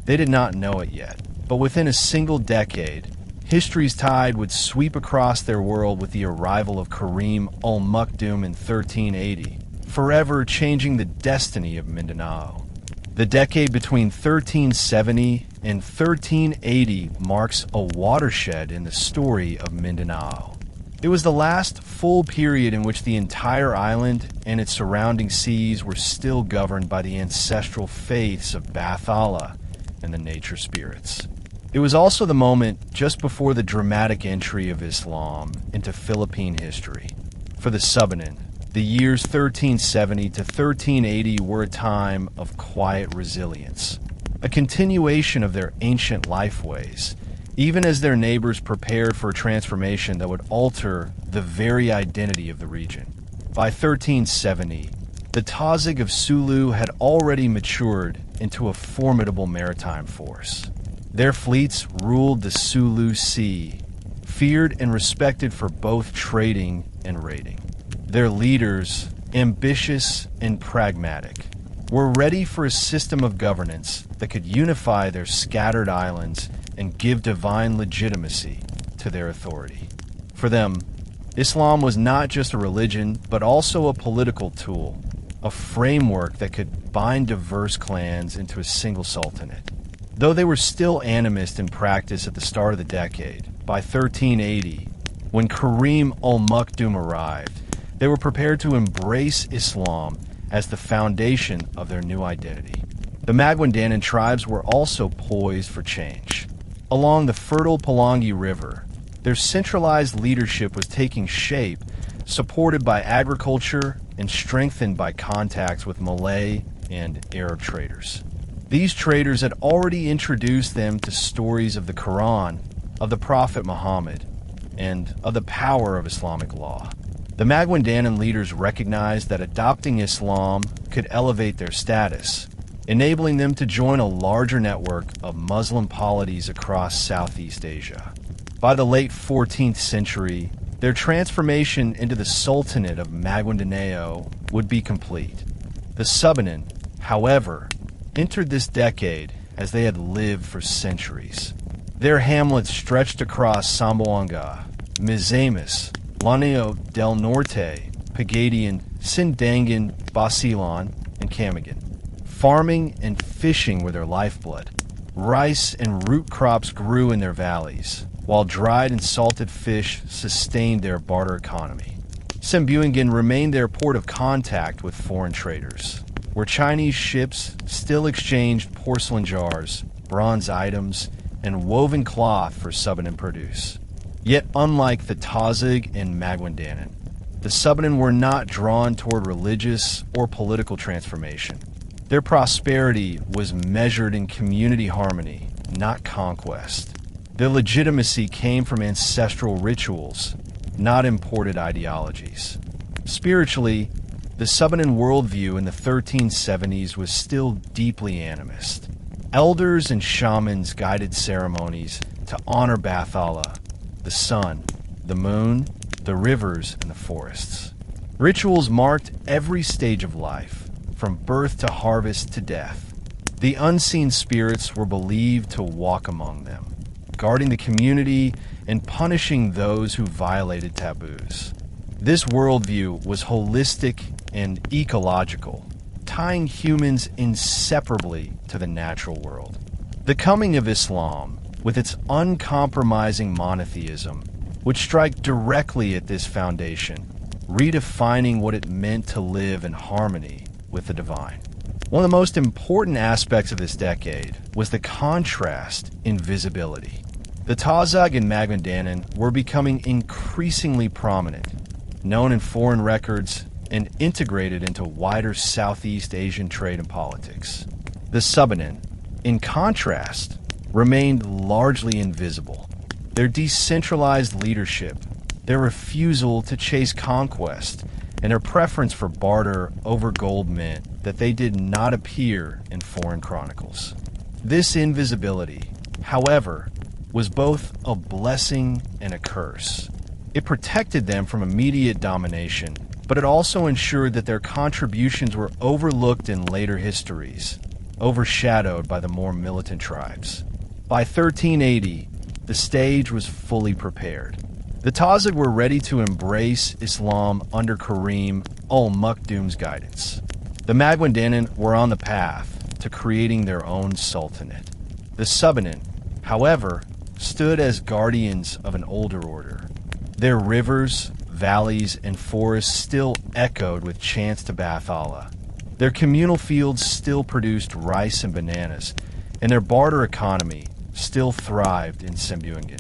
They did not know it yet, but within a single decade, history's tide would sweep across their world with the arrival of Karim al-Maktoum in 1380, forever changing the destiny of Mindanao. The decade between 1370 and 1380 marks a watershed in the story of Mindanao. It was the last full period in which the entire island and its surrounding seas were still governed by the ancestral faiths of Bathala and the nature spirits. It was also the moment just before the dramatic entry of Islam into Philippine history. For the Subanen, the years 1370 to 1380 were a time of quiet resilience, a continuation of their ancient lifeways, even as their neighbors prepared for a transformation that would alter the very identity of the region. By 1370, the Tazig of Sulu had already matured into a formidable maritime force. Their fleets ruled the Sulu Sea, feared and respected for both trading and raiding. Their leaders, ambitious and pragmatic, were ready for a system of governance that could unify their scattered islands and give divine legitimacy to their authority. For them, Islam was not just a religion, but also a political tool, a framework that could bind diverse clans into a single sultanate. Though they were still animist in practice at the start of the decade, by 1380, when Karim al-Maktoum arrived, they were prepared to embrace Islam as the foundation of their new identity. The Maguindanao tribes were also poised for change. Along the fertile Palangi River, their centralized leadership was taking shape, supported by agriculture and strengthened by contacts with Malay and Arab traders. These traders had already introduced them to stories of the Quran, of the Prophet Muhammad, and of the power of Islamic law. The Maguindanao leaders recognized that adopting Islam could elevate their status, enabling them to join a larger network of Muslim polities across Southeast Asia. By the late 14th century, their transformation into the Sultanate of Maguindanao would be complete. The Subanen, however, entered this decade as they had lived for centuries. Their hamlets stretched across Zamboanga, Mizamis, Lanao del Norte, Pagadian, Sindangan, Basilan, and Camagan. Farming and fishing were their lifeblood. Rice and root crops grew in their valleys, while dried and salted fish sustained their barter economy. Zamboanga remained their port of contact with foreign traders, where Chinese ships still exchanged porcelain jars, bronze items, and woven cloth for Subanen produce. Yet unlike the Tazig and Maguindanao, the Subanen were not drawn toward religious or political transformation. Their prosperity was measured in community harmony, not conquest. Their legitimacy came from ancestral rituals, not imported ideologies. Spiritually, the Subanen worldview in the 1370s was still deeply animist. Elders and shamans guided ceremonies to honor Bathala, the sun, the moon, the rivers, and the forests. Rituals marked every stage of life, from birth to harvest to death. The unseen spirits were believed to walk among them, guarding the community and punishing those who violated taboos. This worldview was holistic and ecological, tying humans inseparably to the natural world. The coming of Islam, with its uncompromising monotheism, would strike directly at this foundation, redefining what it meant to live in harmony with the divine. One of the most important aspects of this decade was the contrast in visibility. The Tazig and Maguindanao were becoming increasingly prominent, known in foreign records, and integrated into wider Southeast Asian trade and politics. The Subanen, in contrast, remained largely invisible. Their decentralized leadership, their refusal to chase conquest, and their preference for barter over gold meant that they did not appear in foreign chronicles. This invisibility, however, was both a blessing and a curse. It protected them from immediate domination, but it also ensured that their contributions were overlooked in later histories, overshadowed by the more militant tribes. By 1380, the stage was fully prepared. The Tazig were ready to embrace Islam under Karim al-Maktoum's guidance. The Maguindanao were on the path to creating their own sultanate. The Subanen, however, stood as guardians of an older order. Their rivers, valleys, and forests still echoed with chants to Bathala. Their communal fields still produced rice and bananas, and their barter economy still thrived in Sembuingen.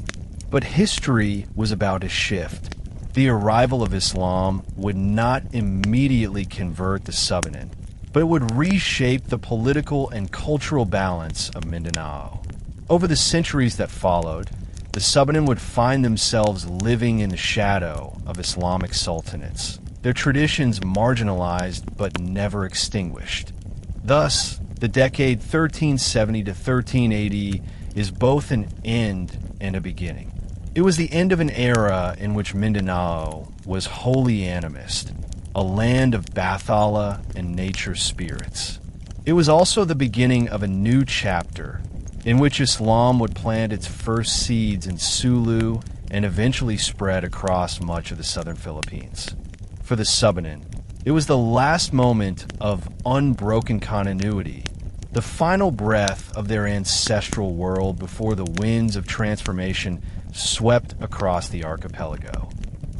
But history was about to shift. The arrival of Islam would not immediately convert the Subanen, but it would reshape the political and cultural balance of Mindanao. Over the centuries that followed, the Subanen would find themselves living in the shadow of Islamic sultanates, their traditions marginalized but never extinguished. Thus, the decade 1370 to 1380 is both an end and a beginning. It was the end of an era in which Mindanao was wholly animist, a land of Bathala and nature spirits. It was also the beginning of a new chapter in which Islam would plant its first seeds in Sulu and eventually spread across much of the southern Philippines. For the Subanen, it was the last moment of unbroken continuity, the final breath of their ancestral world before the winds of transformation swept across the archipelago.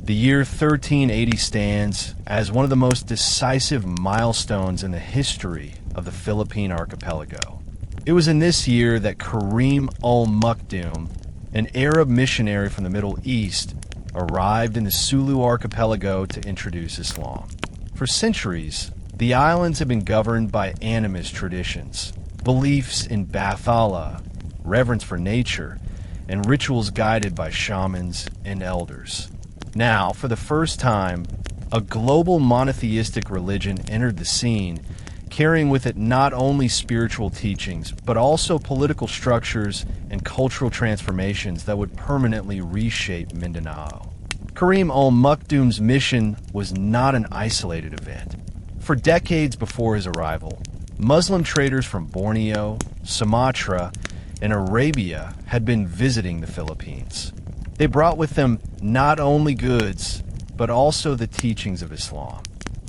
The year 1380 stands as one of the most decisive milestones in the history of the Philippine archipelago. It was in this year that Karim al-Maktoum, an Arab missionary from the Middle East, arrived in the Sulu archipelago to introduce Islam. For centuries, the islands have been governed by animist traditions, beliefs in Bathala, reverence for nature, and rituals guided by shamans and elders. Now, for the first time, a global monotheistic religion entered the scene, carrying with it not only spiritual teachings, but also political structures and cultural transformations that would permanently reshape Mindanao. Karim al-Maktoum's mission was not an isolated event. For decades before his arrival, Muslim traders from Borneo, Sumatra, and Arabia had been visiting the Philippines. They brought with them not only goods, but also the teachings of Islam.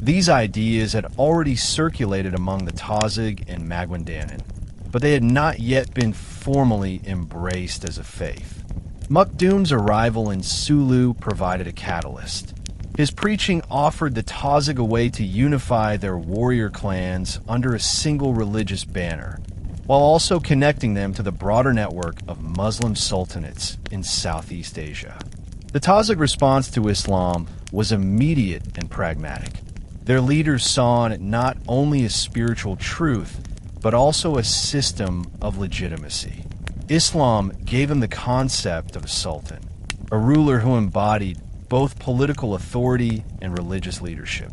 These ideas had already circulated among the Tazig and Maguindanao, but they had not yet been formally embraced as a faith. Maktoum's arrival in Sulu provided a catalyst. His preaching offered the Tazig a way to unify their warrior clans under a single religious banner, while also connecting them to the broader network of Muslim sultanates in Southeast Asia. The Tazig response to Islam was immediate and pragmatic. Their leaders saw in it not only a spiritual truth, but also a system of legitimacy. Islam gave them the concept of a sultan, a ruler who embodied both political authority and religious leadership.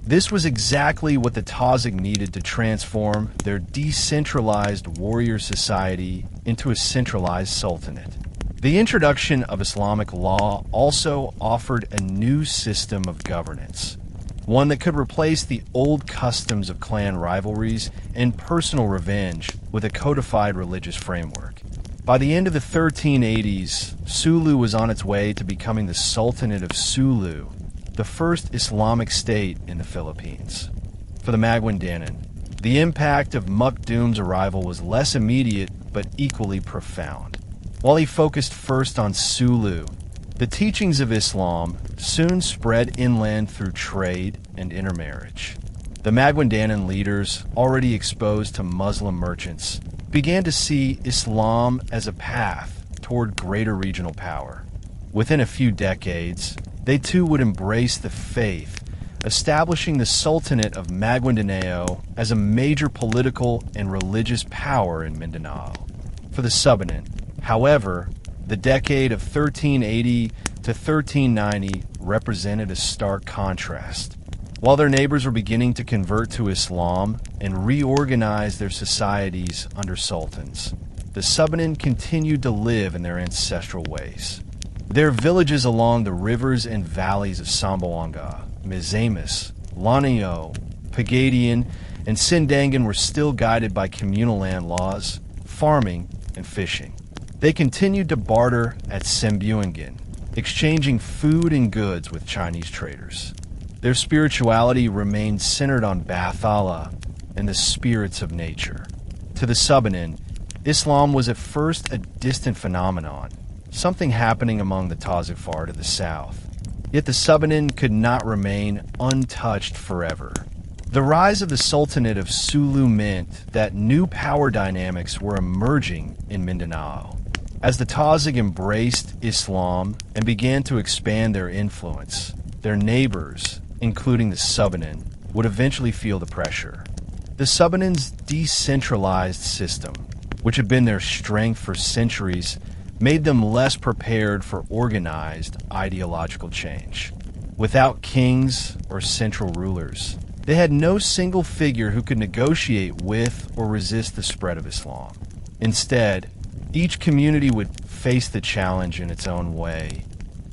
This was exactly what the Tazig needed to transform their decentralized warrior society into a centralized sultanate. The introduction of Islamic law also offered a new system of governance, one that could replace the old customs of clan rivalries and personal revenge with a codified religious framework. By the end of the 1380s, Sulu was on its way to becoming the Sultanate of Sulu, the first Islamic state in the Philippines. For the Maguindanao, the impact of Maktoum's arrival was less immediate but equally profound. While he focused first on Sulu, the teachings of Islam soon spread inland through trade and intermarriage. The Maguindanao leaders, already exposed to Muslim merchants, began to see Islam as a path toward greater regional power. Within a few decades, they too would embrace the faith, establishing the Sultanate of Maguindanao as a major political and religious power in Mindanao. For the Subanen, however, the decade of 1380 to 1390 represented a stark contrast. While their neighbors were beginning to convert to Islam and reorganize their societies under sultans, the Subanen continued to live in their ancestral ways. Their villages along the rivers and valleys of Samboanga, Mizamis, Lanao, Pagadian, and Sindangan were still guided by communal land laws, farming, and fishing. They continued to barter at Sembuangan, exchanging food and goods with Chinese traders. Their spirituality remained centered on Bathala and the spirits of nature. To the Subanen, Islam was at first a distant phenomenon, something happening among the Tazifar to the south. Yet the Subanen could not remain untouched forever. The rise of the Sultanate of Sulu meant that new power dynamics were emerging in Mindanao. As the Tazig embraced Islam and began to expand their influence, their neighbors, including the Subanen, would eventually feel the pressure. The Subanen's decentralized system, which had been their strength for centuries, made them less prepared for organized ideological change. Without kings or central rulers, they had no single figure who could negotiate with or resist the spread of Islam. Instead, each community would face the challenge in its own way,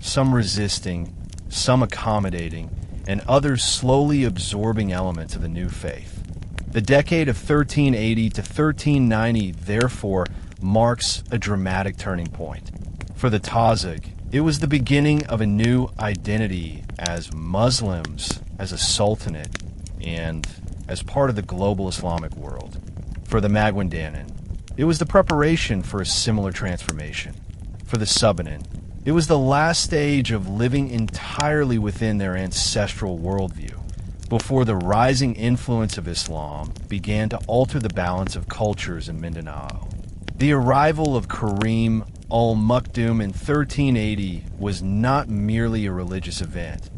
some resisting, some accommodating, and others slowly absorbing elements of the new faith. The decade of 1380 to 1390, therefore, marks a dramatic turning point. For the Tazig, it was the beginning of a new identity as Muslims, as a sultanate, and as part of the global Islamic world. For the Maguindanan, it was the preparation for a similar transformation. For the Subanen, it was the last stage of living entirely within their ancestral worldview, before the rising influence of Islam began to alter the balance of cultures in Mindanao. The arrival of Karim al-Maktoum in 1380 was not merely a religious event.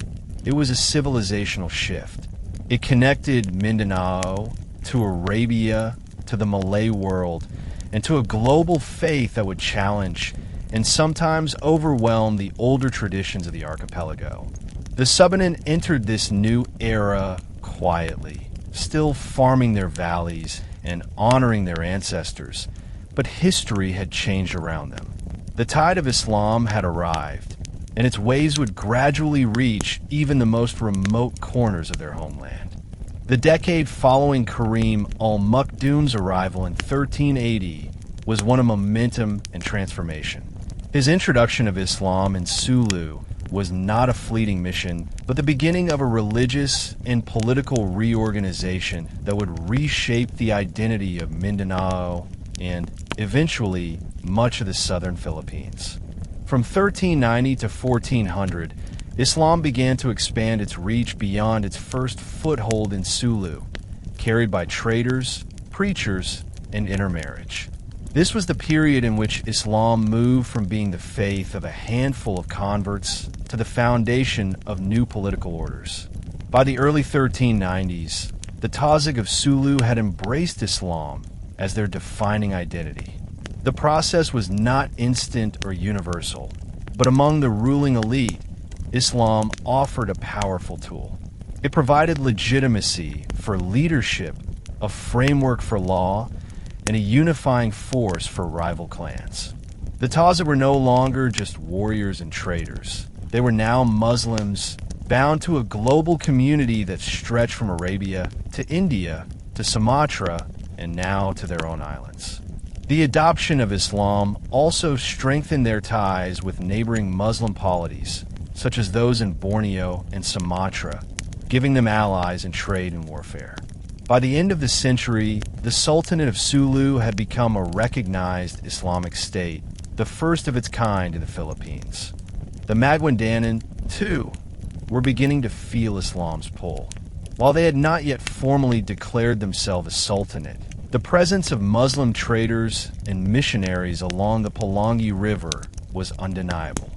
It was a civilizational shift. It connected Mindanao to Arabia, to the Malay world, and to a global faith that would challenge and sometimes overwhelm the older traditions of the archipelago. The Subanen entered this new era quietly, still farming their valleys and honoring their ancestors, but history had changed around them. The tide of Islam had arrived, and its waves would gradually reach even the most remote corners of their homeland. The decade following Karim al-Maktoum's arrival in 1380 was one of momentum and transformation. His introduction of Islam in Sulu was not a fleeting mission, but the beginning of a religious and political reorganization that would reshape the identity of Mindanao and, eventually, much of the southern Philippines. From 1390 to 1400, Islam began to expand its reach beyond its first foothold in Sulu, carried by traders, preachers, and intermarriage. This was the period in which Islam moved from being the faith of a handful of converts to the foundation of new political orders. By the early 1390s, the Tazig of Sulu had embraced Islam as their defining identity. The process was not instant or universal, but among the ruling elite, Islam offered a powerful tool. It provided legitimacy for leadership, a framework for law, and a unifying force for rival clans. The Tazig were no longer just warriors and traders. They were now Muslims bound to a global community that stretched from Arabia to India to Sumatra and now to their own islands. The adoption of Islam also strengthened their ties with neighboring Muslim polities, such as those in Borneo and Sumatra, giving them allies in trade and warfare. By the end of the century, the Sultanate of Sulu had become a recognized Islamic state, the first of its kind in the Philippines. The Maguindanan, too, were beginning to feel Islam's pull. While they had not yet formally declared themselves a sultanate, the presence of Muslim traders and missionaries along the Pulangi River was undeniable.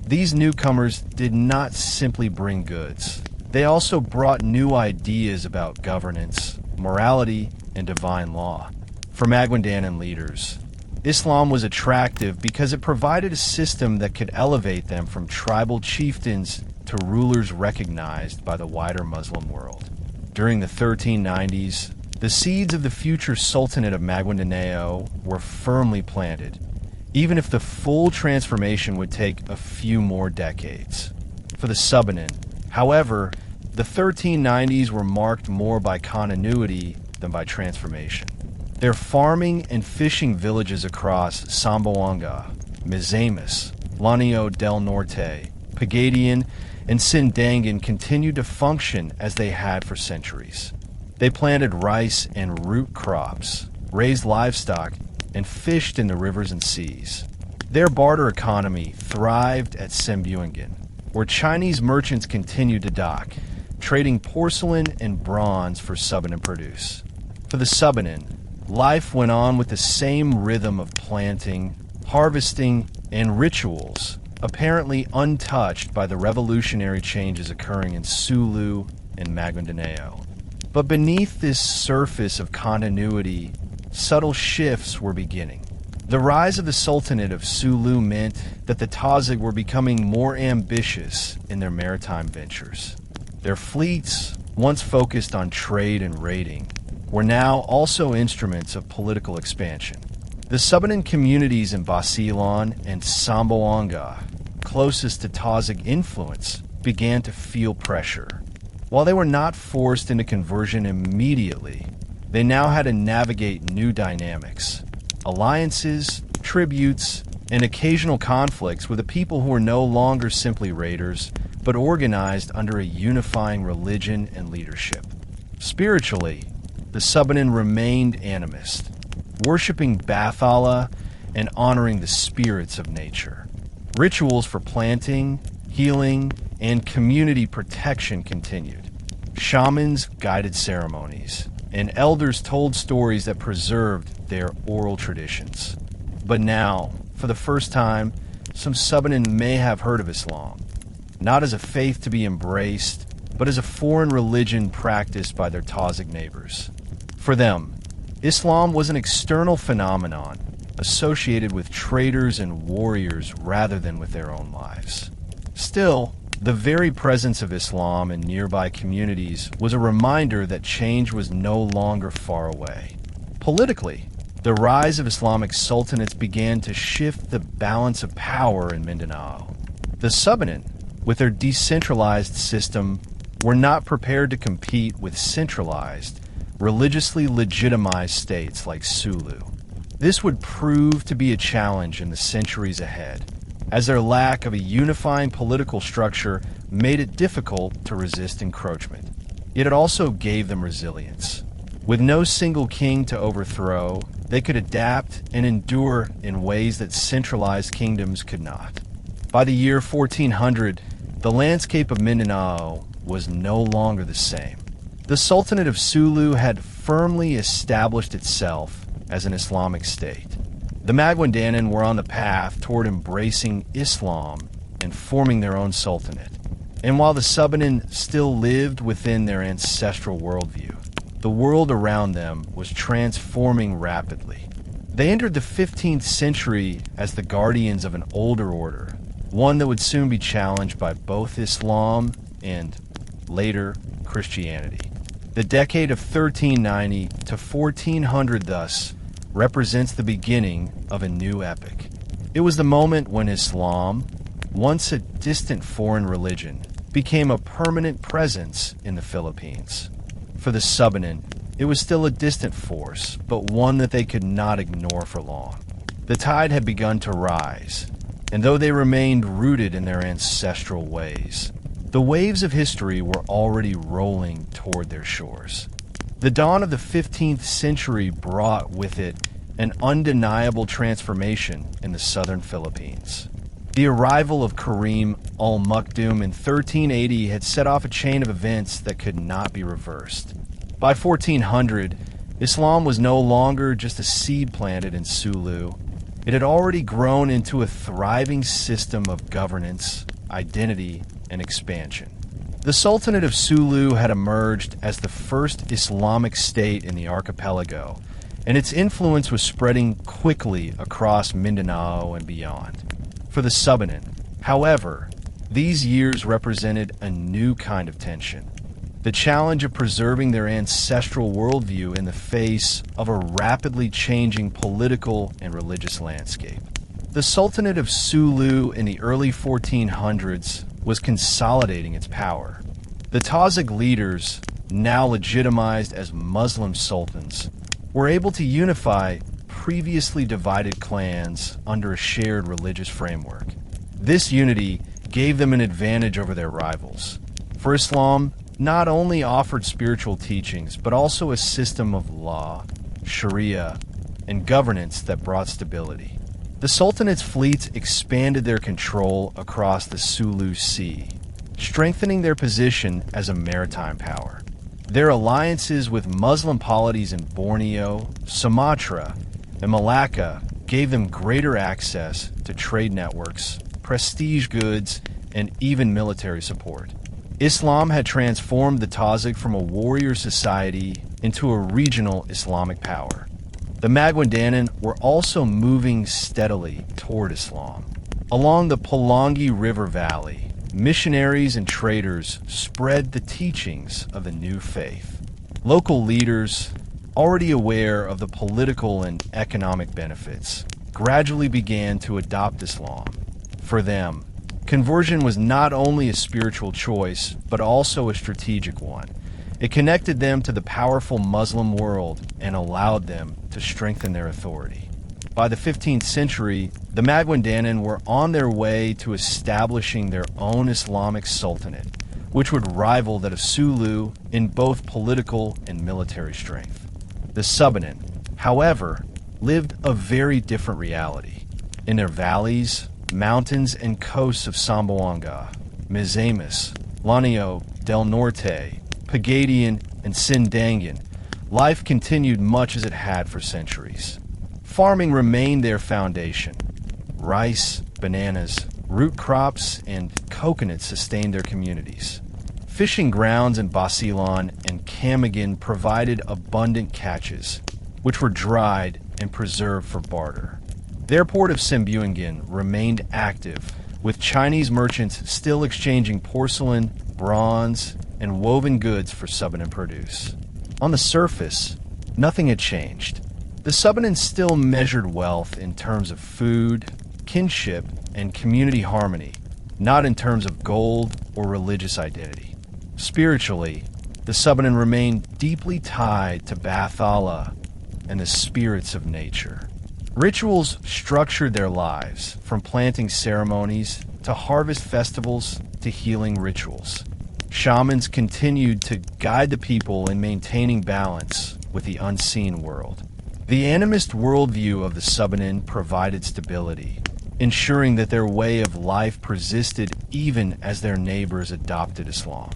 These newcomers did not simply bring goods. They also brought new ideas about governance, morality, and divine law. For Maguindanan leaders, Islam was attractive because it provided a system that could elevate them from tribal chieftains to to rulers recognized by the wider Muslim world. During the 1390s, the seeds of the future Sultanate of Maguindanao were firmly planted, even if the full transformation would take a few more decades. For the Subanen, however, the 1390s were marked more by continuity than by transformation. Their farming and fishing villages across Zamboanga, Mizamis, Lanio del Norte, Pagadian, and Sindangan continued to function as they had for centuries. They planted rice and root crops, raised livestock, and fished in the rivers and seas. Their barter economy thrived at Sembuangan, where Chinese merchants continued to dock, trading porcelain and bronze for Subanen produce. For the Subanen, life went on with the same rhythm of planting, harvesting, and rituals, apparently untouched by the revolutionary changes occurring in Sulu and Maguindanao. But beneath this surface of continuity, subtle shifts were beginning. The rise of the Sultanate of Sulu meant that the Tazig were becoming more ambitious in their maritime ventures. Their fleets, once focused on trade and raiding, were now also instruments of political expansion. The Subanen communities in Balian and Zamboanga, closest to Tazig influence, began to feel pressure. While they were not forced into conversion immediately, they now had to navigate new dynamics, alliances, tributes, and occasional conflicts with a people who were no longer simply raiders, but organized under a unifying religion and leadership. Spiritually, the Subanen remained animist, worshipping Bathala and honoring the spirits of nature. Rituals for planting, healing, and community protection continued. Shamans guided ceremonies, and elders told stories that preserved their oral traditions. But now, for the first time, some Subanen may have heard of Islam, not as a faith to be embraced, but as a foreign religion practiced by their Tazig neighbors. For them, Islam was an external phenomenon associated with traders and warriors rather than with their own lives. Still, the very presence of Islam in nearby communities was a reminder that change was no longer far away. Politically, the rise of Islamic sultanates began to shift the balance of power in Mindanao. The Subanen, with their decentralized system, were not prepared to compete with centralized, religiously legitimized states like Sulu. This would prove to be a challenge in the centuries ahead, as their lack of a unifying political structure made it difficult to resist encroachment. Yet it also gave them resilience. With no single king to overthrow, they could adapt and endure in ways that centralized kingdoms could not. By the year 1400, the landscape of Mindanao was no longer the same. The Sultanate of Sulu had firmly established itself as an Islamic state. The Maguindanan were on the path toward embracing Islam and forming their own sultanate. And while the Subanen still lived within their ancestral worldview, the world around them was transforming rapidly. They entered the 15th century as the guardians of an older order, one that would soon be challenged by both Islam and, later, Christianity. The decade of 1390 to 1400 thus represents the beginning of a new epoch. It was the moment when Islam, once a distant foreign religion, became a permanent presence in the Philippines. For the Subanen, it was still a distant force, but one that they could not ignore for long. The tide had begun to rise, and though they remained rooted in their ancestral ways, the waves of history were already rolling toward their shores. The dawn of the 15th century brought with it an undeniable transformation in the southern Philippines. The arrival of Karim al-Maktoum in 1380 had set off a chain of events that could not be reversed. By 1400, Islam was no longer just a seed planted in Sulu. It had already grown into a thriving system of governance, identity, and expansion. The Sultanate of Sulu had emerged as the first Islamic state in the archipelago, and its influence was spreading quickly across Mindanao and beyond. For the Subanen, however, These years represented a new kind of tension. The challenge of preserving their ancestral worldview in the face of a rapidly changing political and religious landscape. The Sultanate of Sulu in the early 1400s was consolidating its power. The Tazig leaders, now legitimized as Muslim sultans, were able to unify previously divided clans under a shared religious framework. This unity gave them an advantage over their rivals, for Islam not only offered spiritual teachings, but also a system of law, sharia, and governance that brought stability. The Sultanate's fleets expanded their control across the Sulu Sea, strengthening their position as a maritime power. Their alliances with Muslim polities in Borneo, Sumatra, and Malacca gave them greater access to trade networks, prestige goods, and even military support. Islam had transformed the Tazig from a warrior society into a regional Islamic power. The Maguindanan were also moving steadily toward Islam. Along the Pelangi River Valley, missionaries and traders spread the teachings of the new faith. Local leaders, already aware of the political and economic benefits, gradually began to adopt Islam. For them, conversion was not only a spiritual choice, but also a strategic one. It connected them to the powerful Muslim world and allowed them to strengthen their authority. By the 15th century, the Maguindanan were on their way to establishing their own Islamic sultanate, which would rival that of Sulu in both political and military strength. The Subanen, however, lived a very different reality. In their valleys, mountains, and coasts of Zamboanga, Mizamis, Lanio del Norte, Pagadian, and Sindangan, life continued much as it had for centuries. Farming remained their foundation. Rice, bananas, root crops, and coconuts sustained their communities. Fishing grounds in Basilan and Camagan provided abundant catches, which were dried and preserved for barter. Their port of Sembuangan remained active, with Chinese merchants still exchanging porcelain, bronze, and woven goods for Subanen produce. On the surface, nothing had changed. The Subanen still measured wealth in terms of food, kinship, and community harmony, not in terms of gold or religious identity. Spiritually, the Subanen remained deeply tied to Bathala and the spirits of nature. Rituals structured their lives, from planting ceremonies to harvest festivals to healing rituals. Shamans continued to guide the people in maintaining balance with the unseen world. The animist worldview of the Subanen provided stability, ensuring that their way of life persisted even as their neighbors adopted Islam.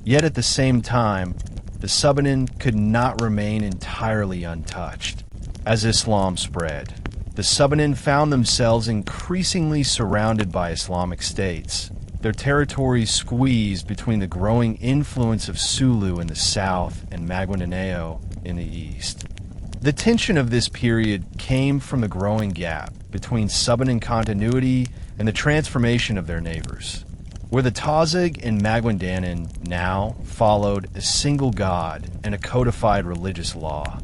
Yet at the same time, the Subanen could not remain entirely untouched. As Islam spread, the Subanen found themselves increasingly surrounded by Islamic states, their territories squeezed between the growing influence of Sulu in the south and Maguindanao in the east. The tension of this period came from the growing gap between Subanen continuity and the transformation of their neighbors. Where the Tazig and Maguindanan now followed a single god and a codified religious law,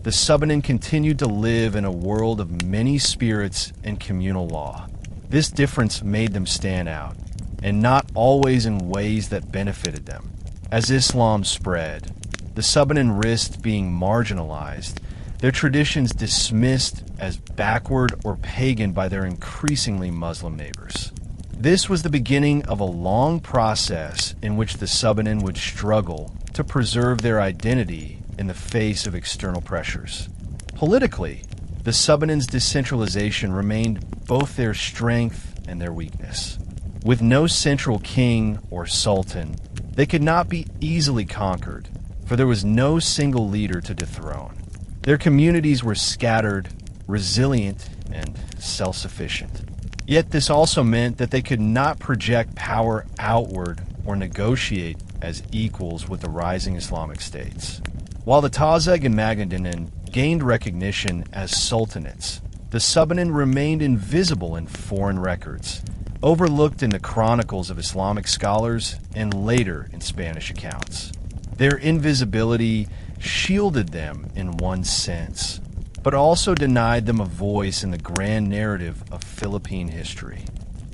the Subanen continued to live in a world of many spirits and communal law. This difference made them stand out, and not always in ways that benefited them. As Islam spread, the Subanen risked being marginalized, their traditions dismissed as backward or pagan by their increasingly Muslim neighbors. This was the beginning of a long process in which the Subanen would struggle to preserve their identity in the face of external pressures. Politically, the Subanen's decentralization remained both their strength and their weakness. With no central king or sultan, they could not be easily conquered, for there was no single leader to dethrone. Their communities were scattered, resilient, and self-sufficient. Yet this also meant that they could not project power outward or negotiate as equals with the rising Islamic states. While the Tazig and Maguindanan gained recognition as sultanates, the Subanen remained invisible in foreign records. overlooked in the chronicles of Islamic scholars and later in Spanish accounts. Their invisibility shielded them in one sense, but also denied them a voice in the grand narrative of Philippine history.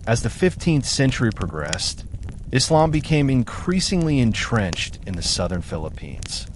As the 15th century progressed, Islam became increasingly entrenched in the southern Philippines.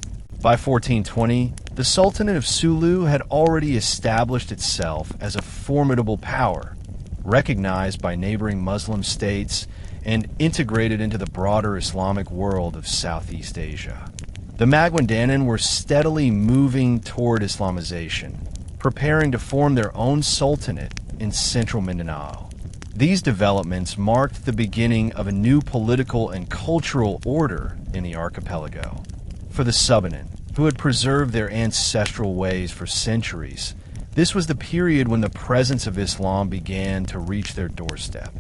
By 1420, the Sultanate of Sulu had already established itself as a formidable power, recognized by neighboring Muslim states and integrated into the broader Islamic world of Southeast Asia. The Maguindanan were steadily moving toward Islamization, preparing to form their own sultanate in central Mindanao. These developments marked the beginning of a new political and cultural order in the archipelago. For the Subanen, who had preserved their ancestral ways for centuries, this was the period when the presence of Islam began to reach their doorstep.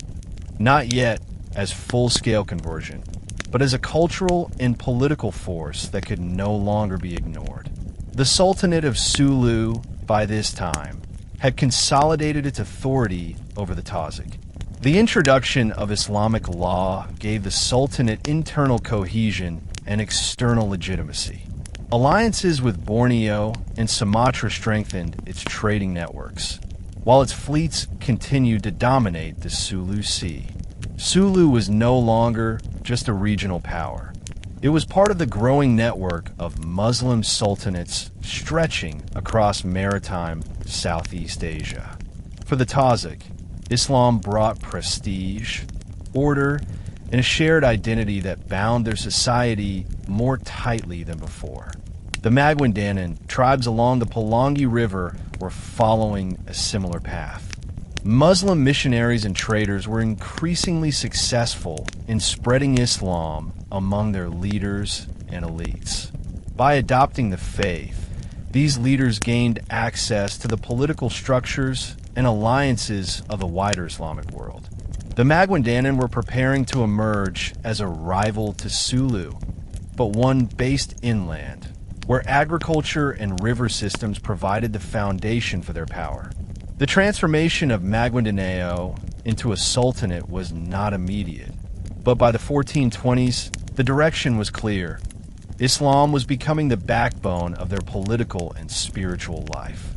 Not yet as full-scale conversion, but as a cultural and political force that could no longer be ignored. The Sultanate of Sulu, by this time, had consolidated its authority over the Tazig. The introduction of Islamic law gave the Sultanate internal cohesion and external legitimacy. Alliances with Borneo and Sumatra strengthened its trading networks, while its fleets continued to dominate the Sulu Sea. Sulu was no longer just a regional power. It was part of the growing network of Muslim sultanates stretching across maritime Southeast Asia. For the Tazig, Islam brought prestige, order, and a shared identity that bound their society more tightly than before. The Maguindanan, tribes along the Pulangi River, were following a similar path. Muslim missionaries and traders were increasingly successful in spreading Islam among their leaders and elites. By adopting the faith, these leaders gained access to the political structures and alliances of the wider Islamic world. The Maguindanan were preparing to emerge as a rival to Sulu, but one based inland, where agriculture and river systems provided the foundation for their power. The transformation of Maguindanao into a sultanate was not immediate, but by the 1420s, the direction was clear. Islam was becoming the backbone of their political and spiritual life.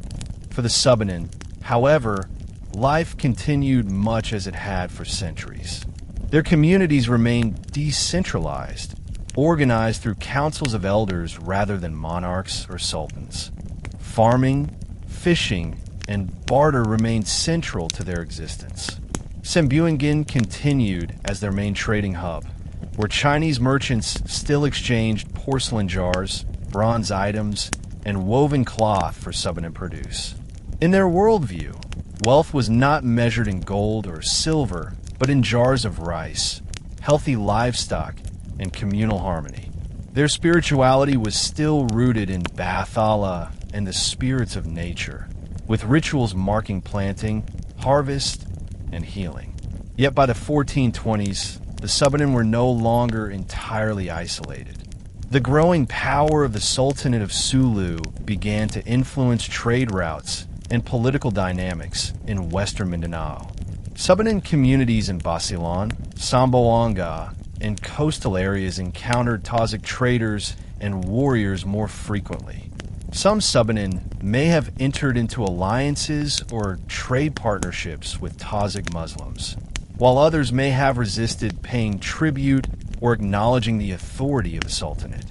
For the Subanen, however, life continued much as it had for centuries. Their communities remained decentralized, organized through councils of elders rather than monarchs or sultans. Farming, fishing, and barter remained central to their existence. Sembuangin continued as their main trading hub, where Chinese merchants still exchanged porcelain jars, bronze items, and woven cloth for Subanen produce. In their worldview, wealth was not measured in gold or silver, but in jars of rice, healthy livestock, and communal harmony. Their spirituality was still rooted in Bathala and the spirits of nature, with rituals marking planting, harvest, and healing. Yet by the 1420s, the Subanen were no longer entirely isolated. The growing power of the Sultanate of Sulu began to influence trade routes and political dynamics in western Mindanao. Subanen communities in Balian, Samboanga, and coastal areas encountered Tazig traders and warriors more frequently. Some Subanen may have entered into alliances or trade partnerships with Tazig Muslims, while others may have resisted paying tribute or acknowledging the authority of the Sultanate.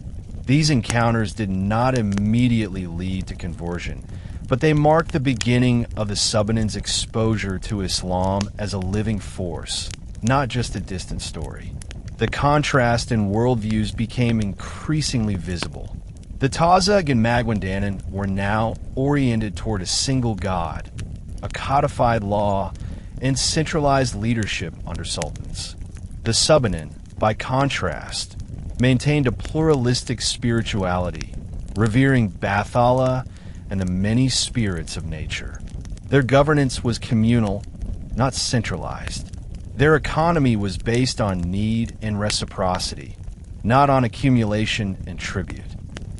These encounters did not immediately lead to conversion, but they marked the beginning of the Subanen's exposure to Islam as a living force, not just a distant story. The contrast in worldviews became increasingly visible. The Tazig and Maguindanan were now oriented toward a single god, a codified law, and centralized leadership under sultans. The Subanen, by contrast, maintained a pluralistic spirituality, revering Bathala and the many spirits of nature. Their governance was communal, not centralized. Their economy was based on need and reciprocity, not on accumulation and tribute.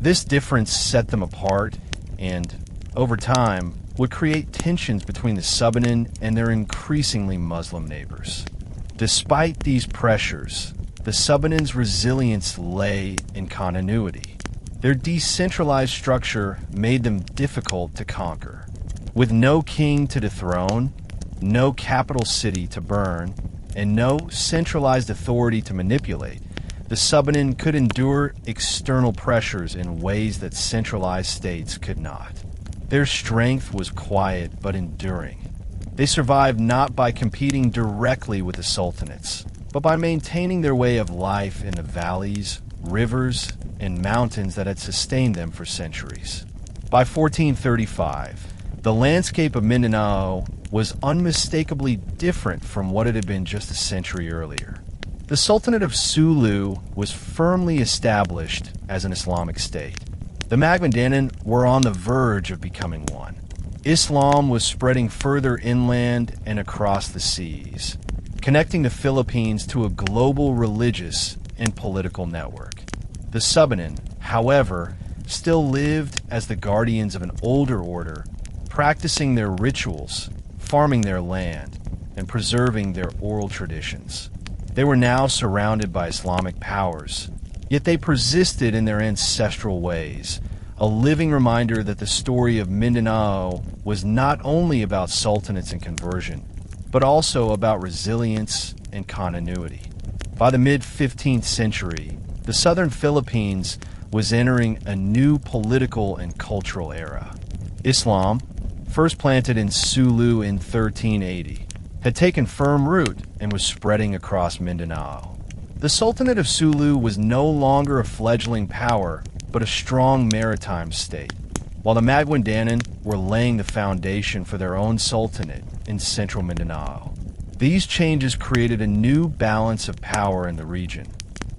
This difference set them apart and, over time, would create tensions between the Subanen and their increasingly Muslim neighbors. Despite these pressures, the Subanen's resilience lay in continuity. Their decentralized structure made them difficult to conquer. With no king to dethrone, no capital city to burn, and no centralized authority to manipulate, the Subanen could endure external pressures in ways that centralized states could not. Their strength was quiet but enduring. They survived not by competing directly with the sultanates, but by maintaining their way of life in the valleys, rivers, and mountains that had sustained them for centuries. By 1435, the landscape of Mindanao was unmistakably different from what it had been just a century earlier. The Sultanate of Sulu was firmly established as an Islamic state. The Magbandanan were on the verge of becoming one. Islam was spreading further inland and across the seas, connecting the Philippines to a global religious and political network. The Subanen, however, still lived as the guardians of an older order, practicing their rituals, farming their land, and preserving their oral traditions. They were now surrounded by Islamic powers, yet they persisted in their ancestral ways, a living reminder that the story of Mindanao was not only about sultanates and conversion, but also about resilience and continuity. By the mid-15th century, the southern Philippines was entering a new political and cultural era. Islam, first planted in Sulu in 1380, had taken firm root and was spreading across Mindanao. The Sultanate of Sulu was no longer a fledgling power, but a strong maritime state, while the Magbandanan were laying the foundation for their own sultanate in central Mindanao. These changes created a new balance of power in the region,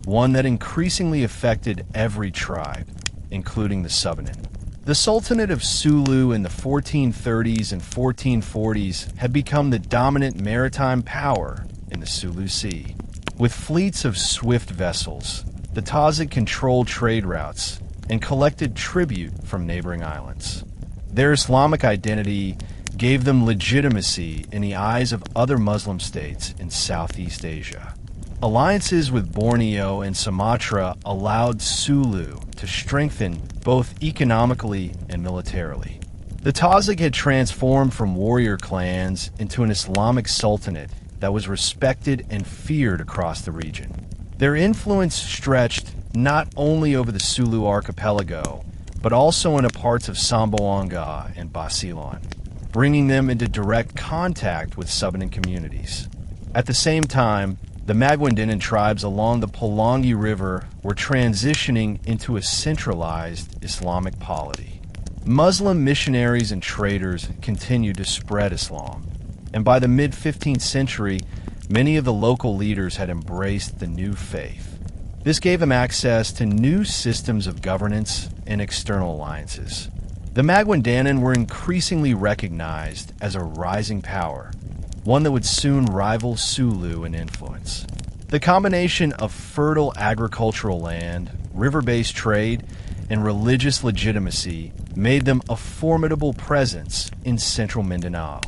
one that increasingly affected every tribe, including the Subanen. The Sultanate of Sulu in the 1430s and 1440s had become the dominant maritime power in the Sulu Sea. With fleets of swift vessels, the Tazig controlled trade routes and collected tribute from neighboring islands. Their Islamic identity gave them legitimacy in the eyes of other Muslim states in Southeast Asia. Alliances with Borneo and Sumatra allowed Sulu to strengthen both economically and militarily. The Tazig had transformed from warrior clans into an Islamic sultanate that was respected and feared across the region. Their influence stretched not only over the Sulu archipelago, but also into parts of Zamboanga and Basilan, bringing them into direct contact with Subanen communities. At the same time, the Magbandanan tribes along the Pulangi River were transitioning into a centralized Islamic polity. Muslim missionaries and traders continued to spread Islam, and by the mid-15th century, many of the local leaders had embraced the new faith. This gave them access to new systems of governance and external alliances. The Magbandanan were increasingly recognized as a rising power, one that would soon rival Sulu in influence. The combination of fertile agricultural land, river-based trade, and religious legitimacy made them a formidable presence in central Mindanao.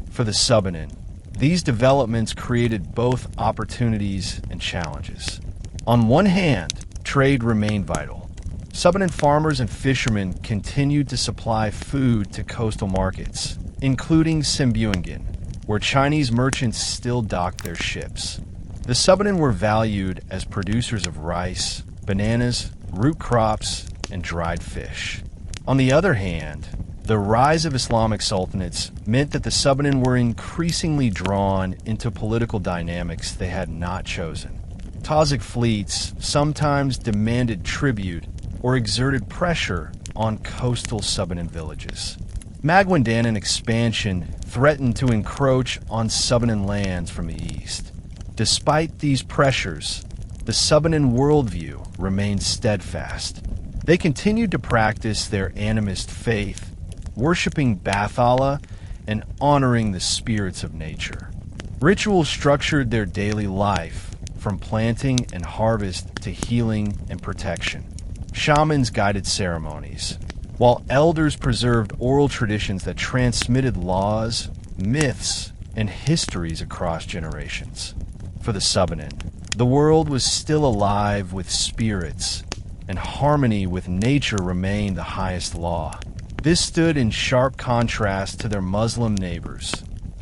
For the Subanen, these developments created both opportunities and challenges. On one hand, trade remained vital. Subanen farmers and fishermen continued to supply food to coastal markets, including Simbuingin, where Chinese merchants still docked their ships. The Subanen were valued as producers of rice, bananas, root crops, and dried fish. On the other hand, the rise of Islamic sultanates meant that the Subanen were increasingly drawn into political dynamics they had not chosen. Tazig fleets sometimes demanded tribute or exerted pressure on coastal Subanen villages. Magbandanan expansion threatened to encroach on Subanen lands from the east. Despite these pressures, the Subanen worldview remained steadfast. They continued to practice their animist faith, worshiping Bathala and honoring the spirits of nature. Rituals structured their daily life, from planting and harvest to healing and protection. Shamans guided ceremonies, while elders preserved oral traditions that transmitted laws, myths, and histories across generations. For the Subanen, the world was still alive with spirits, and harmony with nature remained the highest law. This stood in sharp contrast to their Muslim neighbors,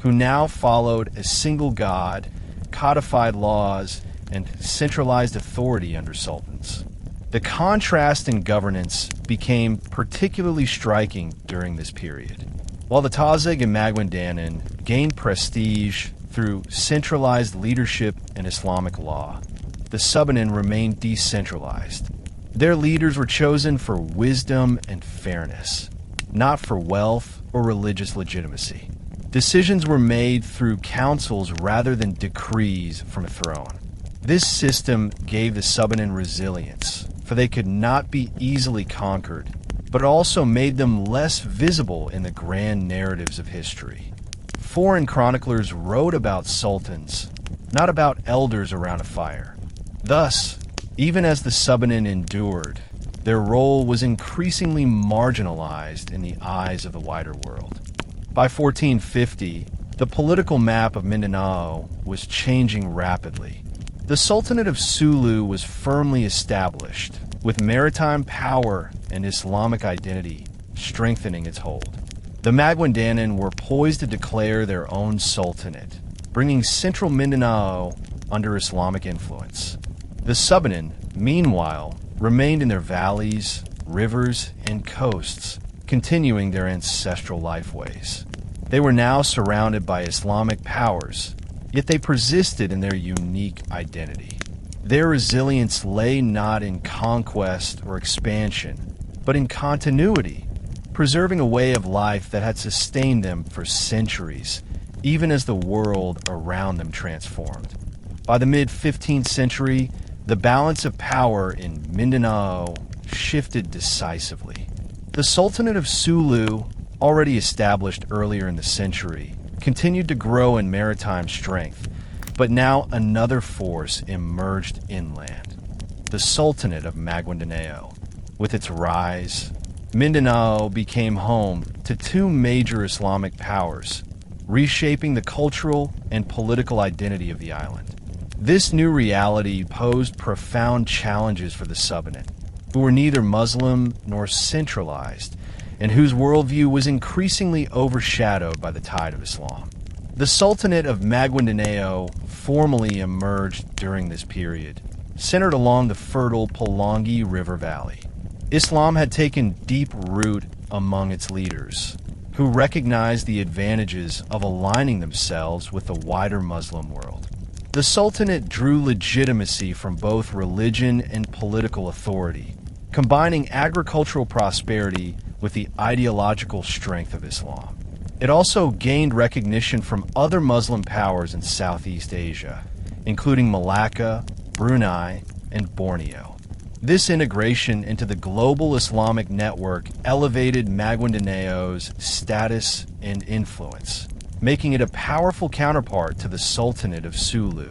who now followed a single god, codified laws, and centralized authority under sultans. The contrast in governance became particularly striking during this period. While the Tazig and Maguindanao gained prestige through centralized leadership and Islamic law, the Subanen remained decentralized. Their leaders were chosen for wisdom and fairness, not for wealth or religious legitimacy. Decisions were made through councils rather than decrees from a throne. This system gave the Subanen resilience, for they could not be easily conquered, but it also made them less visible in the grand narratives of history. Foreign chroniclers wrote about sultans, not about elders around a fire. Thus, even as the Subanen endured, their role was increasingly marginalized in the eyes of the wider world. By 1450, the political map of Mindanao was changing rapidly. The Sultanate of Sulu was firmly established, with maritime power and Islamic identity strengthening its hold. The Maguindanao were poised to declare their own sultanate, bringing central Mindanao under Islamic influence. The Subanen, meanwhile, remained in their valleys, rivers, and coasts, continuing their ancestral lifeways. They were now surrounded by Islamic powers, yet they persisted in their unique identity. Their resilience lay not in conquest or expansion, but in continuity, preserving a way of life that had sustained them for centuries, even as the world around them transformed. By the mid-15th century, the balance of power in Mindanao shifted decisively. The Sultanate of Sulu, already established earlier in the century, continued to grow in maritime strength, but now another force emerged inland. The Sultanate of Maguindanao. With its rise, Mindanao became home to two major Islamic powers, reshaping the cultural and political identity of the island. This new reality posed profound challenges for the Subanen, who were neither Muslim nor centralized, and whose worldview was increasingly overshadowed by the tide of Islam. The Sultanate of Maguindanao formally emerged during this period, centered along the fertile Pulangi River Valley. Islam had taken deep root among its leaders, who recognized the advantages of aligning themselves with the wider Muslim world. The Sultanate drew legitimacy from both religion and political authority, combining agricultural prosperity with the ideological strength of Islam. It also gained recognition from other Muslim powers in Southeast Asia, including Malacca, Brunei, and Borneo. This integration into the global Islamic network elevated Maguindanao's status and influence, making it a powerful counterpart to the Sultanate of Sulu.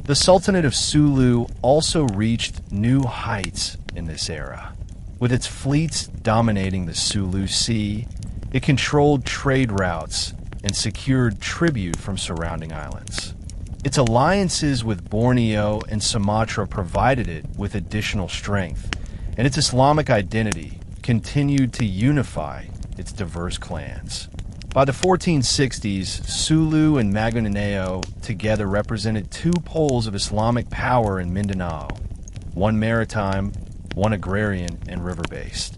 The Sultanate of Sulu also reached new heights in this era. With its fleets dominating the Sulu Sea, it controlled trade routes and secured tribute from surrounding islands. Its alliances with Borneo and Sumatra provided it with additional strength, and its Islamic identity continued to unify its diverse clans. By the 1460s, Sulu and Maguindanao together represented two poles of Islamic power in Mindanao, one maritime, one agrarian and river-based.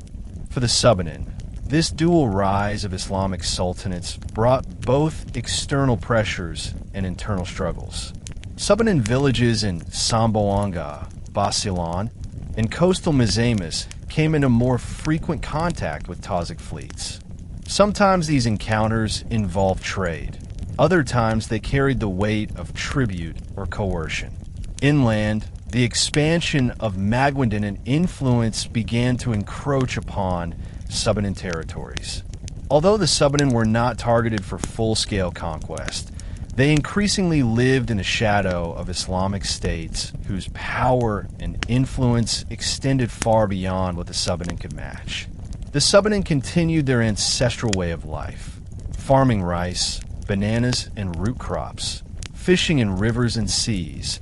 For the Subanen, this dual rise of Islamic sultanates brought both external pressures and internal struggles. Subanen villages in Samboanga, Basilan, and coastal Mizamis came into more frequent contact with Tazig fleets. Sometimes these encounters involved trade. Other times they carried the weight of tribute or coercion. Inland, the expansion of Maguindanao influence began to encroach upon Subanen territories. Although the Subanen were not targeted for full-scale conquest, they increasingly lived in the shadow of Islamic states whose power and influence extended far beyond what the Subanen could match. The Subanen continued their ancestral way of life, farming rice, bananas, and root crops, fishing in rivers and seas,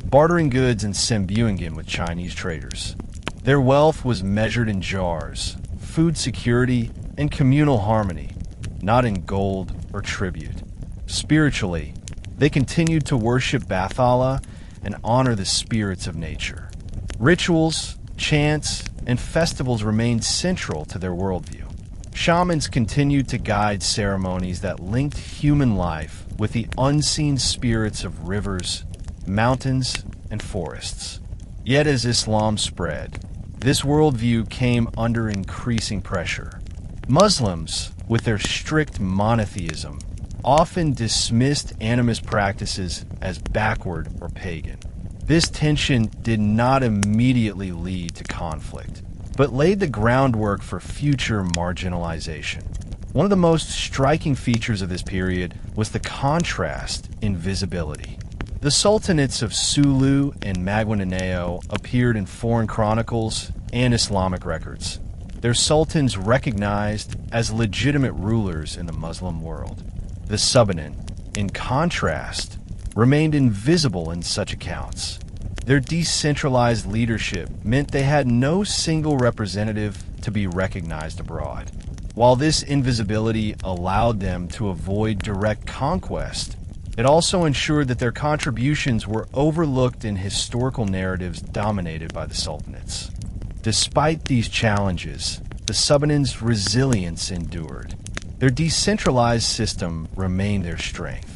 bartering goods in Sembuingin with Chinese traders. Their wealth was measured in jars, food security, and communal harmony, not in gold or tribute. Spiritually, they continued to worship Bathala and honor the spirits of nature. Rituals, chants, and festivals remained central to their worldview. Shamans continued to guide ceremonies that linked human life with the unseen spirits of rivers, mountains, and forests. Yet as Islam spread, this worldview came under increasing pressure. Muslims, with their strict monotheism, often dismissed animist practices as backward or pagan. This tension did not immediately lead to conflict, but laid the groundwork for future marginalization. One of the most striking features of this period was the contrast in visibility. The sultanates of Sulu and Maguindanao appeared in foreign chronicles and Islamic records, their sultans recognized as legitimate rulers in the Muslim world. The Subanen, in contrast, remained invisible in such accounts. Their decentralized leadership meant they had no single representative to be recognized abroad. While this invisibility allowed them to avoid direct conquest, it also ensured that their contributions were overlooked in historical narratives dominated by the sultanates. Despite these challenges, the Subanen's resilience endured. Their decentralized system remained their strength.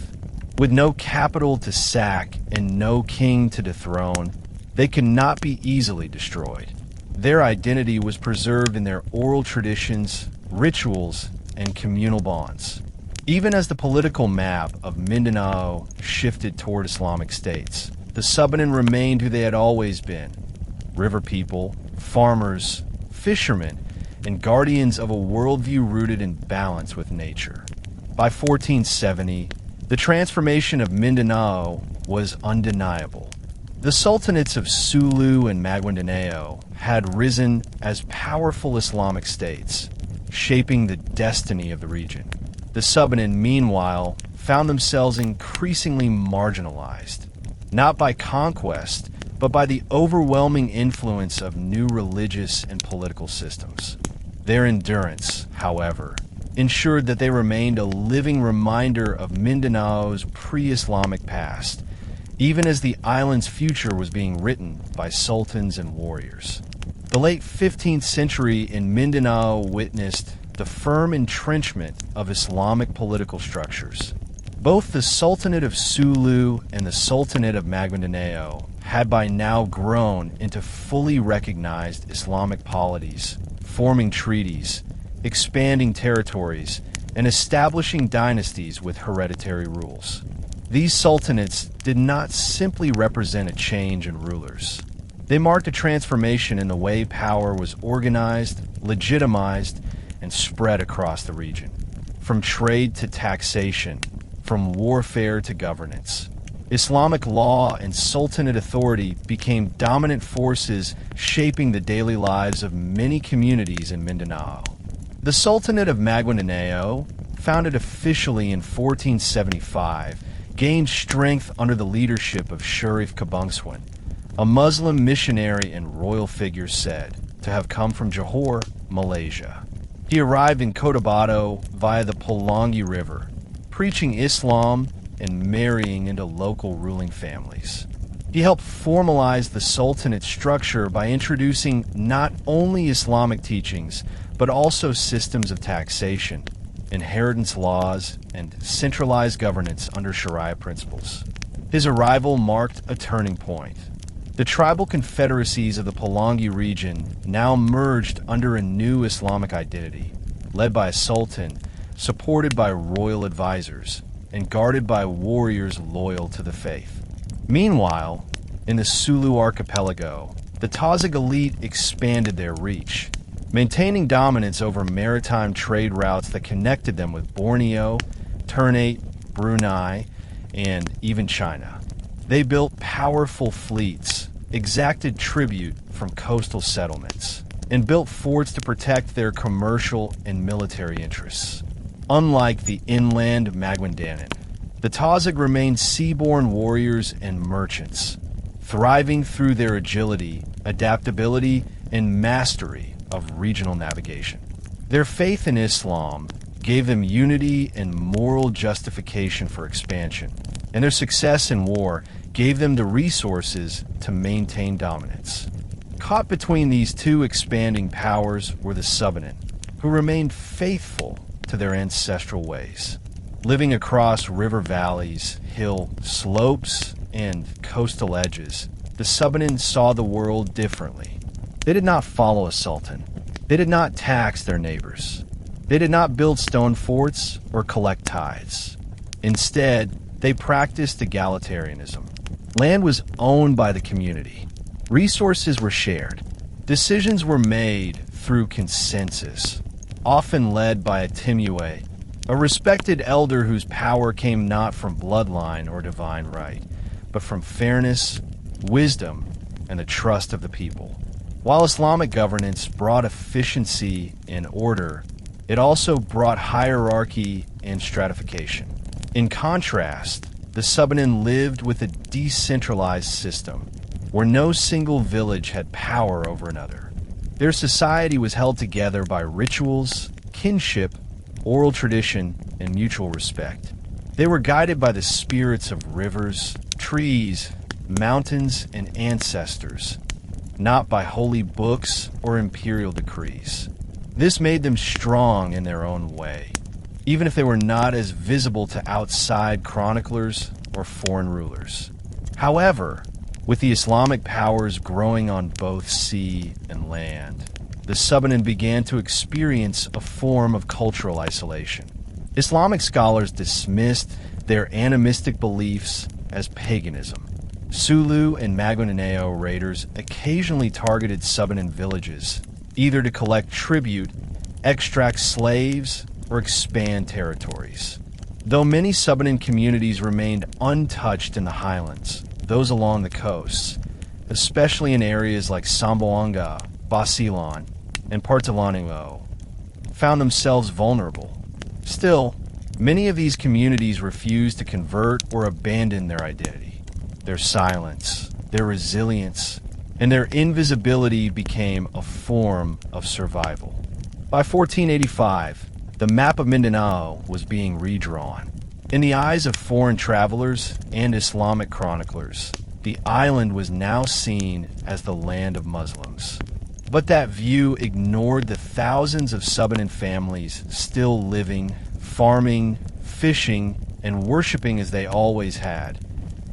With no capital to sack and no king to dethrone, they could not be easily destroyed. Their identity was preserved in their oral traditions, rituals, and communal bonds. Even as the political map of Mindanao shifted toward Islamic states, the Subanen remained who they had always been: river people, farmers, fishermen, and guardians of a worldview rooted in balance with nature. By 1470, the transformation of Mindanao was undeniable. The sultanates of Sulu and Maguindanao had risen as powerful Islamic states, shaping the destiny of the region. The Subanen, meanwhile, found themselves increasingly marginalized, not by conquest, but by the overwhelming influence of new religious and political systems. Their endurance, however, ensured that they remained a living reminder of Mindanao's pre-Islamic past, even as the island's future was being written by sultans and warriors. The late 15th century in Mindanao witnessed the firm entrenchment of Islamic political structures. Both the Sultanate of Sulu and the Sultanate of Maguindanao had by now grown into fully recognized Islamic polities, forming treaties, expanding territories, and establishing dynasties with hereditary rules. These sultanates did not simply represent a change in rulers. They marked a transformation in the way power was organized, legitimized, and spread across the region. From trade to taxation, from warfare to governance, Islamic law and sultanate authority became dominant forces shaping the daily lives of many communities in Mindanao. The Sultanate of Maguindanao, founded officially in 1475, gained strength under the leadership of Sharif Kabungswan, a Muslim missionary and royal figure said to have come from Johor, Malaysia. He arrived in Cotabato via the Pulangi River, preaching Islam and marrying into local ruling families. He helped formalize the Sultanate structure by introducing not only Islamic teachings, but also systems of taxation, inheritance laws, and centralized governance under Sharia principles. His arrival marked a turning point. The tribal confederacies of the Pulangi region now merged under a new Islamic identity, led by a sultan, supported by royal advisors, and guarded by warriors loyal to the faith. Meanwhile, in the Sulu archipelago, the Tazig elite expanded their reach, maintaining dominance over maritime trade routes that connected them with Borneo, Ternate, Brunei, and even China. They built powerful fleets, exacted tribute from coastal settlements, and built forts to protect their commercial and military interests. Unlike the inland Maguindanan, The Tazig remained seaborne warriors and merchants, thriving through their agility, adaptability, and mastery of regional navigation. Their faith in Islam gave them unity and moral justification for expansion, and their success in war gave them the resources to maintain dominance. Caught between these two expanding powers were the Subanen, who remained faithful to their ancestral ways. Living across river valleys, hill slopes, and coastal edges, the Subanen saw the world differently. They did not follow a sultan. They did not tax their neighbors. They did not build stone forts or collect tithes. Instead, they practiced egalitarianism. Land was owned by the community. Resources were shared. Decisions were made through consensus, often led by a timue, a respected elder whose power came not from bloodline or divine right, but from fairness, wisdom, and the trust of the people. While Islamic governance brought efficiency and order, it also brought hierarchy and stratification. In contrast, the Subanen lived with a decentralized system, where no single village had power over another. Their society was held together by rituals, kinship, oral tradition, and mutual respect. They were guided by the spirits of rivers, trees, mountains, and ancestors, not by holy books or imperial decrees. This made them strong in their own way, even if they were not as visible to outside chroniclers or foreign rulers. However, with the Islamic powers growing on both sea and land, the Subanen began to experience a form of cultural isolation. Islamic scholars dismissed their animistic beliefs as paganism. Sulu and Maguindanao raiders occasionally targeted Subanen villages, either to collect tribute, extract slaves, or expand territories. Though many Subanen communities remained untouched in the highlands, those along the coasts, especially in areas like Samboanga, Basilan, and Partalanimo, found themselves vulnerable. Still, many of these communities refused to convert or abandon their identity. Their silence, their resilience, and their invisibility became a form of survival. By 1485, the map of Mindanao was being redrawn. In the eyes of foreign travelers and Islamic chroniclers, the island was now seen as the land of Muslims. But that view ignored the thousands of Subanen families still living, farming, fishing, and worshiping as they always had,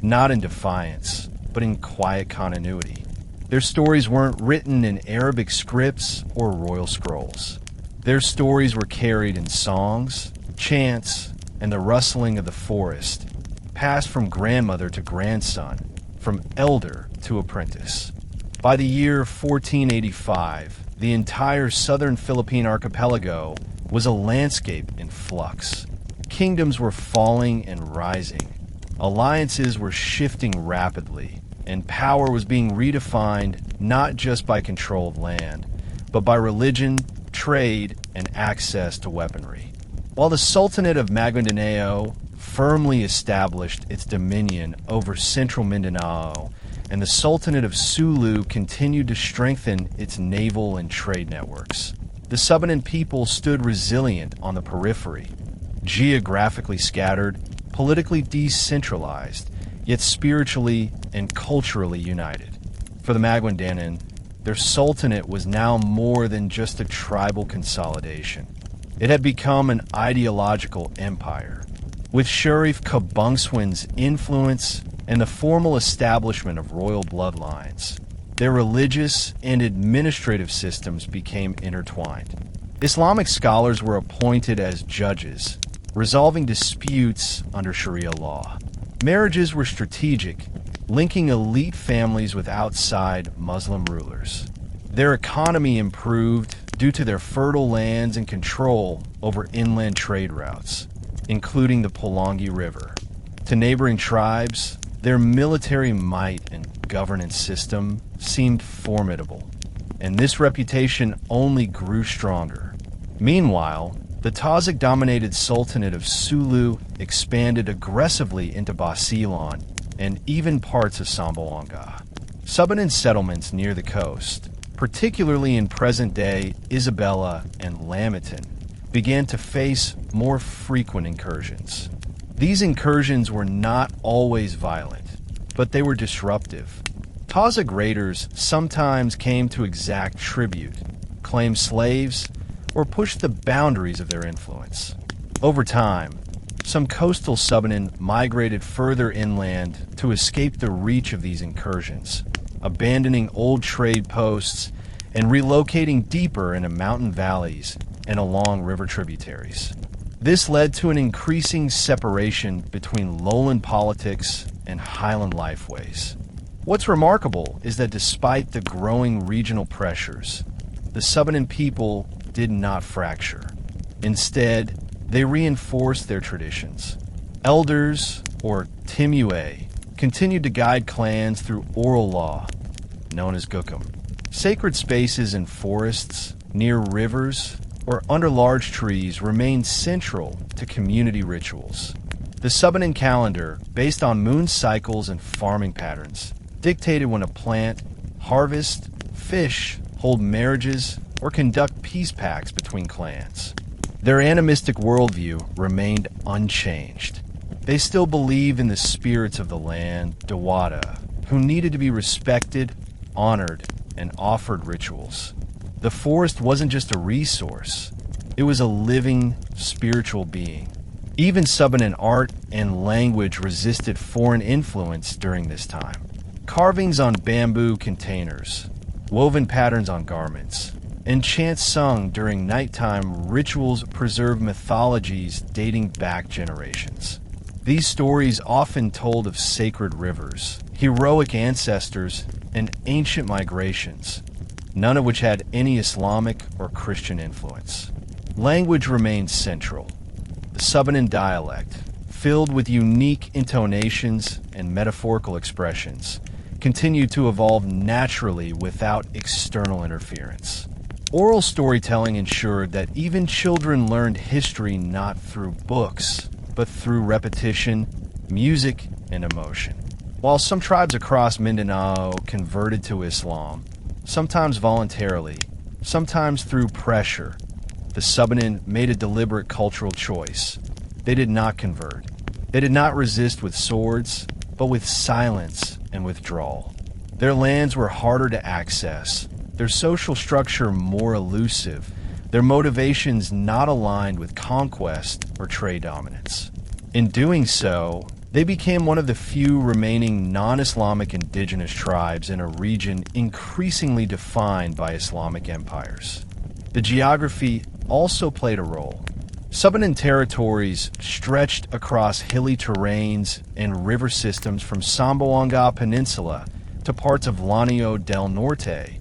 not in defiance, but in quiet continuity. Their stories weren't written in Arabic scripts or royal scrolls. Their stories were carried in songs, chants, and the rustling of the forest, passed from grandmother to grandson, from elder to apprentice. By the year 1485, the entire southern Philippine archipelago was a landscape in flux. Kingdoms were falling and rising. Alliances were shifting rapidly, and power was being redefined not just by control of land, but by religion, trade, and access to weaponry. While the Sultanate of Maguindanao firmly established its dominion over central Mindanao, and the Sultanate of Sulu continued to strengthen its naval and trade networks, the Subanen people stood resilient on the periphery, geographically scattered, politically decentralized, yet spiritually and culturally united. For the Maguindanan, their sultanate was now more than just a tribal consolidation. It had become an ideological empire, with Sharif Kabungswan's influence and the formal establishment of royal bloodlines. Their religious and administrative systems became intertwined. Islamic scholars were appointed as judges, resolving disputes under Sharia law. Marriages were strategic, linking elite families with outside Muslim rulers. Their economy improved due to their fertile lands and control over inland trade routes, including the Pulangi River. To neighboring tribes, their military might and governance system seemed formidable, and this reputation only grew stronger. Meanwhile, The Tazig-dominated Sultanate of Sulu expanded aggressively into Basilan and even parts of Zamboanga. Subanen settlements near the coast, particularly in present-day Isabela and Lamitan, began to face more frequent incursions. These incursions were not always violent, but they were disruptive. Tazig raiders sometimes came to exact tribute, claim slaves, or push the boundaries of their influence. Over time, some coastal Subanen migrated further inland to escape the reach of these incursions, abandoning old trade posts and relocating deeper into mountain valleys and along river tributaries. This led to an increasing separation between lowland politics and highland lifeways. What's remarkable is that despite the growing regional pressures, the Subanen people did not fracture. Instead, they reinforced their traditions. Elders, or timue, continued to guide clans through oral law, known as gukum. Sacred spaces in forests, near rivers, or under large trees remained central to community rituals. The Subanen calendar, based on moon cycles and farming patterns, dictated when to plant, harvest, fish, hold marriages, or conduct peace pacts between clans. Their animistic worldview remained unchanged. They still believed in the spirits of the land, Dawada, who needed to be respected, honored, and offered rituals. The forest wasn't just a resource, it was a living, spiritual being. Even Subanen art and language resisted foreign influence during this time. Carvings on bamboo containers, woven patterns on garments, and chants sung during nighttime rituals preserve mythologies dating back generations. These stories often told of sacred rivers, heroic ancestors, and ancient migrations, none of which had any Islamic or Christian influence. Language remained central. The Subanen dialect, filled with unique intonations and metaphorical expressions, continued to evolve naturally without external interference. Oral storytelling ensured that even children learned history not through books, but through repetition, music, and emotion. While some tribes across Mindanao converted to Islam, sometimes voluntarily, sometimes through pressure, the Subanen made a deliberate cultural choice. They did not convert. They did not resist with swords, but with silence and withdrawal. Their lands were harder to access, their social structure more elusive, their motivations not aligned with conquest or trade dominance. In doing so, they became one of the few remaining non-Islamic indigenous tribes in a region increasingly defined by Islamic empires. The geography also played a role. Subanen territories stretched across hilly terrains and river systems from Zamboanga Peninsula to parts of Lanio del Norte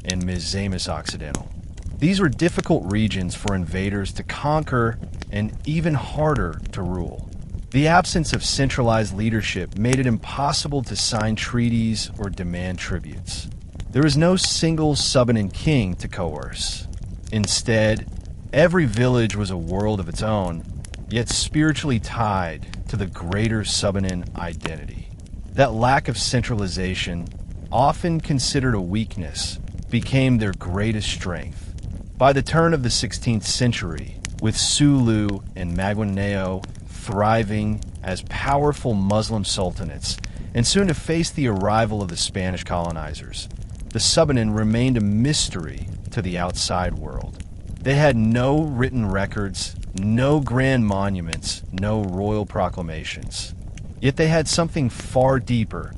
and Misamis Occidental. These were difficult regions for invaders to conquer and even harder to rule. The absence of centralized leadership made it impossible to sign treaties or demand tributes. There was no single Subanen king to coerce. Instead, every village was a world of its own, yet spiritually tied to the greater Subanen identity. That lack of centralization, often considered a weakness, became their greatest strength. By the turn of the 16th century, with Sulu and Maguineo thriving as powerful Muslim sultanates, and soon to face the arrival of the Spanish colonizers, the Subanen remained a mystery to the outside world. They had no written records, no grand monuments, no royal proclamations. Yet they had something far deeper: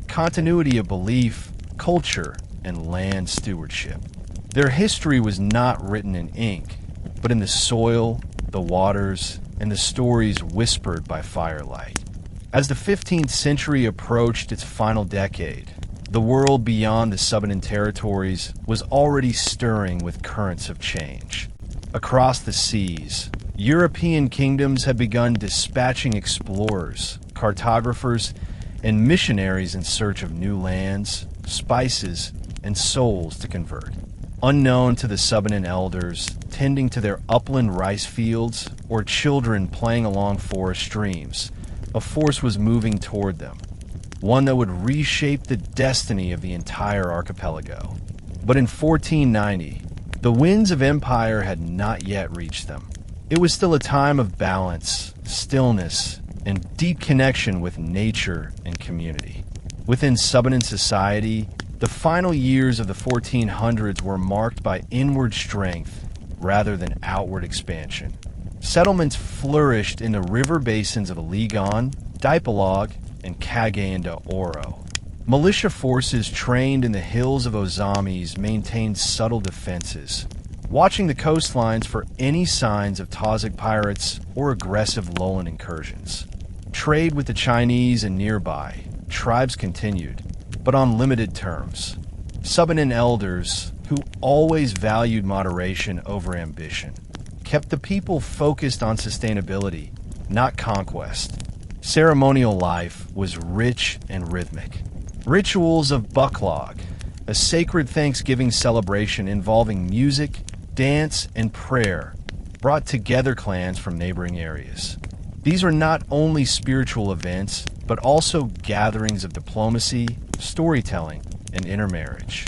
continuity of belief, culture, and land stewardship. Their history was not written in ink, but in the soil, the waters, and the stories whispered by firelight. As the 15th century approached its final decade, the world beyond the Subanen territories was already stirring with currents of change. Across the seas, European kingdoms had begun dispatching explorers, cartographers, and missionaries in search of new lands, spices, and souls to convert. Unknown to the Subanen elders, tending to their upland rice fields or children playing along forest streams, a force was moving toward them, one that would reshape the destiny of the entire archipelago. But in 1490, the winds of empire had not yet reached them. It was still a time of balance, stillness, and deep connection with nature and community. Within Subanen society, the final years of the 1400s were marked by inward strength rather than outward expansion. Settlements flourished in the river basins of Ligon, Dipolog, and Cagayan de Oro. Militia forces trained in the hills of Ozamis maintained subtle defenses, watching the coastlines for any signs of Tazig pirates or aggressive lowland incursions. Trade with the Chinese and nearby tribes continued, but on limited terms. Subanen elders, who always valued moderation over ambition, kept the people focused on sustainability, not conquest. Ceremonial life was rich and rhythmic. Rituals of Bucklog, a sacred Thanksgiving celebration involving music, dance, and prayer, brought together clans from neighboring areas. These are not only spiritual events, but also gatherings of diplomacy, storytelling, and intermarriage.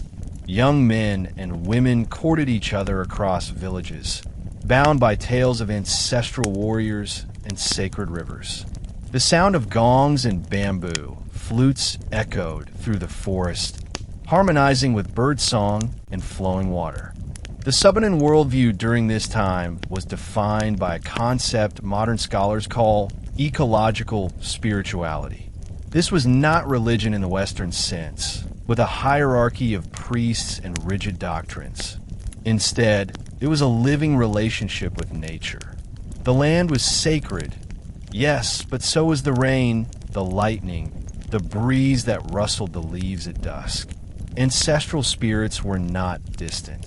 Young men and women courted each other across villages, bound by tales of ancestral warriors and sacred rivers. The sound of gongs and bamboo flutes echoed through the forest, harmonizing with birdsong and flowing water. The Subanen worldview during this time was defined by a concept modern scholars call ecological spirituality. This was not religion in the Western sense, with a hierarchy of priests and rigid doctrines. Instead, it was a living relationship with nature. The land was sacred, yes, but so was the rain, the lightning, the breeze that rustled the leaves at dusk. Ancestral spirits were not distant.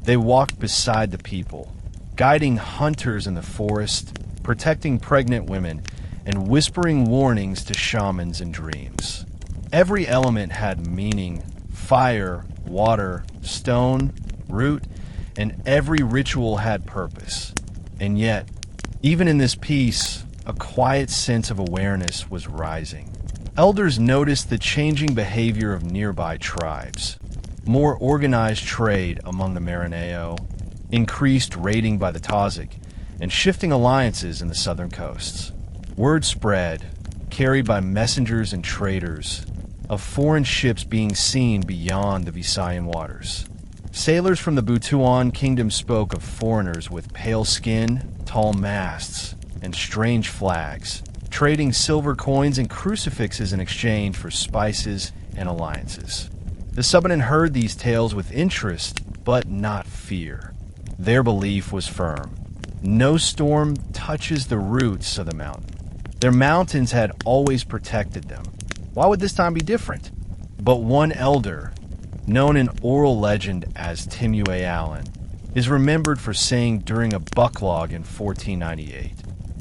They walked beside the people, guiding hunters in the forest, protecting pregnant women, and whispering warnings to shamans in dreams. Every element had meaning: fire, water, stone, root, and every ritual had purpose. And yet, even in this peace, a quiet sense of awareness was rising. Elders noticed the changing behavior of nearby tribes. More organized trade among the Maranao, increased raiding by the Tazig, and shifting alliances in the southern coasts. Word spread, carried by messengers and traders, of foreign ships being seen beyond the Visayan waters. Sailors from the Butuan kingdom spoke of foreigners with pale skin, tall masts, and strange flags, trading silver coins and crucifixes in exchange for spices and alliances. The Subanen heard these tales with interest, but not fear. Their belief was firm. No storm touches the roots of the mountain. Their mountains had always protected them. Why would this time be different? But one elder, known in oral legend as Timue Allen, is remembered for saying during a bucklog in 1498,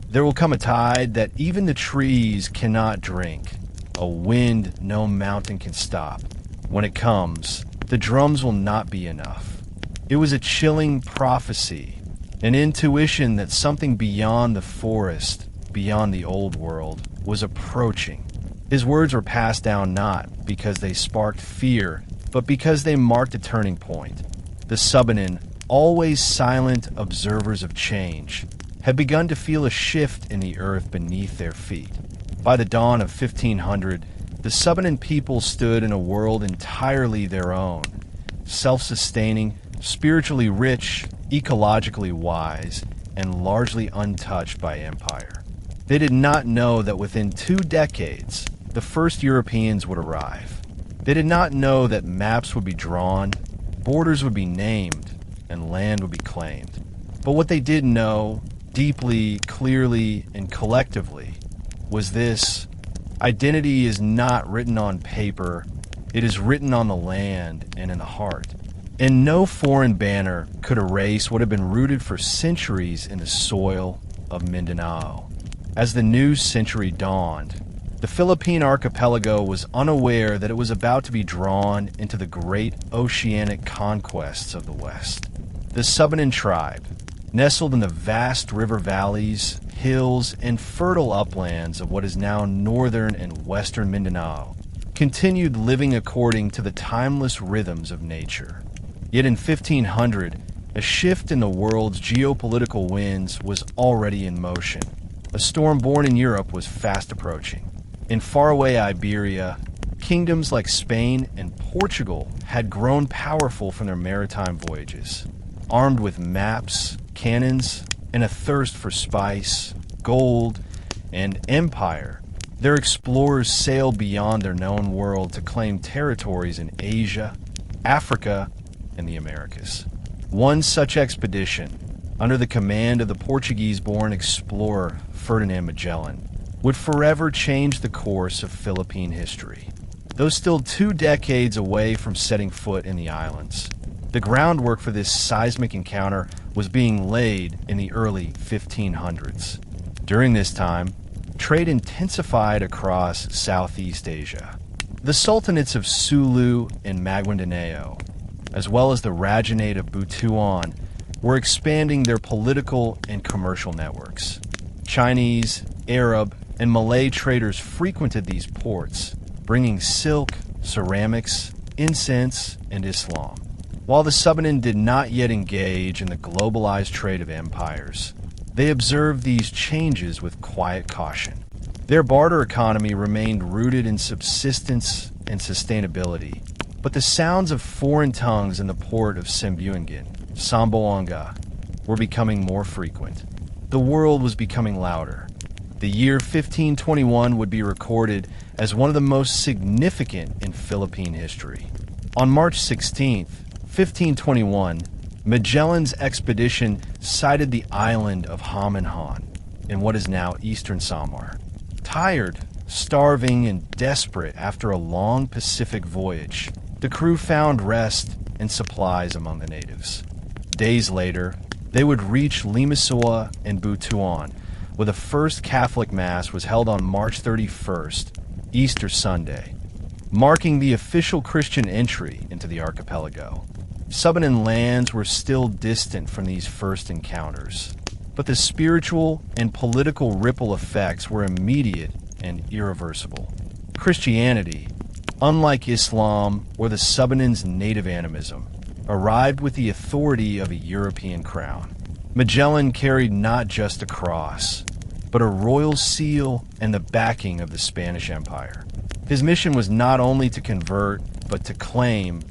"There will come a tide that even the trees cannot drink, a wind no mountain can stop. When it comes, the drums will not be enough." It was a chilling prophecy, an intuition that something beyond the forest, beyond the old world, was approaching. His words were passed down not because they sparked fear, but because they marked a turning point. The Subanen, always silent observers of change, had begun to feel a shift in the earth beneath their feet. By the dawn of 1500, the Subanen people stood in a world entirely their own, self-sustaining, spiritually rich, ecologically wise, and largely untouched by empire. They did not know that within 2 decades, the first Europeans would arrive. They did not know that maps would be drawn, borders would be named, and land would be claimed. But what they did know, deeply, clearly, and collectively, was this: identity is not written on paper, it is written on the land and in the heart. And no foreign banner could erase what had been rooted for centuries in the soil of Mindanao. As the new century dawned, The Philippine archipelago was unaware that it was about to be drawn into the great oceanic conquests of the West. The Subanen Tribe, nestled in the vast river valleys, hills, and fertile uplands of what is now northern and western Mindanao, continued living according to the timeless rhythms of nature. Yet in 1500, a shift in the world's geopolitical winds was already in motion. A storm born in Europe was fast approaching. In faraway Iberia, kingdoms like Spain and Portugal had grown powerful from their maritime voyages. Armed with maps, cannons, and a thirst for spice, gold, and empire, their explorers sailed beyond their known world to claim territories in Asia, Africa, and the Americas. One such expedition, under the command of the Portuguese-born explorer Ferdinand Magellan, would forever change the course of Philippine history. Though still 2 decades away from setting foot in the islands, the groundwork for this seismic encounter was being laid in the early 1500s. During this time, trade intensified across Southeast Asia. The sultanates of Sulu and Maguindanao, as well as the Rajanate of Butuan, were expanding their political and commercial networks. Chinese, Arab, and Malay traders frequented these ports, bringing silk, ceramics, incense, and Islam. While the Subanen did not yet engage in the globalized trade of empires, they observed these changes with quiet caution. Their barter economy remained rooted in subsistence and sustainability, but the sounds of foreign tongues in the port of Sembuangin, Samboanga, were becoming more frequent. The world was becoming louder. The year 1521 would be recorded as one of the most significant in Philippine history. On March 16th, 1521, Magellan's expedition sighted the island of Hominhan in what is now eastern Samar. Tired, starving, and desperate after a long Pacific voyage, the crew found rest and supplies among the natives. Days later, they would reach Limasoa and Butuan, where the first Catholic Mass was held on March 31st, Easter Sunday, marking the official Christian entry into the archipelago. Subanen lands were still distant from these first encounters, but the spiritual and political ripple effects were immediate and irreversible. Christianity, unlike Islam or the Subanen's native animism, arrived with the authority of a European crown. Magellan carried not just a cross, but a royal seal and the backing of the Spanish Empire. His mission was not only to convert, but to claim,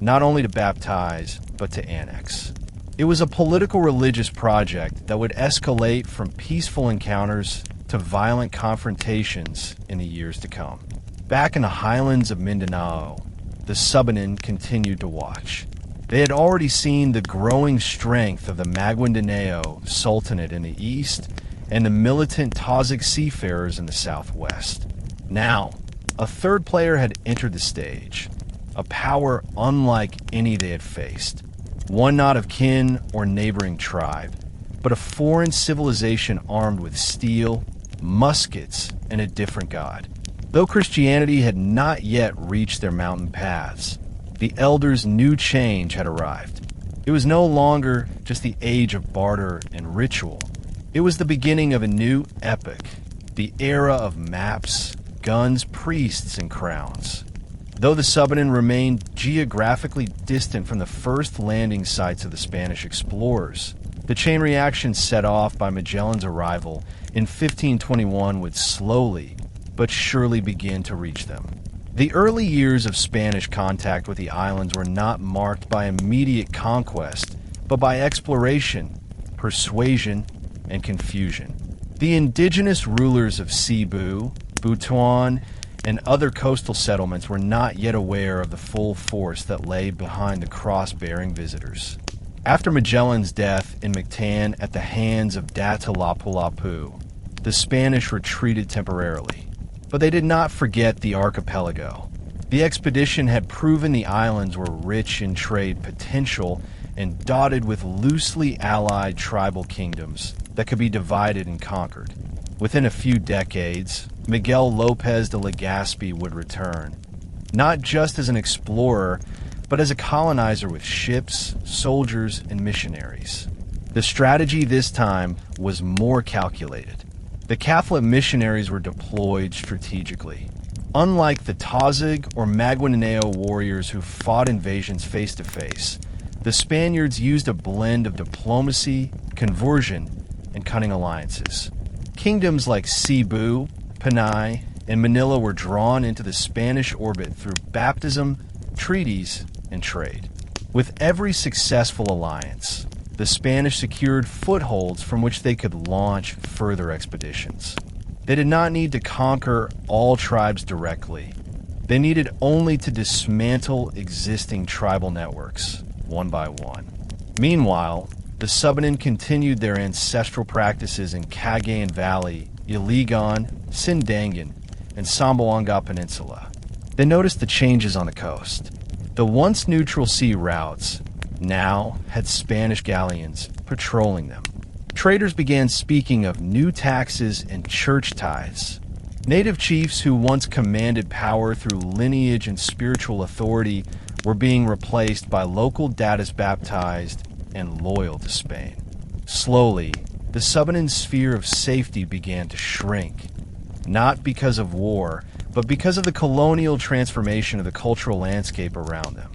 not only to baptize, but to annex. It was a political religious project that would escalate from peaceful encounters to violent confrontations in the years to come. Back in the highlands of Mindanao, the Subanen continued to watch. They had already seen the growing strength of the Maguindanao Sultanate in the east and the militant Tazig seafarers in the southwest. Now, a third player had entered the stage, a power unlike any they had faced. One not of kin or neighboring tribe, but a foreign civilization armed with steel, muskets, and a different god. Though Christianity had not yet reached their mountain paths, the elders' new change had arrived. It was no longer just the age of barter and ritual. It was the beginning of a new epoch, the era of maps, guns, priests, and crowns. Though the Subanen remained geographically distant from the first landing sites of the Spanish explorers, the chain reaction set off by Magellan's arrival in 1521 would slowly but surely begin to reach them. The early years of Spanish contact with the islands were not marked by immediate conquest, but by exploration, persuasion, and confusion. The indigenous rulers of Cebu, Butuan, and other coastal settlements were not yet aware of the full force that lay behind the cross-bearing visitors. After Magellan's death in Mactan at the hands of Datalapu, the Spanish retreated temporarily. But they did not forget the archipelago. The expedition had proven the islands were rich in trade potential and dotted with loosely allied tribal kingdoms that could be divided and conquered. Within a few decades, Miguel Lopez de Legazpi would return, not just as an explorer, but as a colonizer with ships, soldiers, and missionaries. The strategy this time was more calculated. The Catholic missionaries were deployed strategically. Unlike the Tazig or Maguindanao warriors who fought invasions face-to-face, the Spaniards used a blend of diplomacy, conversion, and cunning alliances. Kingdoms like Cebu, Panay, and Manila were drawn into the Spanish orbit through baptism, treaties, and trade. With every successful alliance, the Spanish secured footholds from which they could launch further expeditions. They did not need to conquer all tribes directly. They needed only to dismantle existing tribal networks, one by one. Meanwhile, the Subanen continued their ancestral practices in Cagayan Valley, Iligan, Sindangan, and Zamboanga Peninsula. They noticed the changes on the coast. The once neutral sea routes now had Spanish galleons patrolling them. Traders began speaking of new taxes and church tithes. Native chiefs who once commanded power through lineage and spiritual authority were being replaced by local datas baptized and loyal to Spain. Slowly, the Subanen sphere of safety began to shrink, not because of war, but because of the colonial transformation of the cultural landscape around them.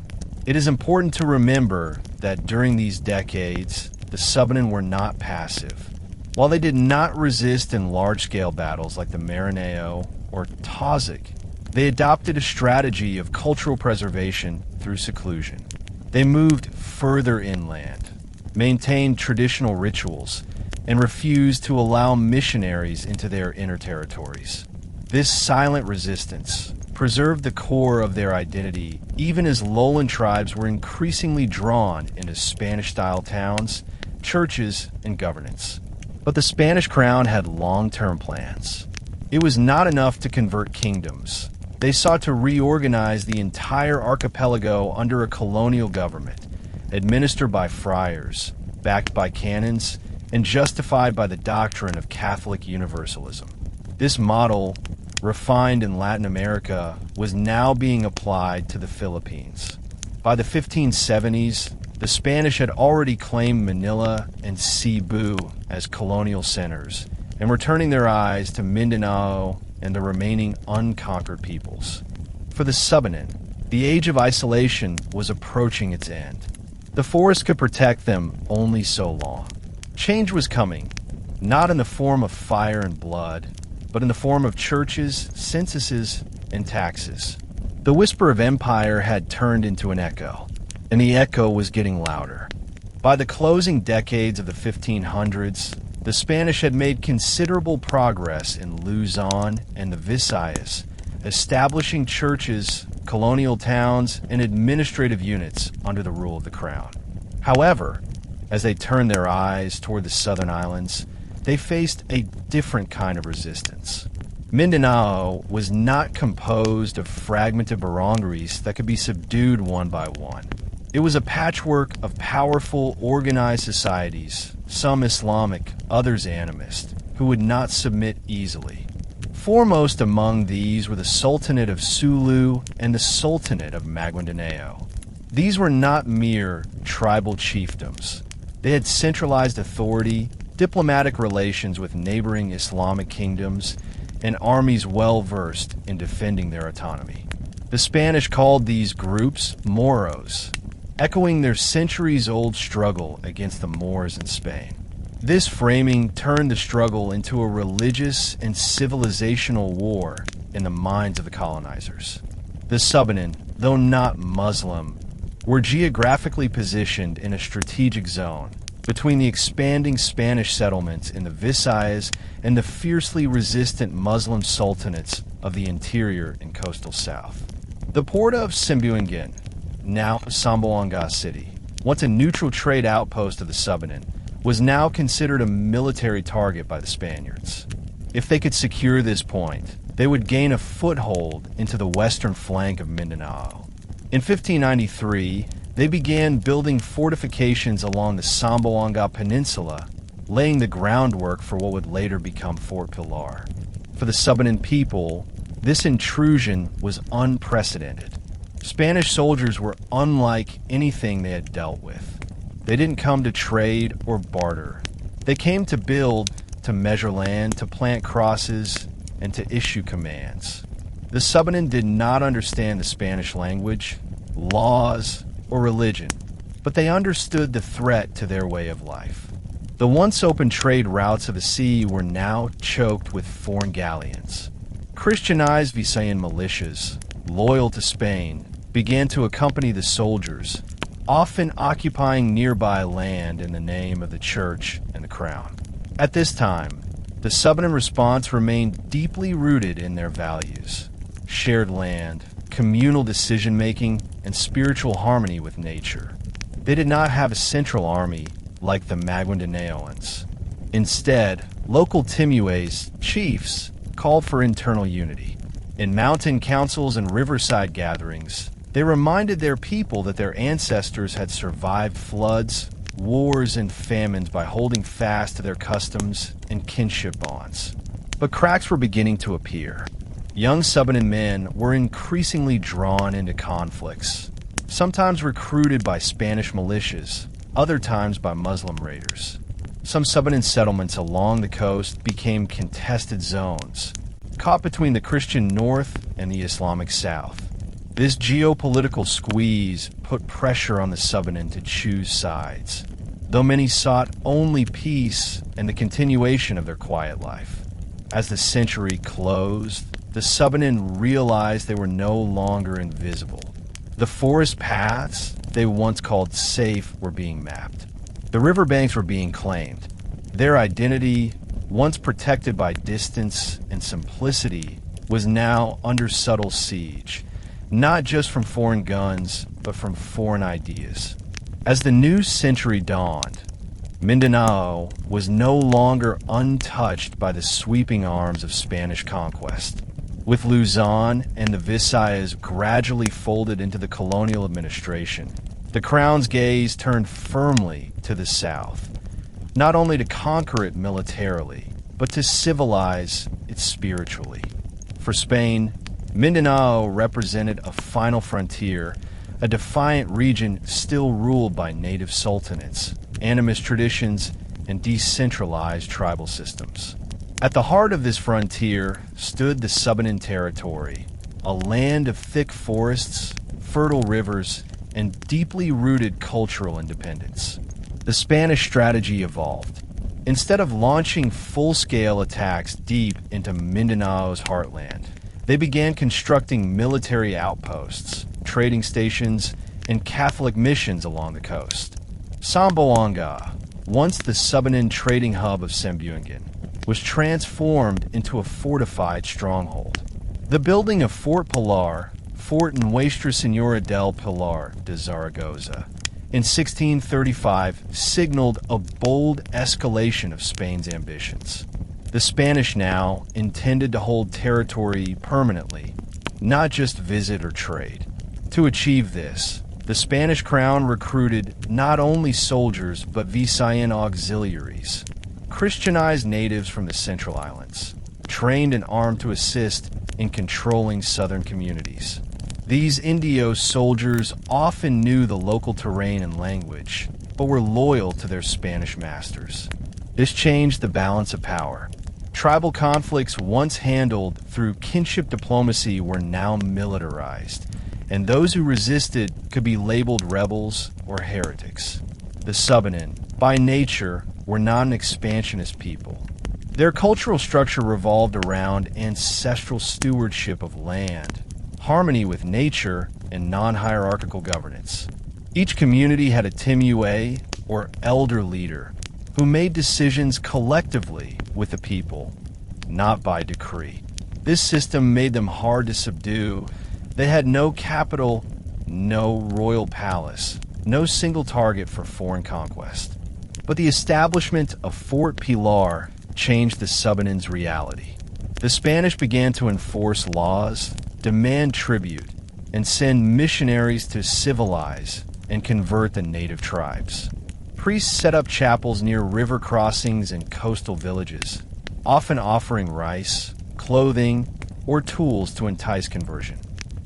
It is important to remember that during these decades, the Subanen were not passive. While they did not resist in large-scale battles like the Maranao or Tazig, they adopted a strategy of cultural preservation through seclusion. They moved further inland, maintained traditional rituals, and refused to allow missionaries into their inner territories. This silent resistance preserved the core of their identity even as lowland tribes were increasingly drawn into Spanish-style towns, churches, and governance. But the Spanish crown had long-term plans. It was not enough to convert kingdoms. They sought to reorganize the entire archipelago under a colonial government, administered by friars, backed by canons, and justified by the doctrine of Catholic universalism. This model, refined in Latin America, was now being applied to the Philippines. By the 1570s, the Spanish had already claimed Manila and Cebu as colonial centers and were turning their eyes to Mindanao and the remaining unconquered peoples. For the Subanen, the age of isolation was approaching its end. The forest could protect them only so long. Change was coming, not in the form of fire and blood, but in the form of churches, censuses, and taxes. The whisper of empire had turned into an echo, and the echo was getting louder. By the closing decades of the 1500s, the Spanish had made considerable progress in Luzon and the Visayas, establishing churches, colonial towns, and administrative units under the rule of the crown. However, as they turned their eyes toward the southern islands, they faced a different kind of resistance. Mindanao was not composed of fragmented barangays that could be subdued one by one. It was a patchwork of powerful, organized societies, some Islamic, others animist, who would not submit easily. Foremost among these were the Sultanate of Sulu and the Sultanate of Maguindanao. These were not mere tribal chiefdoms. They had centralized authority, diplomatic relations with neighboring Islamic kingdoms, and armies well-versed in defending their autonomy. The Spanish called these groups Moros, echoing their centuries-old struggle against the Moors in Spain. This framing turned the struggle into a religious and civilizational war in the minds of the colonizers. The Subanen, though not Muslim, were geographically positioned in a strategic zone between the expanding Spanish settlements in the Visayas and the fiercely resistant Muslim sultanates of the interior and coastal south. The port of Simbuingin, now Zamboanga City, once a neutral trade outpost of the Subanen, was now considered a military target by the Spaniards. If they could secure this point, they would gain a foothold into the western flank of Mindanao. In 1593, they began building fortifications along the Zamboanga Peninsula laying the groundwork for what would later become Fort Pilar. For the Subanen people, this intrusion was unprecedented. Spanish soldiers were unlike anything they had dealt with. They didn't come to trade or barter. They came to build, to measure land, to plant crosses, and to issue commands. The Subanen did not understand the Spanish language, laws, or religion, but they understood the threat to their way of life. The once open trade routes of the sea were now choked with foreign galleons. Christianized Visayan militias, loyal to Spain, began to accompany the soldiers, often occupying nearby land in the name of the church and the crown. At this time, the Subanen response remained deeply rooted in their values: shared land, communal decision-making, and spiritual harmony with nature. They did not have a central army like the Maguindanaoans. Instead, local Timues, chiefs, called for internal unity. In mountain councils and riverside gatherings, they reminded their people that their ancestors had survived floods, wars, and famines by holding fast to their customs and kinship bonds. But cracks were beginning to appear. Young Subanen men were increasingly drawn into conflicts, sometimes recruited by Spanish militias, other times by Muslim raiders. Some Subanen settlements along the coast became contested zones, caught between the Christian north and the Islamic south. This geopolitical squeeze put pressure on the Subanen to choose sides, though many sought only peace and the continuation of their quiet life. As the century closed, the Subanen realized they were no longer invisible. The forest paths they once called safe were being mapped. The riverbanks were being claimed. Their identity, once protected by distance and simplicity, was now under subtle siege, not just from foreign guns, but from foreign ideas. As the new century dawned, Mindanao was no longer untouched by the sweeping arms of Spanish conquest. With Luzon and the Visayas gradually folded into the colonial administration, the Crown's gaze turned firmly to the south, not only to conquer it militarily, but to civilize it spiritually. For Spain, Mindanao represented a final frontier, a defiant region still ruled by native sultanates, animist traditions, and decentralized tribal systems. At the heart of this frontier stood the Subanen territory, a land of thick forests, fertile rivers, and deeply rooted cultural independence. The Spanish strategy evolved. Instead of launching full-scale attacks deep into Mindanao's heartland, they began constructing military outposts, trading stations, and Catholic missions along the coast. Samboanga, once the Subanen trading hub of Sembuangan, was transformed into a fortified stronghold. The building of Fort Pilar, Fort Nuestra Señora del Pilar de Zaragoza, in 1635 signaled a bold escalation of Spain's ambitions. The Spanish now intended to hold territory permanently, not just visit or trade. To achieve this, the Spanish crown recruited not only soldiers but Visayan auxiliaries, Christianized natives from the Central Islands, trained and armed to assist in controlling southern communities. These Indio soldiers often knew the local terrain and language, but were loyal to their Spanish masters. This changed the balance of power. Tribal conflicts once handled through kinship diplomacy were now militarized, and those who resisted could be labeled rebels or heretics. The Subanen, by nature, were not an expansionist people. Their cultural structure revolved around ancestral stewardship of land, harmony with nature, and non-hierarchical governance. Each community had a Timue, or elder leader, who made decisions collectively with the people, not by decree. This system made them hard to subdue. They had no capital, no royal palace, no single target for foreign conquest. But the establishment of Fort Pilar changed the Subanen's reality. The Spanish began to enforce laws, demand tribute, and send missionaries to civilize and convert the native tribes. Priests set up chapels near river crossings and coastal villages, often offering rice, clothing, or tools to entice conversion.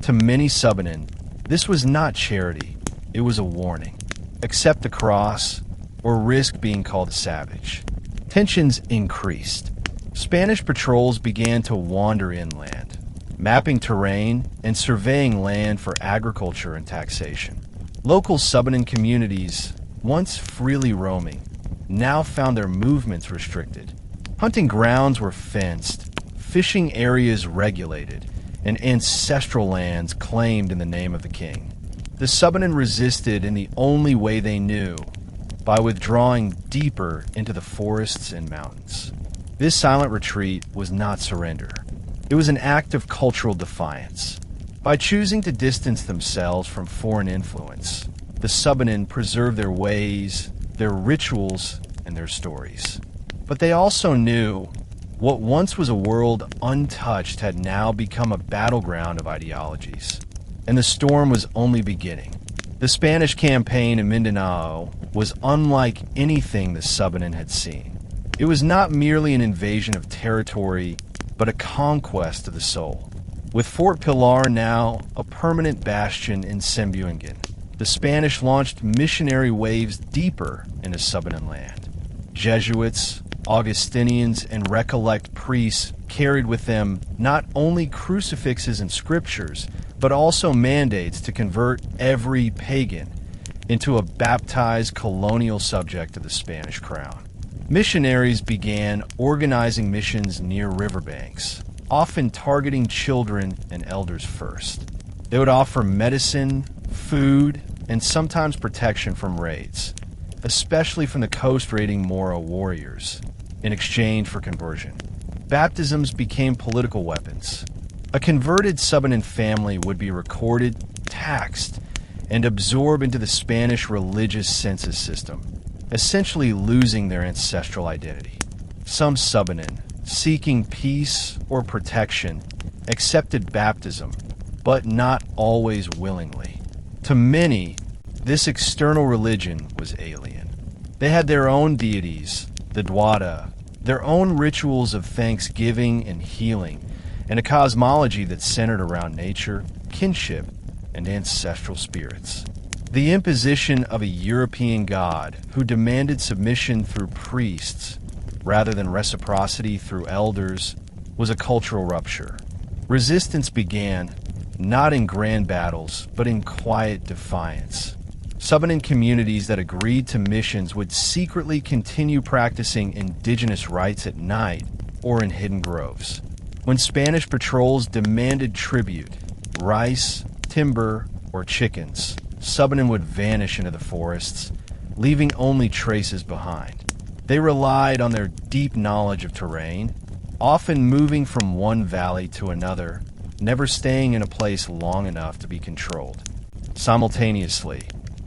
To many Subanen, this was not charity, it was a warning. Accept the cross, or risk being called a savage. Tensions increased. Spanish patrols began to wander inland, mapping terrain and surveying land for agriculture and taxation. Local Subanen communities, once freely roaming, now found their movements restricted. Hunting grounds were fenced, fishing areas regulated, and ancestral lands claimed in the name of the king. The Subanen resisted in the only way they knew, by withdrawing deeper into the forests and mountains. This silent retreat was not surrender. It was an act of cultural defiance. By choosing to distance themselves from foreign influence, the Subanen preserved their ways, their rituals, and their stories. But they also knew what once was a world untouched had now become a battleground of ideologies. And the storm was only beginning. The Spanish campaign in Mindanao was unlike anything the Subanen had seen. It was not merely an invasion of territory, but a conquest of the soul. With Fort Pilar now a permanent bastion in Sembuingen, the Spanish launched missionary waves deeper into Subanen land. Jesuits, Augustinians, and Recollect priests carried with them not only crucifixes and scriptures, but also mandates to convert every pagan into a baptized colonial subject of the Spanish crown. Missionaries began organizing missions near riverbanks, often targeting children and elders first. They would offer medicine, food, and sometimes protection from raids, especially from the coast-raiding Moro warriors, in exchange for conversion. Baptisms became political weapons. A converted Subanen family would be recorded, taxed, and absorbed into the Spanish religious census system, essentially losing their ancestral identity. Some Subanen, seeking peace or protection, accepted baptism, but not always willingly. To many, this external religion was alien. They had their own deities, the Dwada, their own rituals of thanksgiving and healing, and a cosmology that centered around nature, kinship, and ancestral spirits. The imposition of a European god who demanded submission through priests rather than reciprocity through elders was a cultural rupture. Resistance began not in grand battles, but in quiet defiance. Subanen communities that agreed to missions would secretly continue practicing indigenous rites at night or in hidden groves. When Spanish patrols demanded tribute, rice, timber, or chickens, Subanen would vanish into the forests, leaving only traces behind. They relied on their deep knowledge of terrain, often moving from one valley to another, never staying in a place long enough to be controlled. Simultaneously,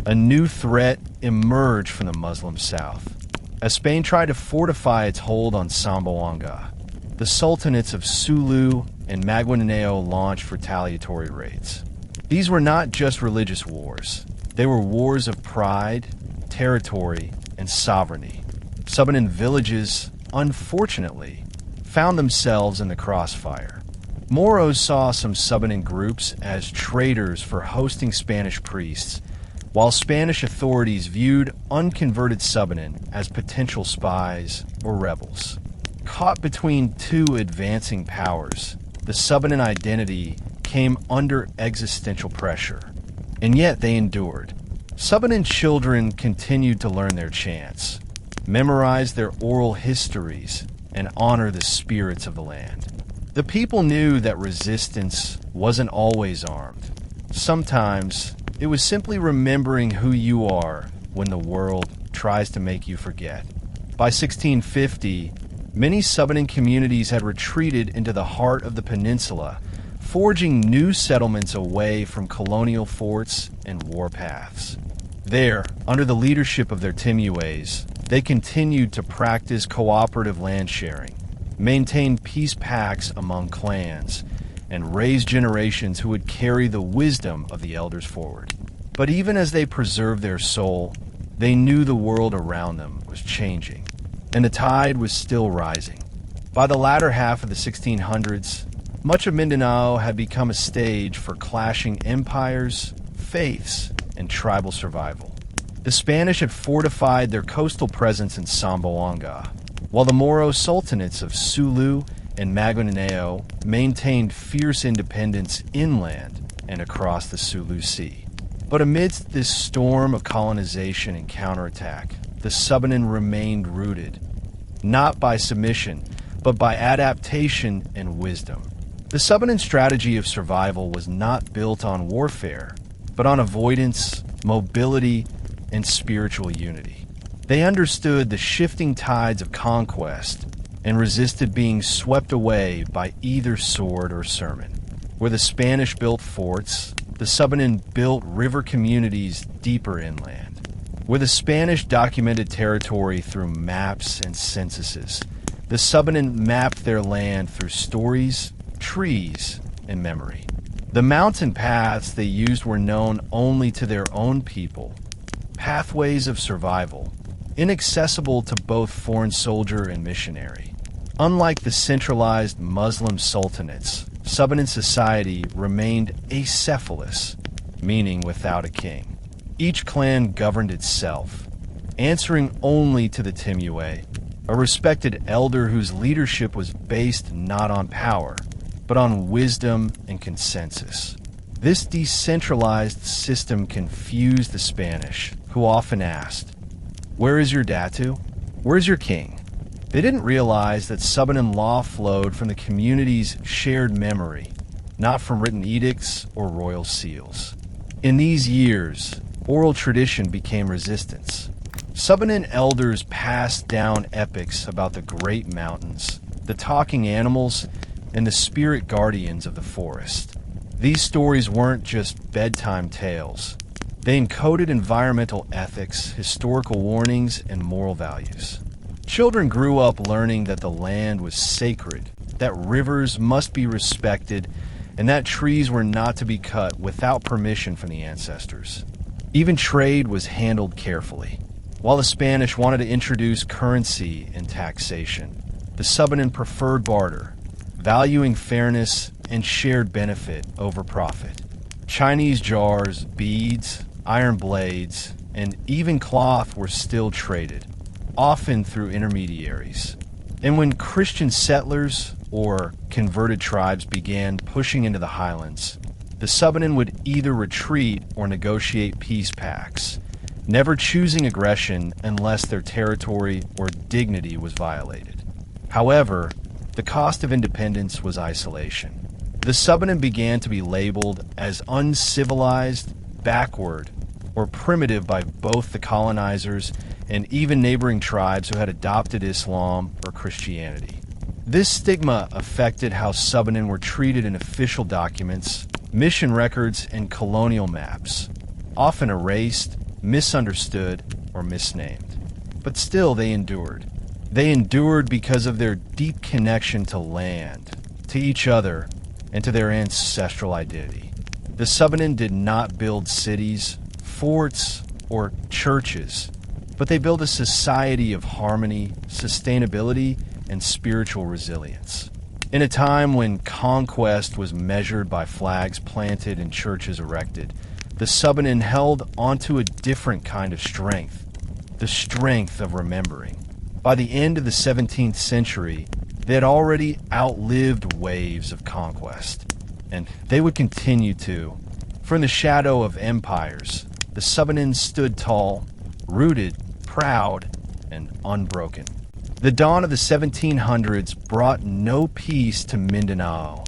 a new threat emerged from the Muslim south. As Spain tried to fortify its hold on Zamboanga, the sultanates of Sulu and Maguindanao launched retaliatory raids. These were not just religious wars. They were wars of pride, territory, and sovereignty. Subanen villages, unfortunately, found themselves in the crossfire. Moros saw some Subanen groups as traitors for hosting Spanish priests, while Spanish authorities viewed unconverted Subanen as potential spies or rebels. Caught between two advancing powers, the Subanen identity came under existential pressure, and yet they endured. Subanen children continued to learn their chants, memorize their oral histories, and honor the spirits of the land. The people knew that resistance wasn't always armed. Sometimes it was simply remembering who you are when the world tries to make you forget. By 1650, many Subanen communities had retreated into the heart of the peninsula, forging new settlements away from colonial forts and warpaths. There, under the leadership of their Timues, they continued to practice cooperative land sharing, maintain peace pacts among clans, and raise generations who would carry the wisdom of the elders forward. But even as they preserved their soul, They knew the world around them was changing, and the tide was still rising. By the latter half of the 1600s, much of Mindanao had become a stage for clashing empires, faiths, and tribal survival. The Spanish had fortified their coastal presence in Zamboanga, while the Moro sultanates of Sulu and Maguindanao maintained fierce independence inland and across the Sulu Sea. But amidst this storm of colonization and counterattack, the Subanen remained rooted, not by submission, but by adaptation and wisdom. The Subanen strategy of survival was not built on warfare, but on avoidance, mobility, and spiritual unity. They understood the shifting tides of conquest and resisted being swept away by either sword or sermon. Where the Spanish built forts, the Subanen built river communities deeper inland. Where the Spanish documented territory through maps and censuses, the Subanen mapped their land through stories, trees, and memory. The mountain paths they used were known only to their own people, pathways of survival, inaccessible to both foreign soldier and missionary. Unlike the centralized Muslim sultanates, Subanen society remained acephalous, meaning without a king. Each clan governed itself, answering only to the Timue, a respected elder whose leadership was based not on power, but on wisdom and consensus. This decentralized system confused the Spanish, who often asked, "Where is your datu? Where's your king?" They didn't realize that Subanen law flowed from the community's shared memory, not from written edicts or royal seals. In these years, oral tradition became resistance. Subanen elders passed down epics about the great mountains, the talking animals, and the spirit guardians of the forest. These stories weren't just bedtime tales. They encoded environmental ethics, historical warnings, and moral values. Children grew up learning that the land was sacred, that rivers must be respected, and that trees were not to be cut without permission from the ancestors. Even trade was handled carefully. While the Spanish wanted to introduce currency and taxation, the Subanen preferred barter, valuing fairness and shared benefit over profit. Chinese jars, beads, iron blades, and even cloth were still traded, often through intermediaries. And when Christian settlers or converted tribes began pushing into the highlands, the Subanen would either retreat or negotiate peace pacts, never choosing aggression unless their territory or dignity was violated. However, the cost of independence was isolation. The Subanen began to be labeled as uncivilized, backward, or primitive by both the colonizers and even neighboring tribes who had adopted Islam or Christianity. This stigma affected how Subanen were treated in official documents, mission records, and colonial maps, often erased, misunderstood, or misnamed. But still they endured. They endured because of their deep connection to land, to each other, and to their ancestral identity. The Subanen did not build cities, forts, or churches, but they built a society of harmony, sustainability, and spiritual resilience. In a time when conquest was measured by flags planted and churches erected, the Subanen held onto a different kind of strength, the strength of remembering. By the end of the 17th century, they had already outlived waves of conquest, and they would continue to. From the shadow of empires, the Subanen stood tall, rooted, proud, and unbroken. The dawn of the 1700s brought no peace to Mindanao,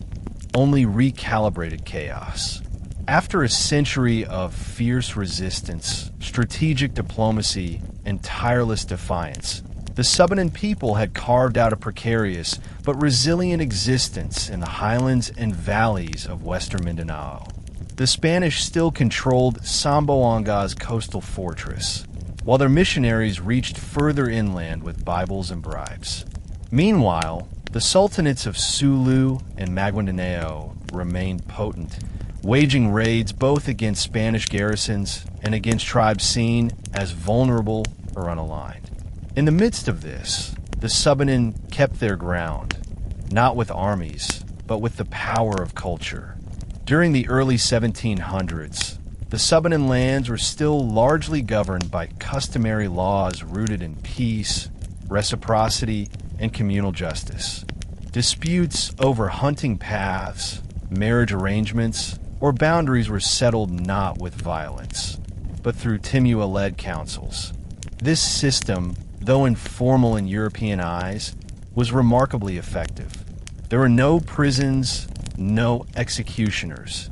only recalibrated chaos. After a century of fierce resistance, strategic diplomacy, and tireless defiance, the Subanen people had carved out a precarious but resilient existence in the highlands and valleys of western Mindanao. The Spanish still controlled Zamboanga's coastal fortress, while their missionaries reached further inland with Bibles and bribes. Meanwhile, the sultanates of Sulu and Maguindanao remained potent, waging raids both against Spanish garrisons and against tribes seen as vulnerable or unaligned. In the midst of this, the Subanen kept their ground, not with armies, but with the power of culture. During the early 1700s, the Subanen lands were still largely governed by customary laws rooted in peace, reciprocity, and communal justice. Disputes over hunting paths, marriage arrangements, or boundaries were settled not with violence, but through Timua-led councils. This system, though informal in European eyes, was remarkably effective. There were no prisons, no executioners,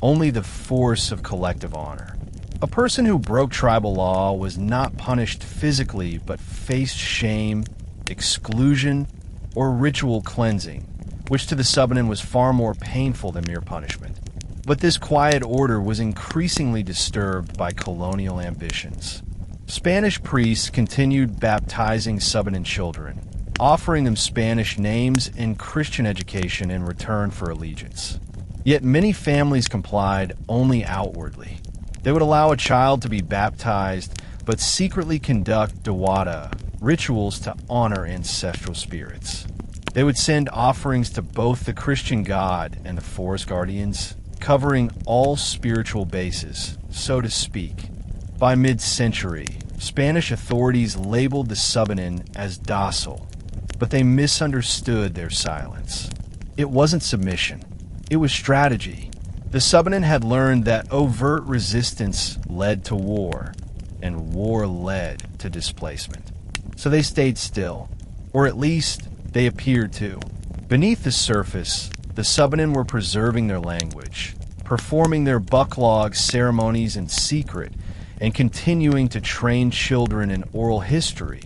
only the force of collective honor. A person who broke tribal law was not punished physically, but faced shame, exclusion, or ritual cleansing, which to the Subanen was far more painful than mere punishment. But this quiet order was increasingly disturbed by colonial ambitions. Spanish priests continued baptizing Subanen children, offering them Spanish names and Christian education in return for allegiance. Yet many families complied only outwardly. They would allow a child to be baptized, but secretly conduct dawada, rituals to honor ancestral spirits. They would send offerings to both the Christian god and the forest guardians, covering all spiritual bases, so to speak. By mid-century, Spanish authorities labeled the Subanen as docile, but they misunderstood their silence. It wasn't submission. It was strategy. The Subanen had learned that overt resistance led to war, and war led to displacement. So they stayed still, or at least they appeared to. Beneath the surface, the Subanen were preserving their language, performing their bucklog ceremonies in secret, and continuing to train children in oral history,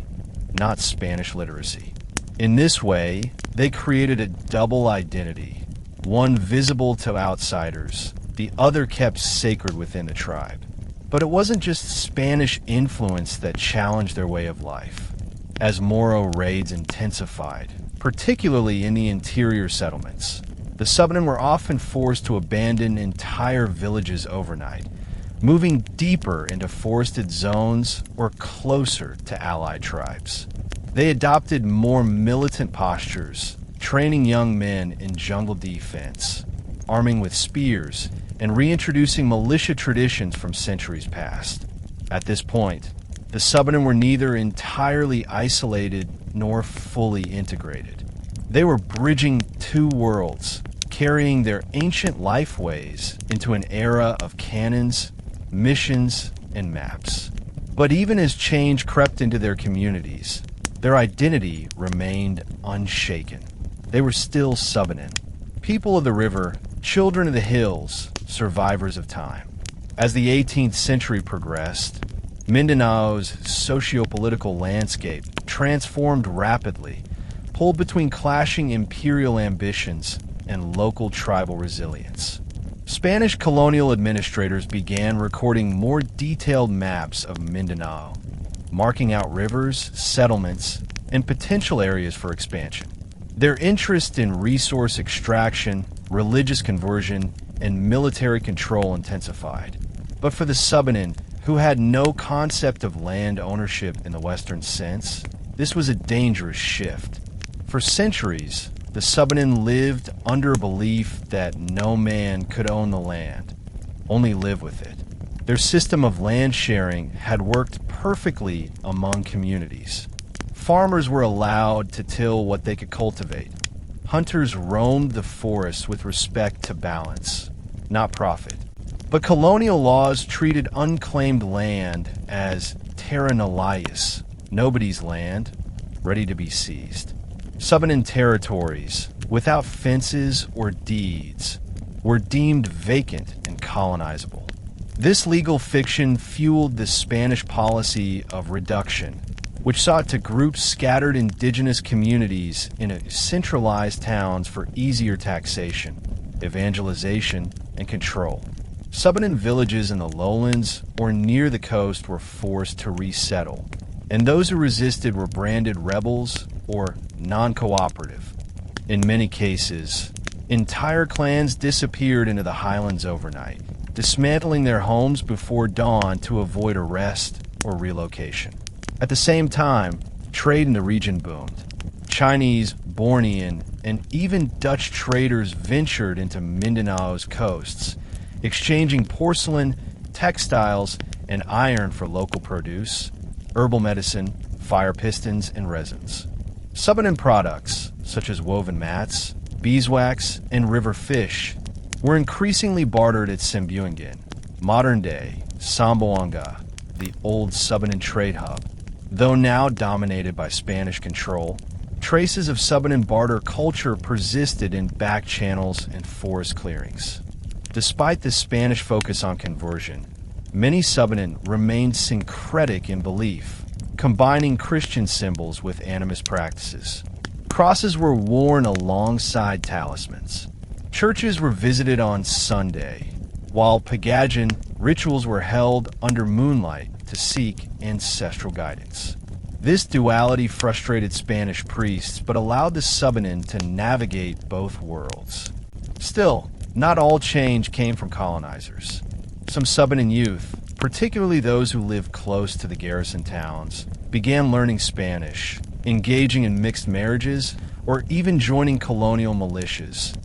not Spanish literacy. In this way, they created a double identity, one visible to outsiders, the other kept sacred within the tribe. But it wasn't just Spanish influence that challenged their way of life. As Moro raids intensified, particularly in the interior settlements, the Subanen were often forced to abandon entire villages overnight, moving deeper into forested zones or closer to allied tribes. They adopted more militant postures, training young men in jungle defense, arming with spears, and reintroducing militia traditions from centuries past. At this point, the Subanen were neither entirely isolated nor fully integrated. They were bridging two worlds, carrying their ancient lifeways into an era of cannons, missions, and maps. But even as change crept into their communities, their identity remained unshaken. They were still Subanen, people of the river, children of the hills, survivors of time. As the 18th century progressed, Mindanao's socio-political landscape transformed rapidly, pulled between clashing imperial ambitions and local tribal resilience. Spanish colonial administrators began recording more detailed maps of Mindanao, marking out rivers, settlements, and potential areas for expansion. Their interest in resource extraction, religious conversion, and military control intensified. But for the Subanen, who had no concept of land ownership in the Western sense, this was a dangerous shift. For centuries, the Subanen lived under a belief that no man could own the land, only live with it. Their system of land sharing had worked perfectly among communities. Farmers were allowed to till what they could cultivate. Hunters roamed the forests with respect to balance, not profit. But colonial laws treated unclaimed land as terra nullius, nobody's land, ready to be seized. Subanen territories, without fences or deeds, were deemed vacant and colonizable. This legal fiction fueled the Spanish policy of reduction, which sought to group scattered indigenous communities in centralized towns for easier taxation, evangelization, and control. Subanen villages in the lowlands or near the coast were forced to resettle, and those who resisted were branded rebels or non-cooperative. In many cases, Entire clans disappeared into the highlands overnight, dismantling their homes before dawn to avoid arrest or relocation. At the same time, trade in the region boomed. Chinese, Bornean, and even Dutch traders ventured into Mindanao's coasts, exchanging porcelain, textiles, and iron for local produce, herbal medicine, fire pistons, and resins. Subanen products, such as woven mats, beeswax, and river fish, were increasingly bartered at Sembuingen, modern-day Samboanga, the old Subanen trade hub. Though now dominated by Spanish control, traces of Subanen barter culture persisted in back channels and forest clearings. Despite the Spanish focus on conversion, many Subanen remained syncretic in belief, combining Christian symbols with animist practices. Crosses were worn alongside talismans. Churches were visited on Sunday, while Pagagan rituals were held under moonlight to seek ancestral guidance. This duality frustrated Spanish priests, but allowed the Subanen to navigate both worlds. Still, not all change came from colonizers. Some Subanen youth, particularly those who lived close to the garrison towns, began learning Spanish, engaging in mixed marriages, or even joining colonial militias,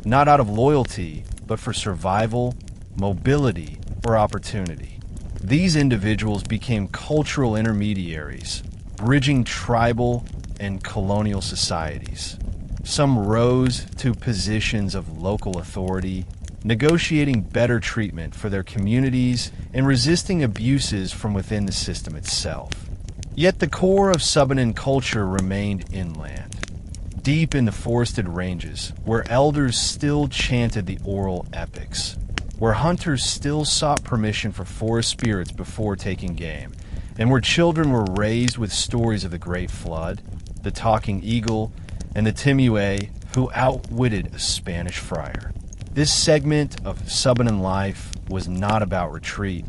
not out of loyalty, but for survival, mobility, or opportunity. These individuals became cultural intermediaries, bridging tribal and colonial societies. Some rose to positions of local authority, negotiating better treatment for their communities and resisting abuses from within the system itself. Yet the core of Subanen culture remained inland, deep in the forested ranges, where elders still chanted the oral epics, where hunters still sought permission for forest spirits before taking game, and where children were raised with stories of the Great Flood, the Talking Eagle, and the Timue who outwitted a Spanish friar. This segment of Subanen life was not about retreat,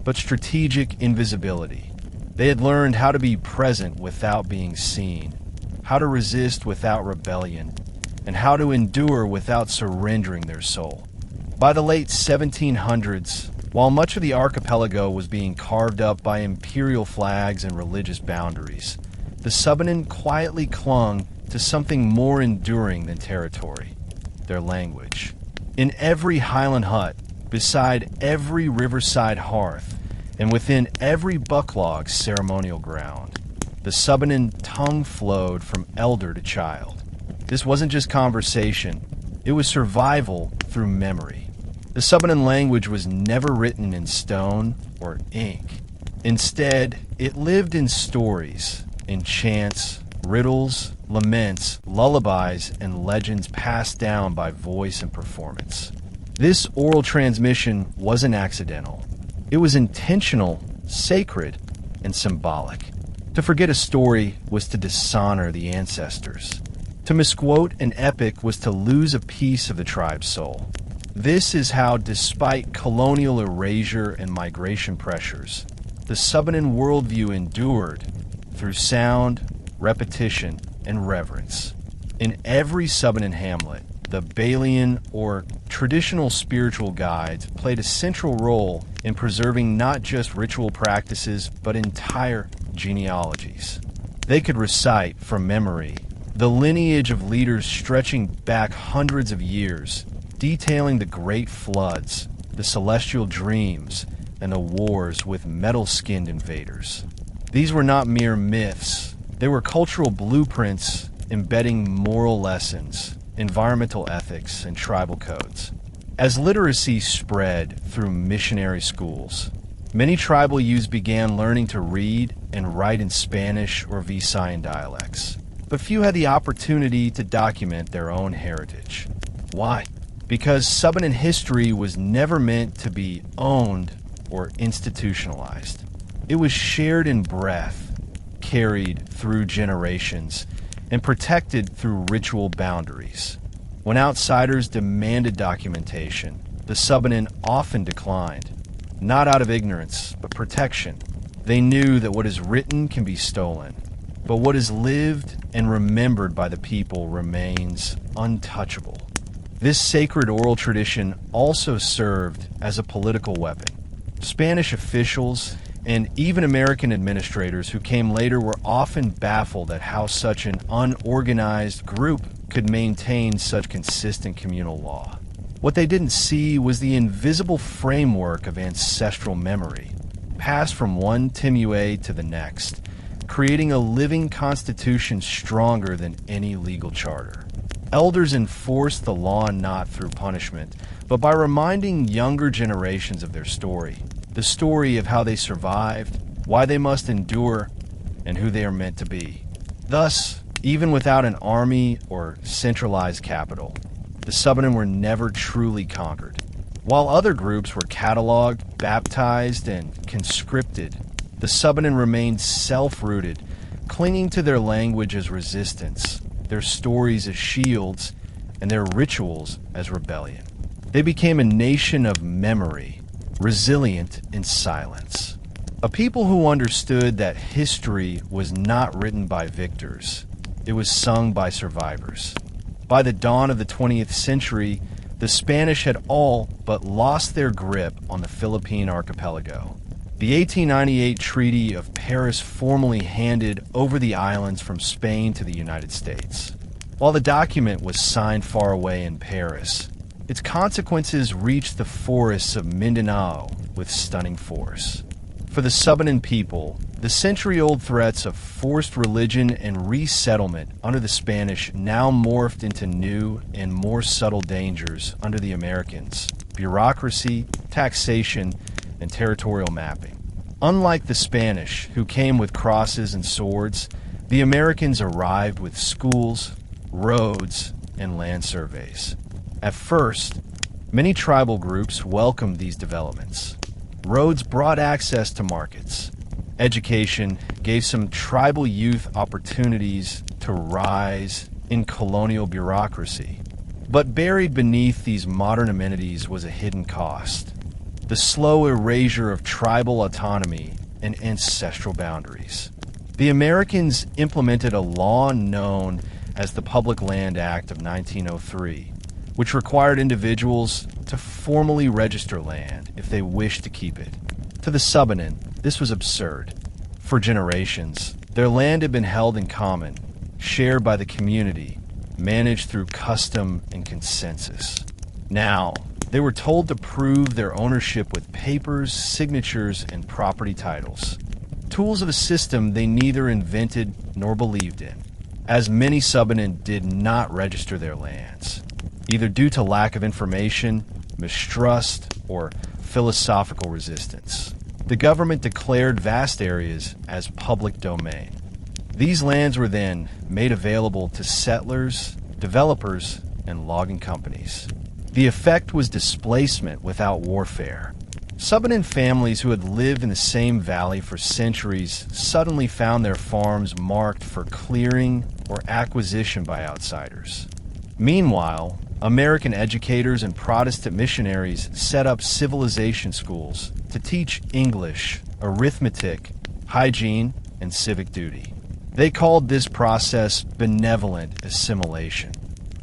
but strategic invisibility. They had learned how to be present without being seen, how to resist without rebellion, and how to endure without surrendering their soul. By the late 1700s, while much of the archipelago was being carved up by imperial flags and religious boundaries, the Subanen quietly clung to something more enduring than territory: their language. In every highland hut, beside every riverside hearth, and within every bucklog ceremonial ground, the Subanen tongue flowed from elder to child. This wasn't just conversation, it was survival through memory. The Subanen language was never written in stone or ink. Instead, it lived in stories, in chants, riddles, laments, lullabies, and legends passed down by voice and performance. This oral transmission wasn't accidental. It was intentional, sacred, and symbolic. To forget a story was to dishonor the ancestors. To misquote an epic was to lose a piece of the tribe's soul. This is how, despite colonial erasure and migration pressures, the Subanen worldview endured through sound, repetition, and reverence. In every Subanen hamlet, the Balian, or traditional spiritual guides, played a central role in preserving not just ritual practices, but entire genealogies. They could recite, from memory, the lineage of leaders stretching back hundreds of years, detailing the great floods, the celestial dreams, and the wars with metal-skinned invaders. These were not mere myths. They were cultural blueprints embedding moral lessons, environmental ethics, and tribal codes. As literacy spread through missionary schools, many tribal youths began learning to read and write in Spanish or Visayan dialects, but few had the opportunity to document their own heritage. Why? Because Subanen history was never meant to be owned or institutionalized. It was shared in breath, carried through generations, and protected through ritual boundaries. When outsiders demanded documentation, the Subanen often declined, not out of ignorance, but protection. They knew that what is written can be stolen, but what is lived and remembered by the people remains untouchable. This sacred oral tradition also served as a political weapon. Spanish officials and even American administrators who came later were often baffled at how such an unorganized group could maintain such consistent communal law. What they didn't see was the invisible framework of ancestral memory, passed from one Timue to the next, creating a living constitution stronger than any legal charter. Elders enforced the law not through punishment, but by reminding younger generations of their story, the story of how they survived, why they must endure, and who they are meant to be. Thus, even without an army or centralized capital, the Subanen were never truly conquered. While other groups were cataloged, baptized, and conscripted, the Subanen remained self-rooted, clinging to their language as resistance, their stories as shields, and their rituals as rebellion. They became a nation of memory, resilient in silence. A people who understood that history was not written by victors, it was sung by survivors. By the dawn of the 20th century, the Spanish had all but lost their grip on the Philippine archipelago. The 1898 Treaty of Paris formally handed over the islands from Spain to the United States. While the document was signed far away in Paris, its consequences reached the forests of Mindanao with stunning force. For the Subanen people, the century-old threats of forced religion and resettlement under the Spanish now morphed into new and more subtle dangers under the Americans: bureaucracy, taxation, and territorial mapping. Unlike the Spanish, who came with crosses and swords, the Americans arrived with schools, roads, and land surveys. At first, many tribal groups welcomed these developments. Roads brought access to markets. Education gave some tribal youth opportunities to rise in colonial bureaucracy. But buried beneath these modern amenities was a hidden cost: the slow erasure of tribal autonomy and ancestral boundaries. The Americans implemented a law known as the Public Land Act of 1903, which required individuals to formally register land if they wished to keep it. To the Subanen, this was absurd. For generations, their land had been held in common, shared by the community, managed through custom and consensus. Now, they were told to prove their ownership with papers, signatures, and property titles, tools of a system they neither invented nor believed in, as many Subanen did not register their lands, either due to lack of information, mistrust, or philosophical resistance. The government declared vast areas as public domain. These lands were then made available to settlers, developers, and logging companies. The effect was displacement without warfare. Subanen families who had lived in the same valley for centuries suddenly found their farms marked for clearing or acquisition by outsiders. Meanwhile, American educators and Protestant missionaries set up civilization schools to teach English, arithmetic, hygiene, and civic duty. They called this process benevolent assimilation,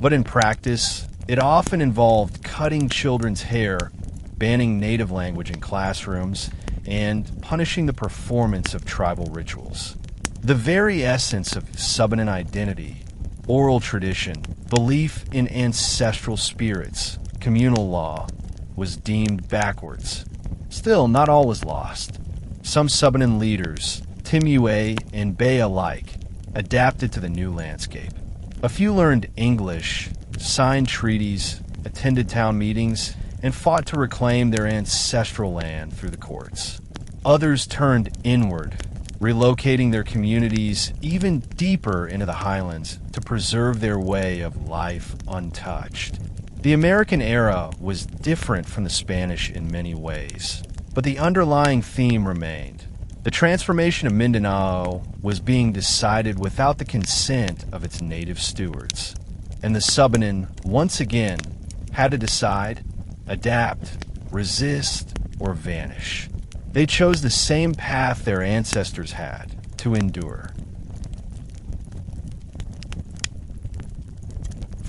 but in practice, it often involved cutting children's hair, banning native language in classrooms, and punishing the performance of tribal rituals. The very essence of Subanen identity, oral tradition, belief in ancestral spirits, communal law, was deemed backwards. Still, not all was lost. Some Subanen leaders, Timue and Bay alike, adapted to the new landscape. A few learned English, signed treaties, attended town meetings, and fought to reclaim their ancestral land through the courts. Others turned inward, relocating their communities even deeper into the highlands to preserve their way of life untouched. The American era was different from the Spanish in many ways, but the underlying theme remained. The transformation of Mindanao was being decided without the consent of its native stewards, and the Subanen once again had to decide: adapt, resist, or vanish. They chose the same path their ancestors had: to endure.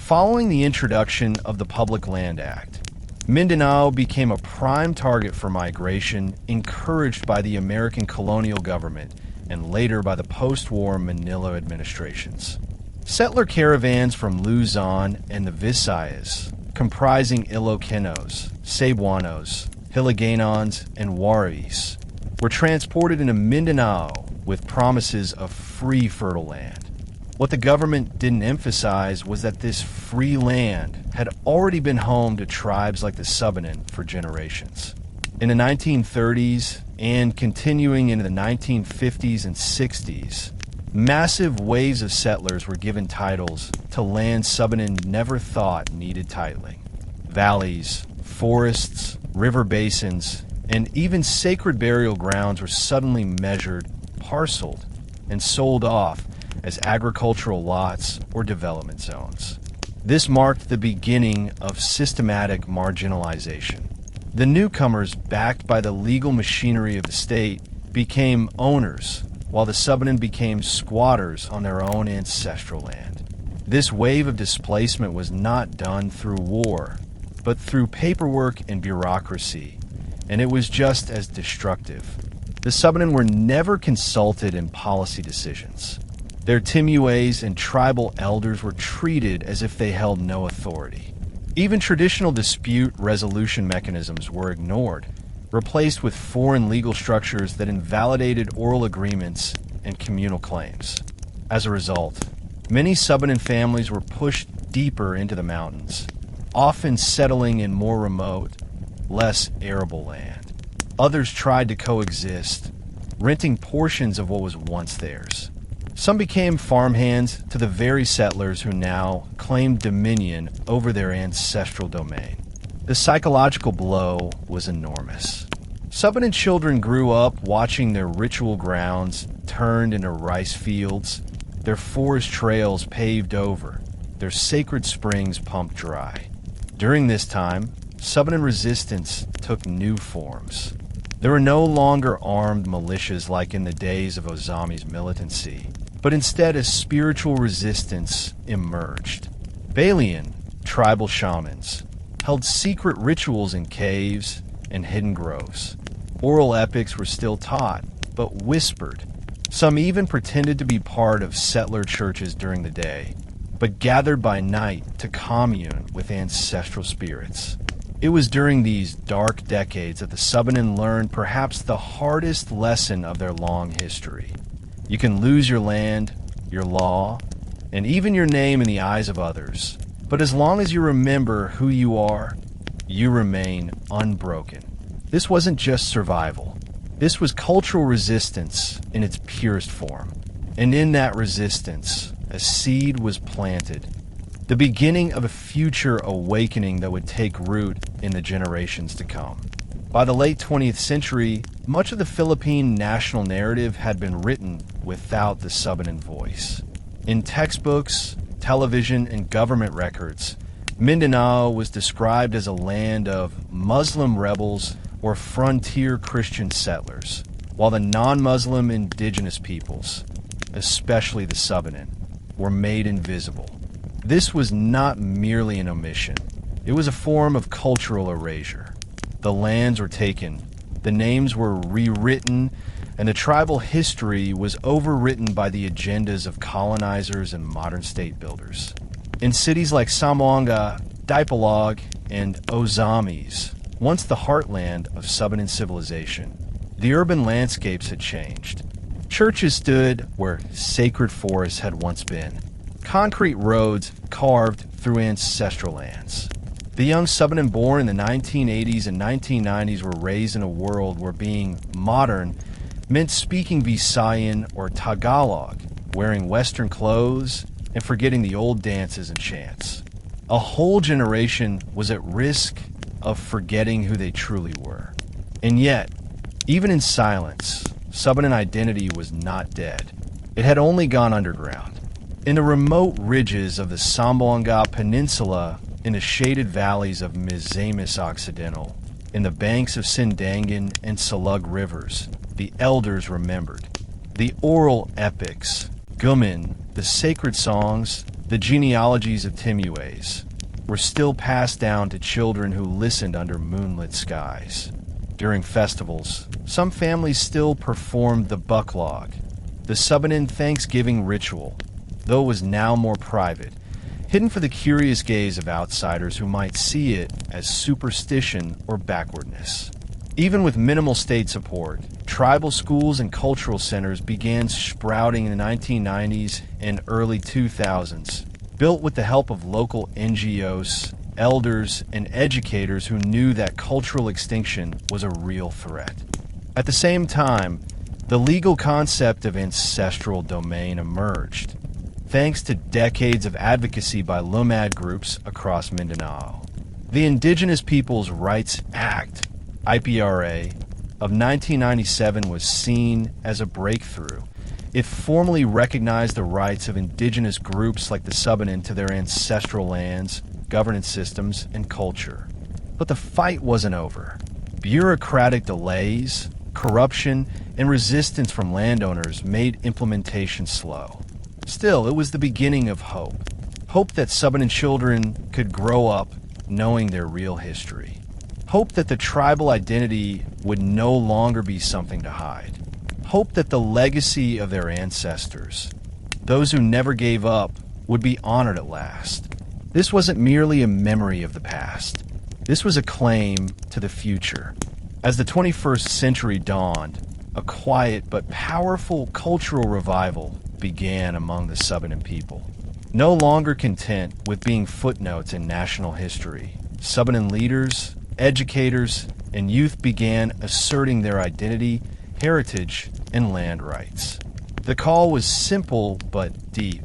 Following the introduction of the Public Land Act, Mindanao became a prime target for migration, encouraged by the American colonial government and later by the post-war Manila administrations. Settler caravans from Luzon and the Visayas, comprising Ilocanos, Cebuanos, Hiligaynons, and Waris, were transported into Mindanao with promises of free fertile land. What the government didn't emphasize was that this free land had already been home to tribes like the Subanen for generations. In the 1930s and continuing into the 1950s and 60s, massive waves of settlers were given titles to land Subanen never thought needed titling. Valleys, forests, river basins, and even sacred burial grounds were suddenly measured, parceled, and sold off as agricultural lots or development zones. This marked the beginning of systematic marginalization. The newcomers, backed by the legal machinery of the state, became owners, while the Subanen became squatters on their own ancestral land. This wave of displacement was not done through war, but through paperwork and bureaucracy, and it was just as destructive. The Subanen were never consulted in policy decisions. Their timues and tribal elders were treated as if they held no authority. Even traditional dispute resolution mechanisms were ignored, replaced with foreign legal structures that invalidated oral agreements and communal claims. As a result, many Subanen families were pushed deeper into the mountains, often settling in more remote, less arable land. Others tried to coexist, renting portions of what was once theirs. Some became farmhands to the very settlers who now claimed dominion over their ancestral domain. The psychological blow was enormous. Subanen children grew up watching their ritual grounds turned into rice fields, their forest trails paved over, their sacred springs pumped dry. During this time, Subanen resistance took new forms. There were no longer armed militias like in the days of Ozami's militancy, but instead a spiritual resistance emerged. Balian, tribal shamans, held secret rituals in caves and hidden groves. Oral epics were still taught, but whispered. Some even pretended to be part of settler churches during the day, but gathered by night to commune with ancestral spirits. It was during these dark decades that the Subanen learned perhaps the hardest lesson of their long history. You can lose your land, your law, and even your name in the eyes of others, but as long as you remember who you are, you remain unbroken. This wasn't just survival. This was cultural resistance in its purest form. And in that resistance, a seed was planted, the beginning of a future awakening that would take root in the generations to come. By the late 20th century, much of the Philippine national narrative had been written without the Subanen voice. In textbooks, television, and government records, Mindanao was described as a land of Muslim rebels or frontier Christian settlers, while the non-Muslim indigenous peoples, especially the Subanen, were made invisible. This was not merely an omission. It was a form of cultural erasure. The lands were taken, the names were rewritten, and the tribal history was overwritten by the agendas of colonizers and modern state builders. In cities like Zamboanga, Dipolog, and Ozamis, once the heartland of Subanen civilization, the urban landscapes had changed. Churches stood where sacred forests had once been. Concrete roads carved through ancestral lands. The young Subanen born in the 1980s and 1990s were raised in a world where being modern meant speaking Visayan or Tagalog, wearing Western clothes, and forgetting the old dances and chants. A whole generation was at risk of forgetting who they truly were. And yet, even in silence, Subanen identity was not dead. It had only gone underground. In the remote ridges of the Zamboanga Peninsula, in the shaded valleys of Misamis Occidental, in the banks of Sindangan and Salug rivers, the elders remembered. The oral epics, Gumin, the sacred songs, The genealogies of Timues were still passed down to children who listened under moonlit skies. During festivals, some families still performed the bucklog, the Subanen Thanksgiving ritual, though it was now more private, hidden for the curious gaze of outsiders who might see it as superstition or backwardness. Even with minimal state support, tribal schools and cultural centers began sprouting in the 1990s and early 2000s, built with the help of local NGOs, elders, and educators who knew that cultural extinction was a real threat. At the same time, the legal concept of ancestral domain emerged, thanks to decades of advocacy by Lumad groups across Mindanao. The Indigenous Peoples' Rights Act, IPRA, of 1997 was seen as a breakthrough. It formally recognized the rights of indigenous groups like the Subanen to their ancestral lands, governance systems, and culture. But the fight wasn't over. Bureaucratic delays, corruption, and resistance from landowners made implementation slow. Still, it was the beginning of hope. Hope that Subanen children could grow up knowing their real history. Hope that the tribal identity would no longer be something to hide. Hope that the legacy of their ancestors, those who never gave up, would be honored at last. This wasn't merely a memory of the past. This was a claim to the future. As the 21st century dawned, a quiet but powerful cultural revival began among the Subanen people. No longer content with being footnotes in national history, Subanen leaders, educators, and youth began asserting their identity, heritage, and land rights. The call was simple but deep.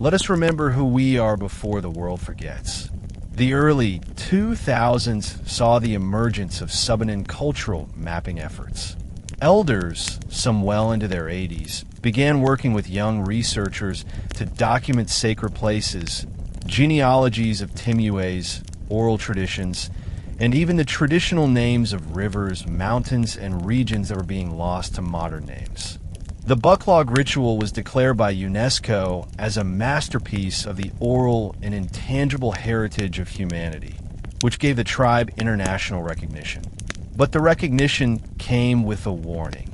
Let us remember who we are before the world forgets. The early 2000s saw the emergence of Subanen cultural mapping efforts. Elders, some well into their 80s, began working with young researchers to document sacred places, genealogies of Timues, oral traditions, and even the traditional names of rivers, mountains, and regions that were being lost to modern names. The bucklog ritual was declared by UNESCO as a masterpiece of the oral and intangible heritage of humanity, which gave the tribe international recognition. But the recognition came with a warning.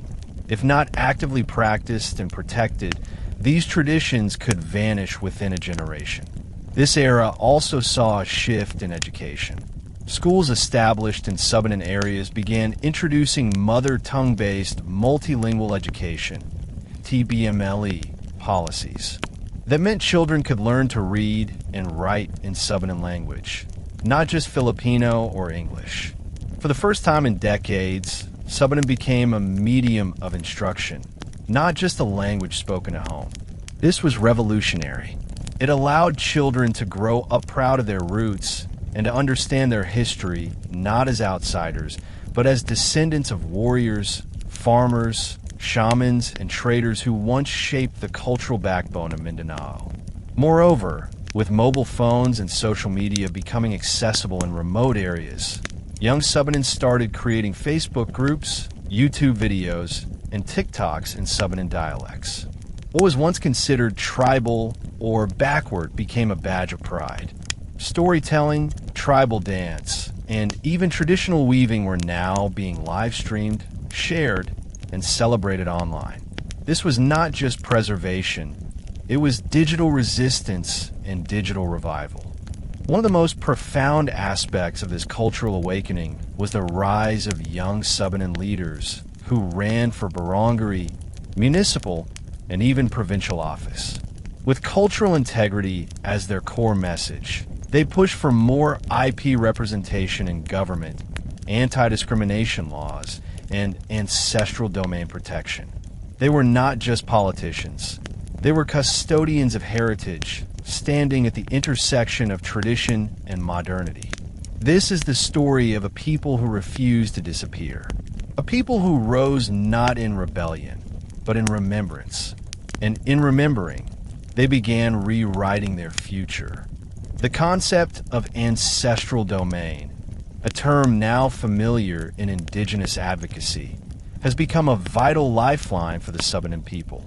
If not actively practiced and protected, these traditions could vanish within a generation. This era also saw a shift in education. Schools established in Subanen areas began introducing mother tongue-based multilingual education, TBMLE, policies. That meant children could learn to read and write in Subanen language, not just Filipino or English. For the first time in decades, Subanen became a medium of instruction, not just a language spoken at home. This was revolutionary. It allowed children to grow up proud of their roots and to understand their history not as outsiders, but as descendants of warriors, farmers, shamans, and traders who once shaped the cultural backbone of Mindanao. Moreover, with mobile phones and social media becoming accessible in remote areas, young Subanens started creating Facebook groups, YouTube videos, and TikToks in Subanen dialects. What was once considered tribal or backward became a badge of pride. Storytelling, tribal dance, and even traditional weaving were now being live-streamed, shared, and celebrated online. This was not just preservation, it was digital resistance and digital revival. One of the most profound aspects of this cultural awakening was the rise of young Subanen leaders who ran for barangay, municipal, and even provincial office. With cultural integrity as their core message, they pushed for more IP representation in government, anti-discrimination laws, and ancestral domain protection. They were not just politicians. They were custodians of heritage, standing at the intersection of tradition and modernity. This is the story of a people who refused to disappear. A people who rose not in rebellion, but in remembrance. And in remembering, they began rewriting their future. The concept of ancestral domain, a term now familiar in indigenous advocacy, has become a vital lifeline for the Subanen people.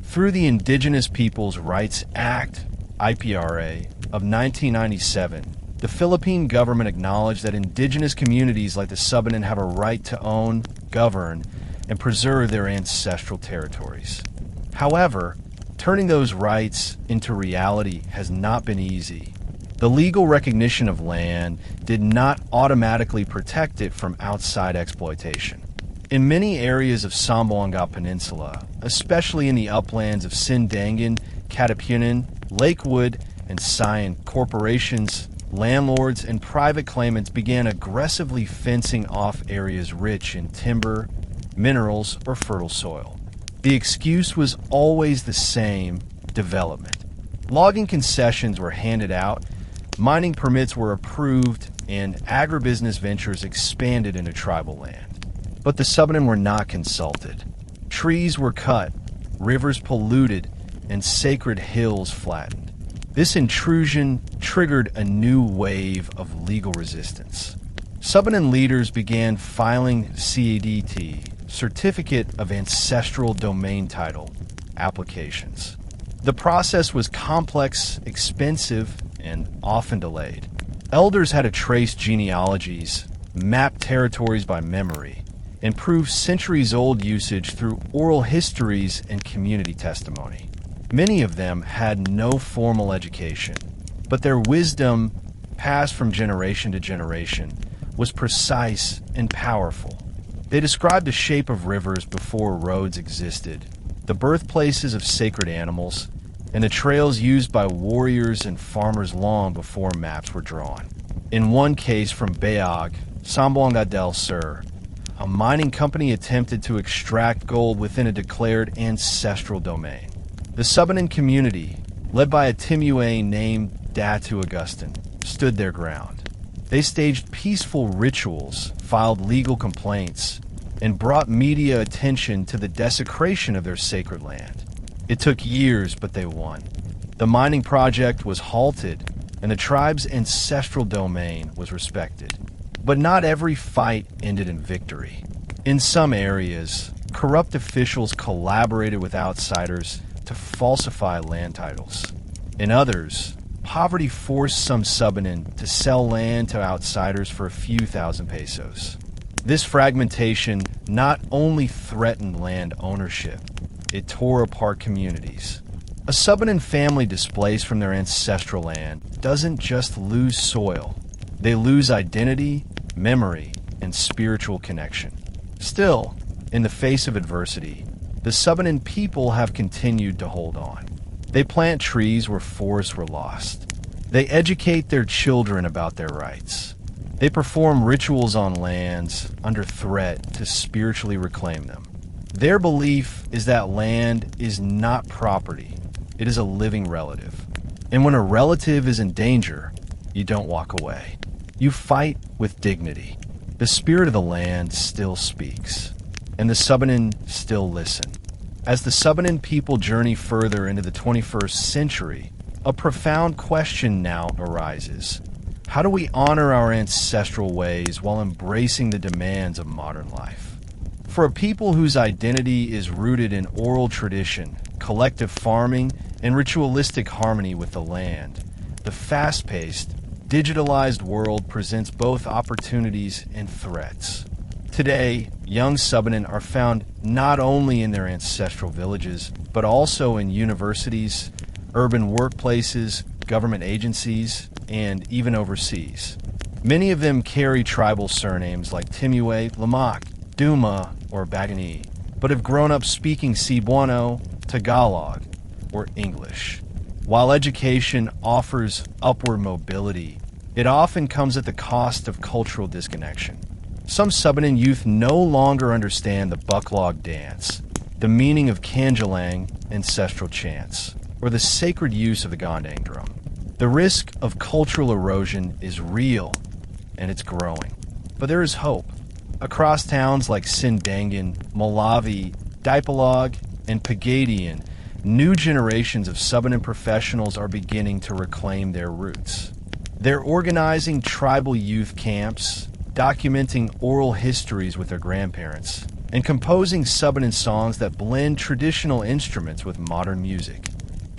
Through the Indigenous Peoples' Rights Act, IPRA, of 1997, the Philippine government acknowledged that indigenous communities like the Subanen have a right to own, govern, and preserve their ancestral territories. However, turning those rights into reality has not been easy. The legal recognition of land did not automatically protect it from outside exploitation. In many areas of Zamboanga Peninsula, especially in the uplands of Sindangan, Katipunan, Lakewood, and Sion, corporations, landlords, and private claimants began aggressively fencing off areas rich in timber, minerals, or fertile soil. The excuse was always the same: development. Logging concessions were handed out, mining permits were approved, and agribusiness ventures expanded into tribal land. But the Subanen were not consulted. Trees were cut, rivers polluted, and sacred hills flattened. This intrusion triggered a new wave of legal resistance. Subanen leaders began filing CADT, Certificate of Ancestral Domain Title, applications. The process was complex, expensive, and often delayed. Elders had to trace genealogies, map territories by memory, and prove centuries-old usage through oral histories and community testimony. Many of them had no formal education, but their wisdom, passed from generation to generation, was precise and powerful. They described the shape of rivers before roads existed, the birthplaces of sacred animals, and the trails used by warriors and farmers long before maps were drawn. In one case from Bayag, Zamboanga del Sur, a mining company attempted to extract gold within a declared ancestral domain. The Subanen community, led by a Timue named Datu Augustin, stood their ground. They staged peaceful rituals, filed legal complaints, and brought media attention to the desecration of their sacred land. It took years, but they won. The mining project was halted, and the tribe's ancestral domain was respected. But not every fight ended in victory. In some areas, corrupt officials collaborated with outsiders to falsify land titles. In others, poverty forced some Subanen to sell land to outsiders for a few thousand pesos. This fragmentation not only threatened land ownership, it tore apart communities. A Subanen family displaced from their ancestral land doesn't just lose soil. They lose identity, memory, and spiritual connection. Still, in the face of adversity, the Subanen people have continued to hold on. They plant trees where forests were lost. They educate their children about their rights. They perform rituals on lands under threat to spiritually reclaim them. Their belief is that land is not property, it is a living relative. And when a relative is in danger, you don't walk away. You fight with dignity. The spirit of the land still speaks, and the Subanen still listen. As the Subanen people journey further into the 21st century, a profound question now arises. How do we honor our ancestral ways while embracing the demands of modern life? For a people whose identity is rooted in oral tradition, collective farming, and ritualistic harmony with the land, the fast-paced, digitalized world presents both opportunities and threats. Today, young Subanen are found not only in their ancestral villages, but also in universities, urban workplaces, government agencies, and even overseas. Many of them carry tribal surnames like Timue, Lamak, Duma, or Bagani, but have grown up speaking Cebuano, Tagalog, or English. While education offers upward mobility, it often comes at the cost of cultural disconnection. Some Subanen youth no longer understand the bucklog dance, the meaning of kanjalang, ancestral chants, or the sacred use of the gondang drum. The risk of cultural erosion is real, and it's growing. But there is hope. Across towns like Sindangan, Malawi, Dipolog, and Pagadian, new generations of Subanen professionals are beginning to reclaim their roots. They're organizing tribal youth camps, documenting oral histories with their grandparents, and composing Subanen songs that blend traditional instruments with modern music.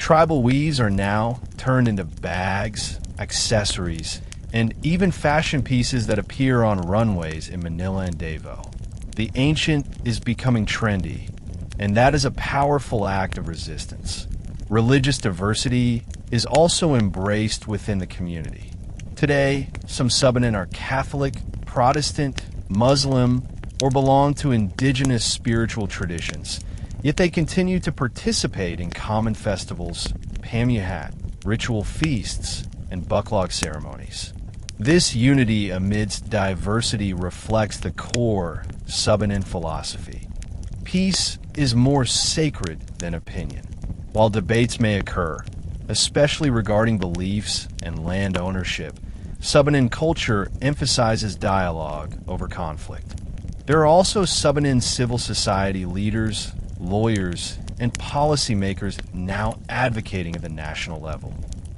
Tribal weaves are now turned into bags, accessories, and even fashion pieces that appear on runways in Manila and Davao. The ancient is becoming trendy, and that is a powerful act of resistance. Religious diversity is also embraced within the community. Today, some Subanen are Catholic, Protestant, Muslim, or belong to indigenous spiritual traditions, yet they continue to participate in common festivals, pamuhat, ritual feasts, and buklog ceremonies. This unity amidst diversity reflects the core Subanen philosophy. Peace is more sacred than opinion. While debates may occur, especially regarding beliefs and land ownership, Subanen culture emphasizes dialogue over conflict. There are also Subanen civil society leaders, lawyers, and policymakers now advocating at the national level.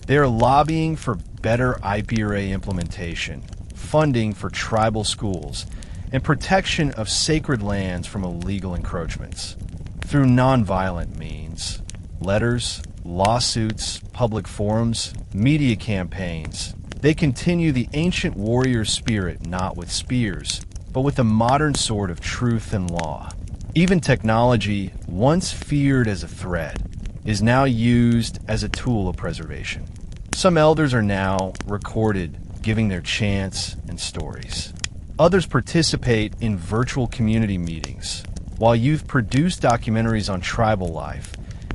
They are lobbying for better IPRA implementation, funding for tribal schools, and protection of sacred lands from illegal encroachments. Through nonviolent means, letters, lawsuits, public forums, media campaigns, they continue the ancient warrior spirit not with spears, but with the modern sword of truth and law. Even technology, once feared as a threat, is now used as a tool of preservation. Some elders are now recorded giving their chants and stories. Others participate in virtual community meetings, while youth produce documentaries on tribal life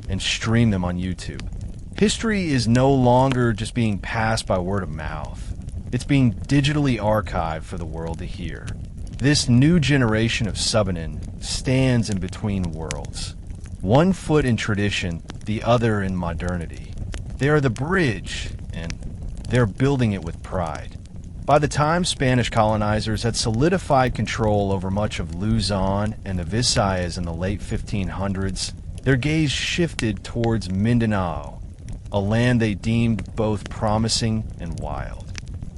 and stream them on YouTube. History is no longer just being passed by word of mouth. It's being digitally archived for the world to hear. This new generation of Subanen stands in between worlds. One foot in tradition, the other in modernity. They are the bridge, and they're building it with pride. By the time Spanish colonizers had solidified control over much of Luzon and the Visayas in the late 1500s, their gaze shifted towards Mindanao, a land they deemed both promising and wild.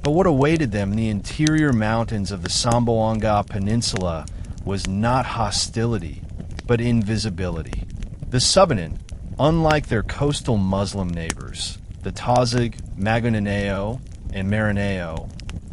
But what awaited them in the interior mountains of the Zamboanga Peninsula was not hostility, but invisibility. The Subanen, unlike their coastal Muslim neighbors, the Tazig, Maguindanao, and Maranao,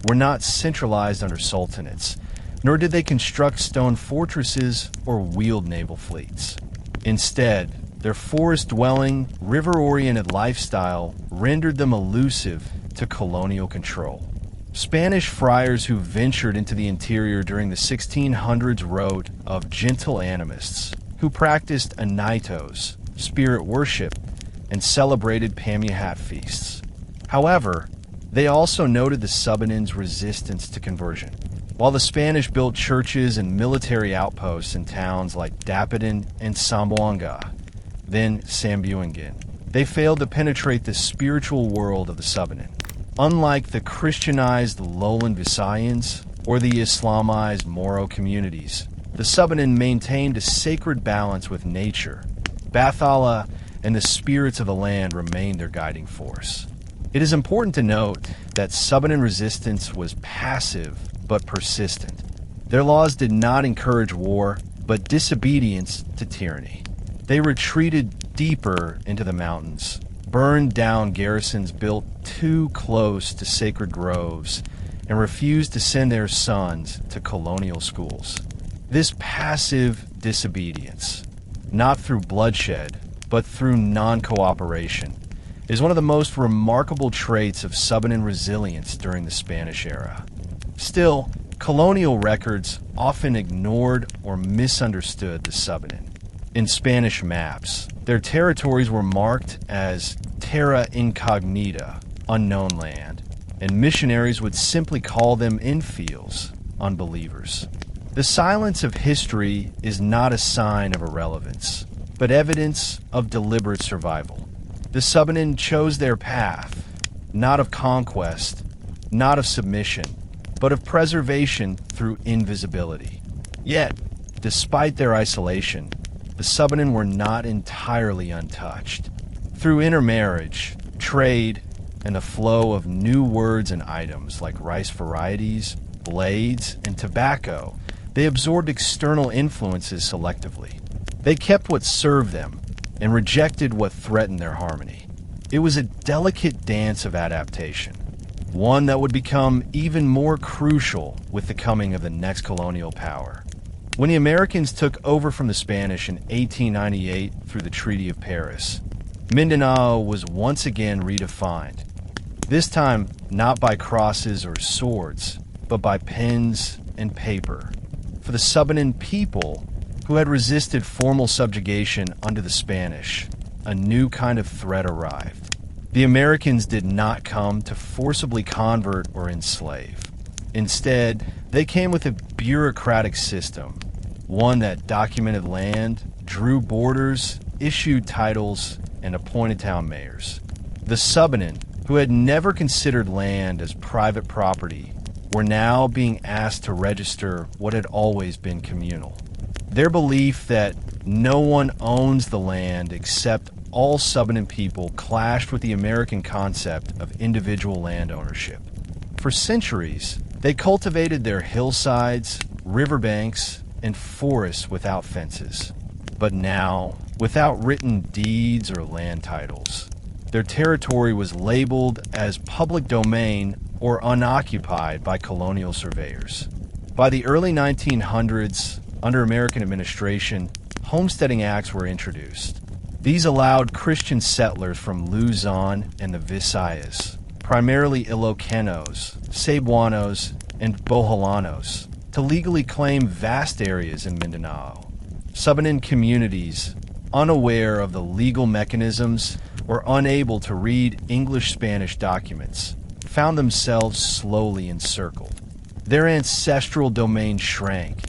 were not centralized under sultanates, nor did they construct stone fortresses or wield naval fleets. Instead, their forest-dwelling, river-oriented lifestyle rendered them elusive to colonial control. Spanish friars who ventured into the interior during the 1600s wrote of gentle animists who practiced anitos, spirit worship, and celebrated pamuhat feasts. However, they also noted the Subanen's resistance to conversion. While the Spanish built churches and military outposts in towns like Dapitan and Zamboanga, then Sambuangan, they failed to penetrate the spiritual world of the Subanen. Unlike the Christianized lowland Visayans or the Islamized Moro communities, the Subanen maintained a sacred balance with nature. Bathala and the spirits of the land remained their guiding force. It is important to note that Subanen resistance was passive but persistent. Their laws did not encourage war, but disobedience to tyranny. They retreated deeper into the mountains, burned down garrisons built too close to sacred groves, and refused to send their sons to colonial schools. This passive disobedience, not through bloodshed, but through non-cooperation, is one of the most remarkable traits of Subanen resilience during the Spanish era. Still, colonial records often ignored or misunderstood the Subanen. In Spanish maps, their territories were marked as terra incognita, unknown land, and missionaries would simply call them infield's, unbelievers. The silence of history is not a sign of irrelevance, but evidence of deliberate survival. The Subanen chose their path, not of conquest, not of submission, but of preservation through invisibility. Yet, despite their isolation, the Subanen were not entirely untouched. Through intermarriage, trade, and the flow of new words and items like rice varieties, blades, and tobacco, they absorbed external influences selectively. They kept what served them, and rejected what threatened their harmony. It was a delicate dance of adaptation, one that would become even more crucial with the coming of the next colonial power. When the Americans took over from the Spanish in 1898 through the Treaty of Paris, Mindanao was once again redefined, this time not by crosses or swords, but by pens and paper. For the Subanen people, who had resisted formal subjugation under the Spanish, a new kind of threat arrived. The Americans did not come to forcibly convert or enslave. Instead, they came with a bureaucratic system, one that documented land, drew borders, issued titles, and appointed town mayors. The Subanen, who had never considered land as private property, were now being asked to register what had always been communal. Their belief that no one owns the land except all Subanen people clashed with the American concept of individual land ownership. For centuries, they cultivated their hillsides, riverbanks, and forests without fences. But now, without written deeds or land titles, their territory was labeled as public domain or unoccupied by colonial surveyors. By the early 1900s, under American administration, homesteading acts were introduced. These allowed Christian settlers from Luzon and the Visayas, primarily Ilocanos, Cebuanos, and Boholanos, to legally claim vast areas in Mindanao. Subanen communities, unaware of the legal mechanisms or unable to read English-Spanish documents, found themselves slowly encircled. Their ancestral domain shrank,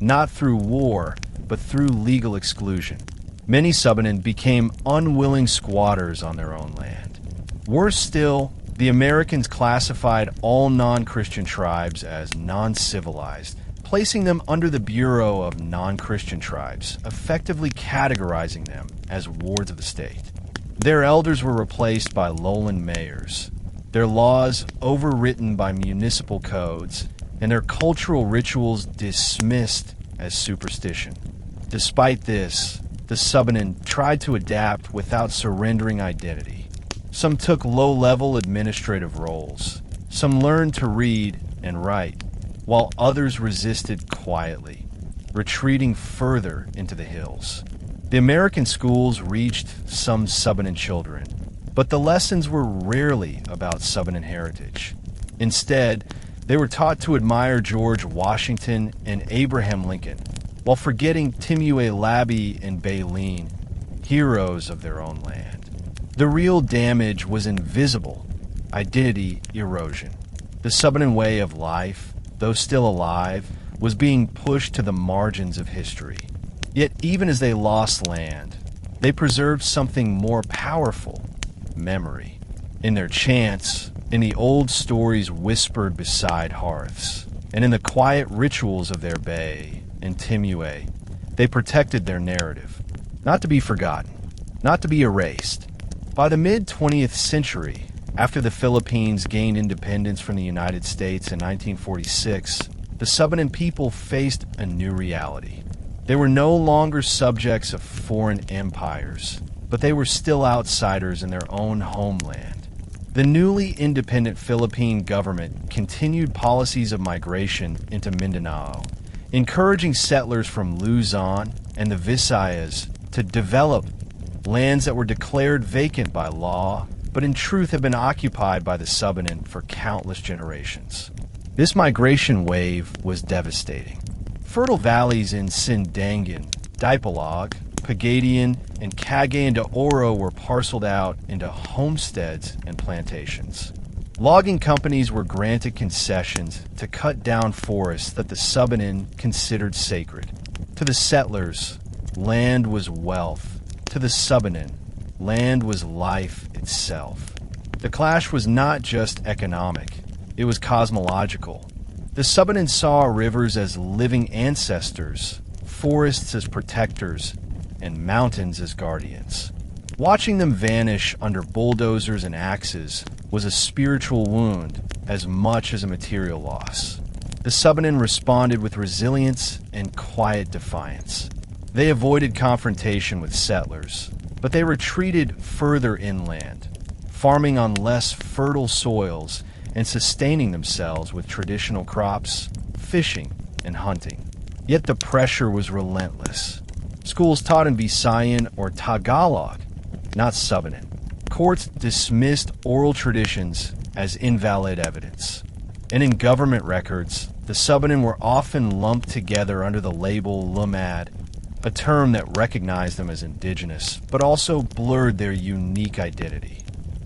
not through war, but through legal exclusion. Many Subanen became unwilling squatters on their own land. Worse still, the Americans classified all non-Christian tribes as non-civilized, placing them under the Bureau of Non-Christian Tribes, effectively categorizing them as wards of the state. Their elders were replaced by lowland mayors, their laws overwritten by municipal codes, and their cultural rituals dismissed as superstition. Despite this, the Subanen tried to adapt without surrendering identity. Some took low-level administrative roles. Some learned to read and write, while others resisted quietly, retreating further into the hills. The American schools reached some Subanen children, but the lessons were rarely about Subanen heritage. Instead, they were taught to admire George Washington and Abraham Lincoln, while forgetting Timue Labi and Balian, heroes of their own land. The real damage was invisible: identity erosion. The Subanen way of life, though still alive, was being pushed to the margins of history. Yet even as they lost land, they preserved something more powerful: memory. In their chants, in the old stories whispered beside hearths, and in the quiet rituals of their bay and Timue, they protected their narrative, not to be forgotten, not to be erased. By the mid-20th century, after the Philippines gained independence from the United States in 1946, the Subanen people faced a new reality. They were no longer subjects of foreign empires, but they were still outsiders in their own homeland. The newly independent Philippine government continued policies of migration into Mindanao, encouraging settlers from Luzon and the Visayas to develop lands that were declared vacant by law, but in truth have been occupied by the Subanen for countless generations. This migration wave was devastating. Fertile valleys in Sindangan, Dipolog, Pagadian, and Cagayan de Oro were parceled out into homesteads and plantations. Logging companies were granted concessions to cut down forests that the Subanen considered sacred. To the settlers, land was wealth. To the Subanen, land was life itself. The clash was not just economic, it was cosmological. The Subanen saw rivers as living ancestors, forests as protectors, and mountains as guardians. Watching them vanish under bulldozers and axes was a spiritual wound as much as a material loss. The Subanen responded with resilience and quiet defiance. They avoided confrontation with settlers, but they retreated further inland, farming on less fertile soils and sustaining themselves with traditional crops, fishing, and hunting. Yet the pressure was relentless. Schools taught in Visayan or Tagalog, not Subanen. Courts dismissed oral traditions as invalid evidence. And in government records, the Subanen were often lumped together under the label Lumad, a term that recognized them as indigenous, but also blurred their unique identity.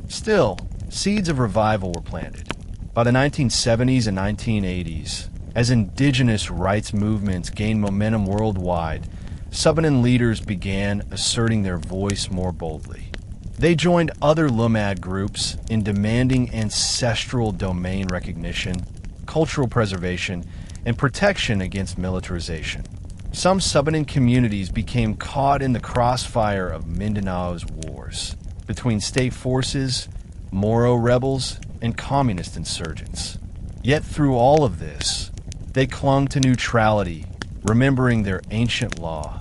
Still, seeds of revival were planted. By the 1970s and 1980s, as indigenous rights movements gained momentum worldwide, Subanen leaders began asserting their voice more boldly. They joined other Lumad groups in demanding ancestral domain recognition, cultural preservation, and protection against militarization. Some Subanen communities became caught in the crossfire of Mindanao's wars between state forces, Moro rebels, and communist insurgents. Yet through all of this, they clung to neutrality, remembering their ancient law.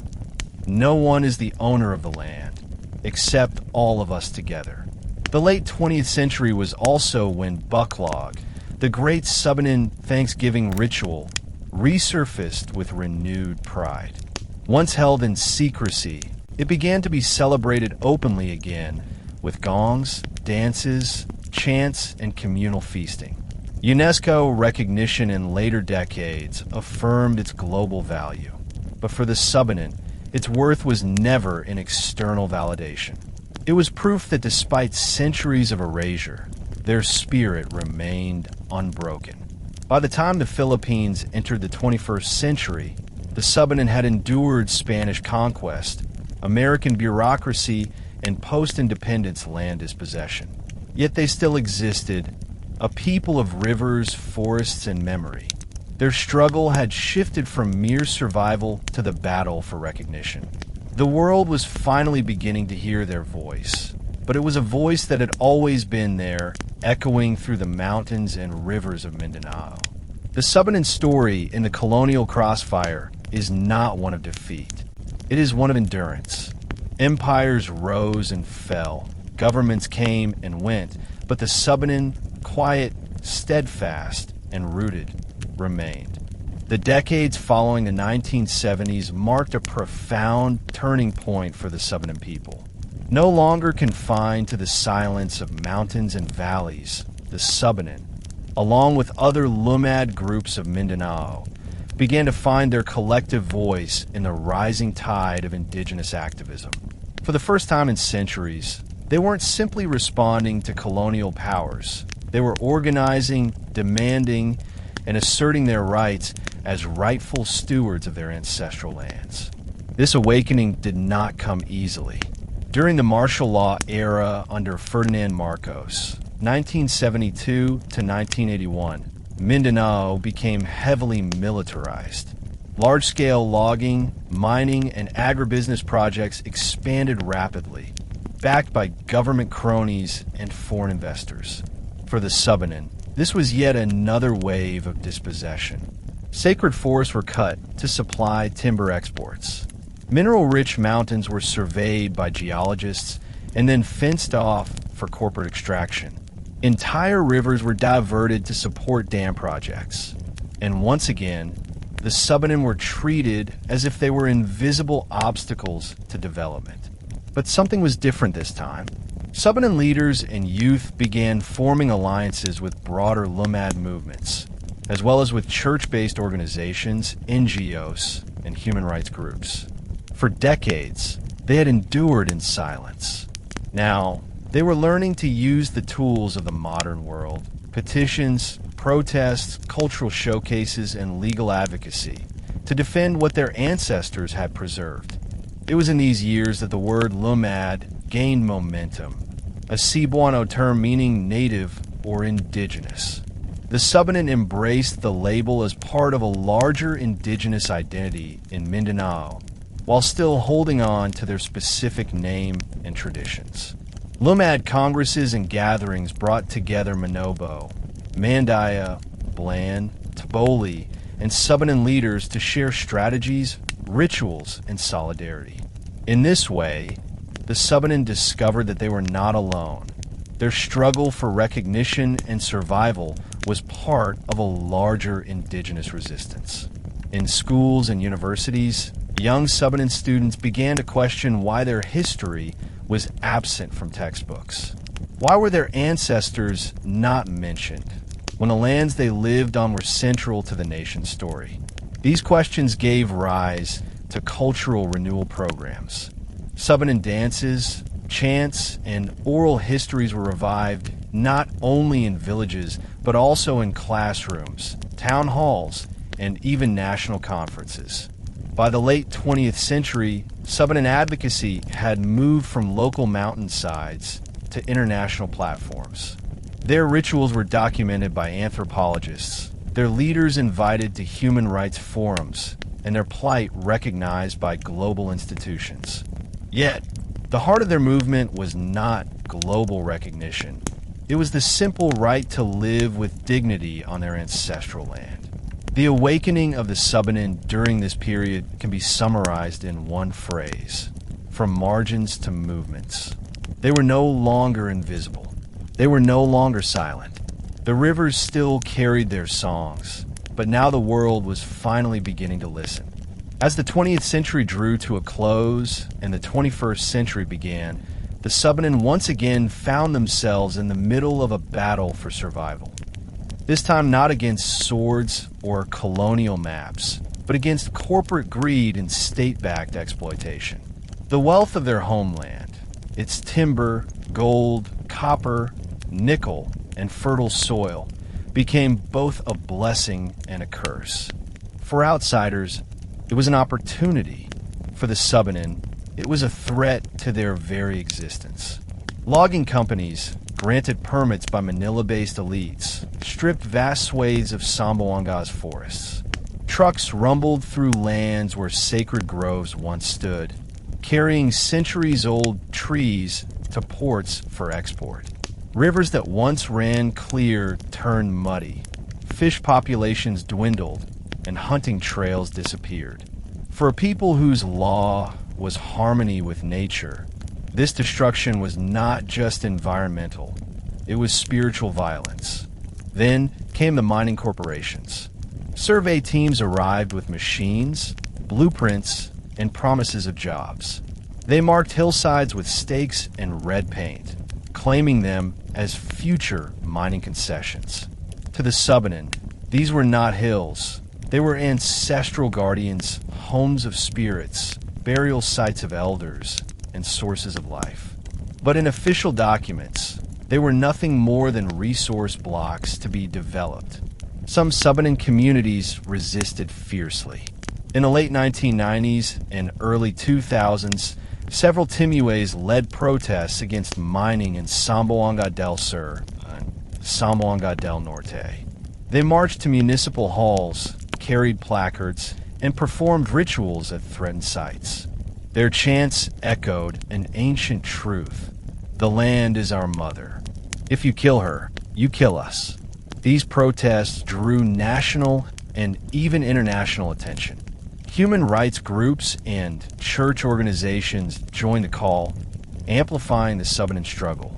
No one is the owner of the land, except all of us together. The late 20th century was also when Bucklog, the great Subanen Thanksgiving ritual, resurfaced with renewed pride. Once held in secrecy, it began to be celebrated openly again with gongs, dances, chants, and communal feasting. UNESCO recognition in later decades affirmed its global value, but for the Subanen, its worth was never in external validation. It was proof that despite centuries of erasure, their spirit remained unbroken. By the time the Philippines entered the 21st century, the Subanen had endured Spanish conquest, American bureaucracy, and post-independence land dispossession. Yet they still existed, a people of rivers, forests, and memory. Their struggle had shifted from mere survival to the battle for recognition. The world was finally beginning to hear their voice, but it was a voice that had always been there, echoing through the mountains and rivers of Mindanao. The Subanen story in the colonial crossfire is not one of defeat. It is one of endurance. Empires rose and fell, governments came and went, but the Subanen, quiet, steadfast, and rooted, remained. The decades following the 1970s marked a profound turning point for the Subanen people. No longer confined to the silence of mountains and valleys, the Subanen, along with other Lumad groups of Mindanao, began to find their collective voice in the rising tide of indigenous activism. For the first time in centuries, they weren't simply responding to colonial powers. They were organizing, demanding, and asserting their rights as rightful stewards of their ancestral lands. This awakening did not come easily. During the martial law era under Ferdinand Marcos, 1972 to 1981, Mindanao became heavily militarized. Large-scale logging, mining, and agribusiness projects expanded rapidly, backed by government cronies and foreign investors. For the Subanen, this was yet another wave of dispossession. Sacred forests were cut to supply timber exports. Mineral-rich mountains were surveyed by geologists and then fenced off for corporate extraction. Entire rivers were diverted to support dam projects. And once again, the Subanen were treated as if they were invisible obstacles to development. But something was different this time. Subanen leaders and youth began forming alliances with broader Lumad movements, as well as with church-based organizations, NGOs, and human rights groups. For decades, they had endured in silence. Now, they were learning to use the tools of the modern world: petitions, protests, cultural showcases, and legal advocacy to defend what their ancestors had preserved. It was in these years that the word Lumad gained momentum, a Cebuano term meaning native or indigenous. The Subanen embraced the label as part of a larger indigenous identity in Mindanao, while still holding on to their specific name and traditions. Lumad congresses and gatherings brought together Manobo, Mandaya, Balian, Taboli, and Subanen leaders to share strategies, rituals, and solidarity. In this way, the Subanen discovered that they were not alone. Their struggle for recognition and survival was part of a larger indigenous resistance. In schools and universities, young Subanen students began to question why their history was absent from textbooks. Why were their ancestors not mentioned when the lands they lived on were central to the nation's story? These questions gave rise to cultural renewal programs. Subanen dances, chants, and oral histories were revived not only in villages, but also in classrooms, town halls, and even national conferences. By the late 20th century, Subanen advocacy had moved from local mountainsides to international platforms. Their rituals were documented by anthropologists, their leaders invited to human rights forums, and their plight recognized by global institutions. Yet, the heart of their movement was not global recognition. It was the simple right to live with dignity on their ancestral land. The awakening of the Subanen during this period can be summarized in one phrase: from margins to movements. They were no longer invisible. They were no longer silent. The rivers still carried their songs, but now the world was finally beginning to listen. As the 20th century drew to a close and the 21st century began, the Subanen once again found themselves in the middle of a battle for survival. This time not against swords or colonial maps, but against corporate greed and state-backed exploitation. The wealth of their homeland, its timber, gold, copper, nickel, and fertile soil, became both a blessing and a curse. For outsiders, it was an opportunity. For the Subanen, it was a threat to their very existence. Logging companies, granted permits by Manila-based elites, stripped vast swathes of Zamboanga's forests. Trucks rumbled through lands where sacred groves once stood, carrying centuries-old trees to ports for export. Rivers that once ran clear turned muddy. Fish populations dwindled, and hunting trails disappeared. For a people whose law was harmony with nature, this destruction was not just environmental, it was spiritual violence. Then came the mining corporations. Survey teams arrived with machines, blueprints, and promises of jobs. They marked hillsides with stakes and red paint, claiming them as future mining concessions. To the Subanen, these were not hills. They were ancestral guardians, homes of spirits, burial sites of elders, and sources of life. But in official documents, they were nothing more than resource blocks to be developed. Some Subanen communities resisted fiercely. In the late 1990s and early 2000s, several Timues led protests against mining in Zamboanga del Sur and Zamboanga del Norte. They marched to municipal halls, carried placards, and performed rituals at threatened sites. Their chants echoed an ancient truth: the land is our mother. If you kill her, you kill us. These protests drew national and even international attention. Human rights groups and church organizations joined the call, amplifying the Subanen struggle.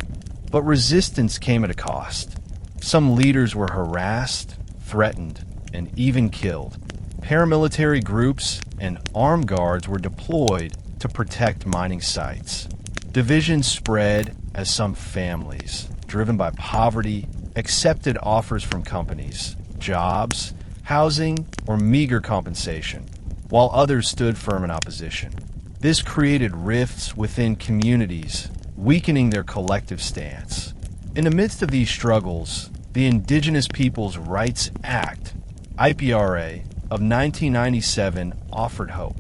But resistance came at a cost. Some leaders were harassed, threatened, and even killed. Paramilitary groups and armed guards were deployed to protect mining sites. Divisions spread as some families, driven by poverty, accepted offers from companies, jobs, housing, or meager compensation, while others stood firm in opposition. This created rifts within communities, weakening their collective stance. In the midst of these struggles, the Indigenous Peoples' Rights Act, IPRA, of 1997 offered hope.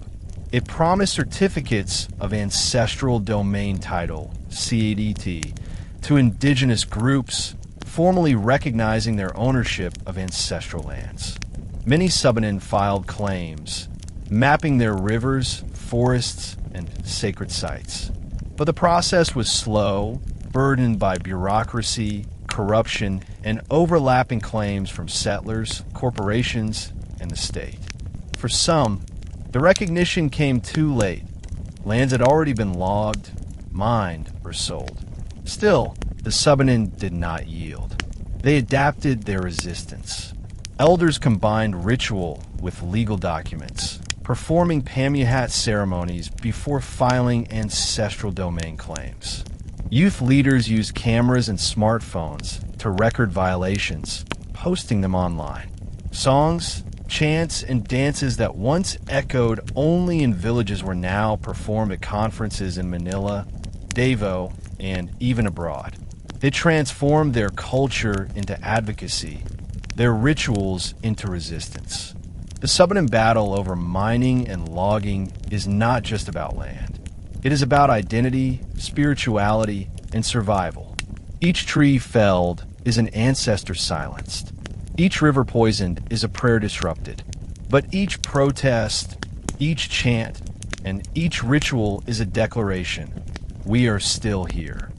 It promised certificates of ancestral domain title, CADT, to indigenous groups, formally recognizing their ownership of ancestral lands. Many Subanen filed claims, mapping their rivers, forests, and sacred sites. But the process was slow, burdened by bureaucracy, corruption, and overlapping claims from settlers, corporations, and the state. For some, the recognition came too late. Lands had already been logged, mined, or sold. Still, the Subanen did not yield. They adapted their resistance. Elders combined ritual with legal documents, performing Pamuhat ceremonies before filing ancestral domain claims. Youth leaders used cameras and smartphones to record violations, posting them online. Songs, chants, and dances that once echoed only in villages were now performed at conferences in Manila, Davao, and even abroad. They transformed their culture into advocacy, their rituals into resistance. The Subanen battle over mining and logging is not just about land. It is about identity, spirituality, and survival. Each tree felled is an ancestor silenced. Each river poisoned is a prayer disrupted. But each protest, each chant, and each ritual is a declaration. We are still here.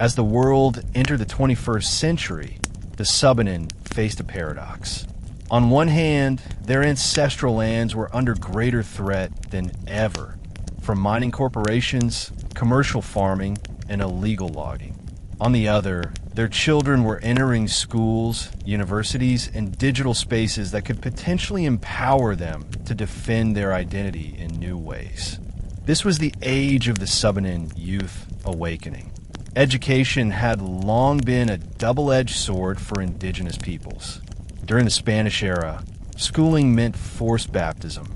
As the world entered the 21st century, the Subanen faced a paradox. On one hand, their ancestral lands were under greater threat than ever from mining corporations, commercial farming, and illegal logging. On the other, their children were entering schools, universities, and digital spaces that could potentially empower them to defend their identity in new ways. This was the age of the Subanen youth awakening. Education had long been a double-edged sword for indigenous peoples. During the Spanish era, schooling meant forced baptism.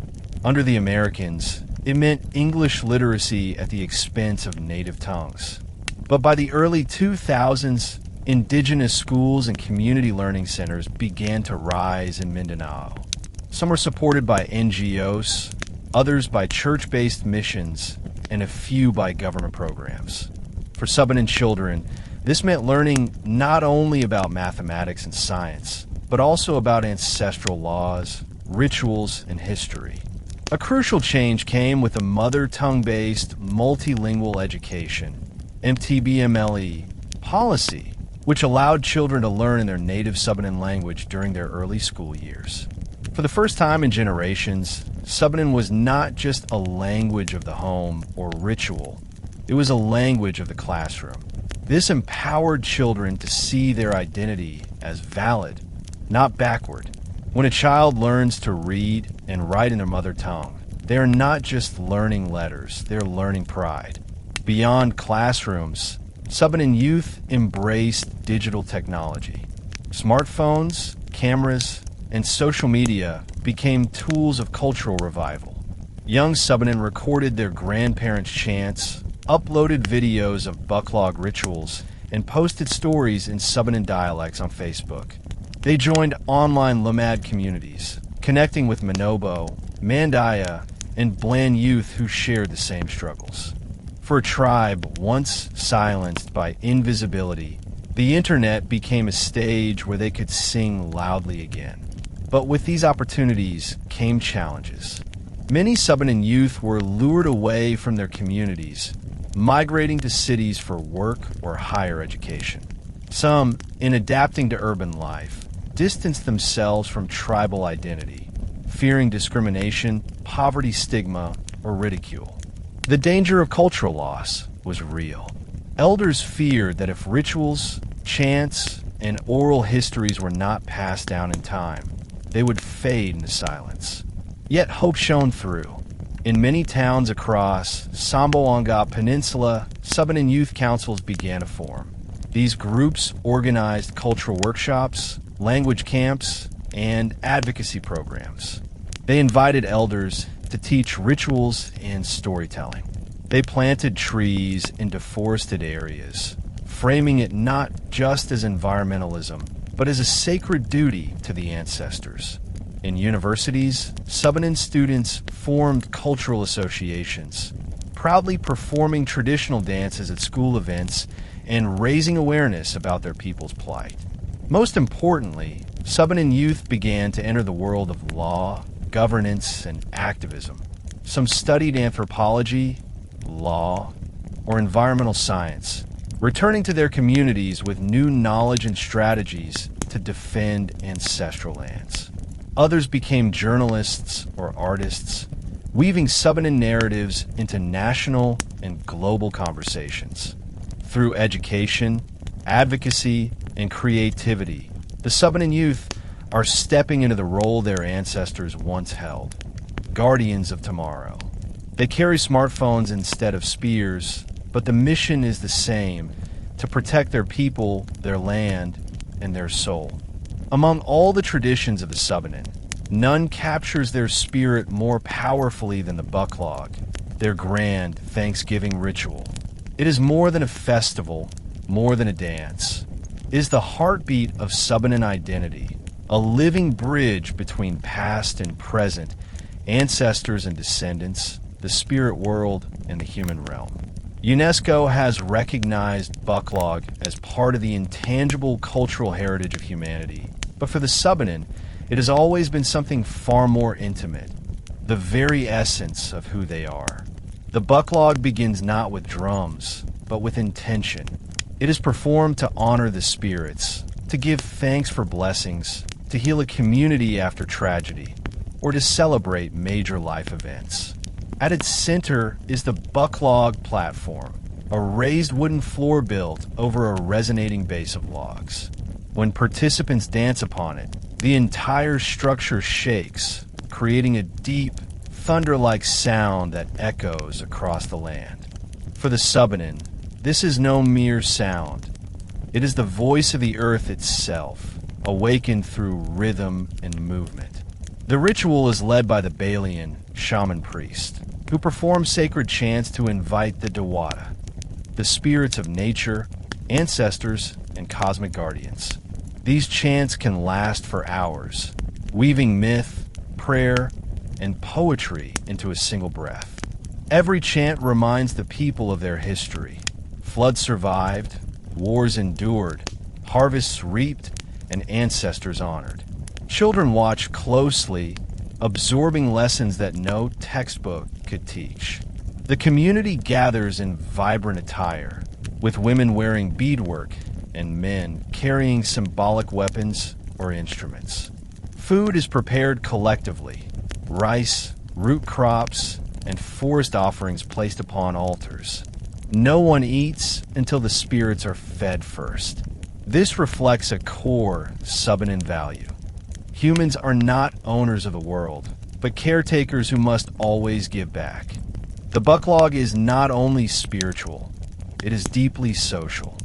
Under the Americans, it meant English literacy at the expense of native tongues. But by the early 2000s, indigenous schools and community learning centers began to rise in Mindanao. Some were supported by NGOs, others by church-based missions, and a few by government programs. For Subanen children, this meant learning not only about mathematics and science, but also about ancestral laws, rituals, and history. A crucial change came with a mother tongue-based multilingual education, MTBMLE, policy, which allowed children to learn in their native Subanen language during their early school years. For the first time in generations, Subanen was not just a language of the home or ritual. It was a language of the classroom. This empowered children to see their identity as valid, not backward. When a child learns to read and write in their mother tongue, they are not just learning letters, they're learning pride. Beyond classrooms, Subanen youth embraced digital technology. Smartphones, cameras, and social media became tools of cultural revival. Young Subanen recorded their grandparents' chants, uploaded videos of bucklog rituals, and posted stories in Subanen dialects on Facebook. They joined online Lamad communities, connecting with Manobo, Mandaya, and Balian youth who shared the same struggles. For a tribe once silenced by invisibility, the internet became a stage where they could sing loudly again. But with these opportunities came challenges. Many Subanen youth were lured away from their communities, migrating to cities for work or higher education. Some, in adapting to urban life, distanced themselves from tribal identity, fearing discrimination, poverty stigma, or ridicule. The danger of cultural loss was real. Elders feared that if rituals, chants, and oral histories were not passed down in time, they would fade into silence. Yet hope shone through. In many towns across Samboanga Peninsula, Subanen youth councils began to form. These groups organized cultural workshops, language camps, and advocacy programs. They invited elders to teach rituals and storytelling. They planted trees in deforested areas, framing it not just as environmentalism, but as a sacred duty to the ancestors. In universities, Subanen students formed cultural associations, proudly performing traditional dances at school events and raising awareness about their people's plight. Most importantly, Subanen youth began to enter the world of law, governance, and activism. Some studied anthropology, law, or environmental science, returning to their communities with new knowledge and strategies to defend ancestral lands. Others became journalists or artists, weaving Subanen narratives into national and global conversations. Through education, advocacy, and creativity, the Subanen youth are stepping into the role their ancestors once held, guardians of tomorrow. They carry smartphones instead of spears, but the mission is the same: to protect their people, their land, and their soul. Among all the traditions of the Subanen, none captures their spirit more powerfully than the bucklog, their grand Thanksgiving ritual. It is more than a festival, more than a dance. It is the heartbeat of Subanen identity, a living bridge between past and present, ancestors and descendants, the spirit world and the human realm. UNESCO has recognized bucklog as part of the intangible cultural heritage of humanity, but for the Subanen, it has always been something far more intimate, the very essence of who they are. The bucklog begins not with drums, but with intention. It is performed to honor the spirits, to give thanks for blessings, to heal a community after tragedy, or to celebrate major life events. At its center is the bucklog platform, a raised wooden floor built over a resonating base of logs. When participants dance upon it, the entire structure shakes, creating a deep, thunder-like sound that echoes across the land. For the Subanen, this is no mere sound. It is the voice of the earth itself, awakened through rhythm and movement. The ritual is led by the Balian, shaman priest, who performs sacred chants to invite the Dawada, the spirits of nature, ancestors, and cosmic guardians. These chants can last for hours, weaving myth, prayer, and poetry into a single breath. Every chant reminds the people of their history. Floods survived, wars endured, harvests reaped, and ancestors honored. Children watch closely, absorbing lessons that no textbook could teach. The community gathers in vibrant attire, with women wearing beadwork and men carrying symbolic weapons or instruments. Food is prepared collectively: rice, root crops, and forest offerings placed upon altars. No one eats until the spirits are fed first. This reflects a core Subanen value. Humans are not owners of the world, but caretakers who must always give back. The bucklog is not only spiritual, it is deeply social.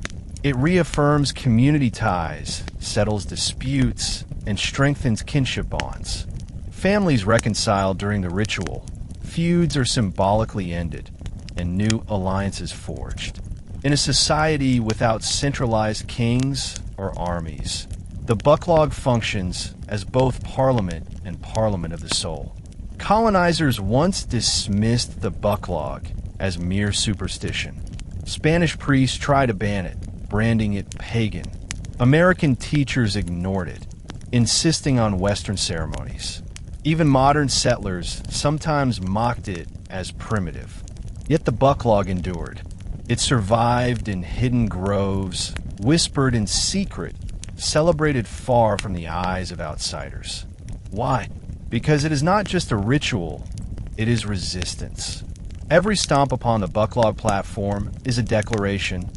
It reaffirms community ties, settles disputes, and strengthens kinship bonds. Families reconcile during the ritual, feuds are symbolically ended, and new alliances forged. In a society without centralized kings or armies, the bucklog functions as both parliament and parliament of the soul. Colonizers once dismissed the bucklog as mere superstition. Spanish priests tried to ban it, branding it pagan. American teachers ignored it, insisting on Western ceremonies. Even modern settlers sometimes mocked it as primitive. Yet the bucklog endured. It survived in hidden groves, whispered in secret, celebrated far from the eyes of outsiders. Why? Because it is not just a ritual, it is resistance. Every stomp upon the bucklog platform is a declaration: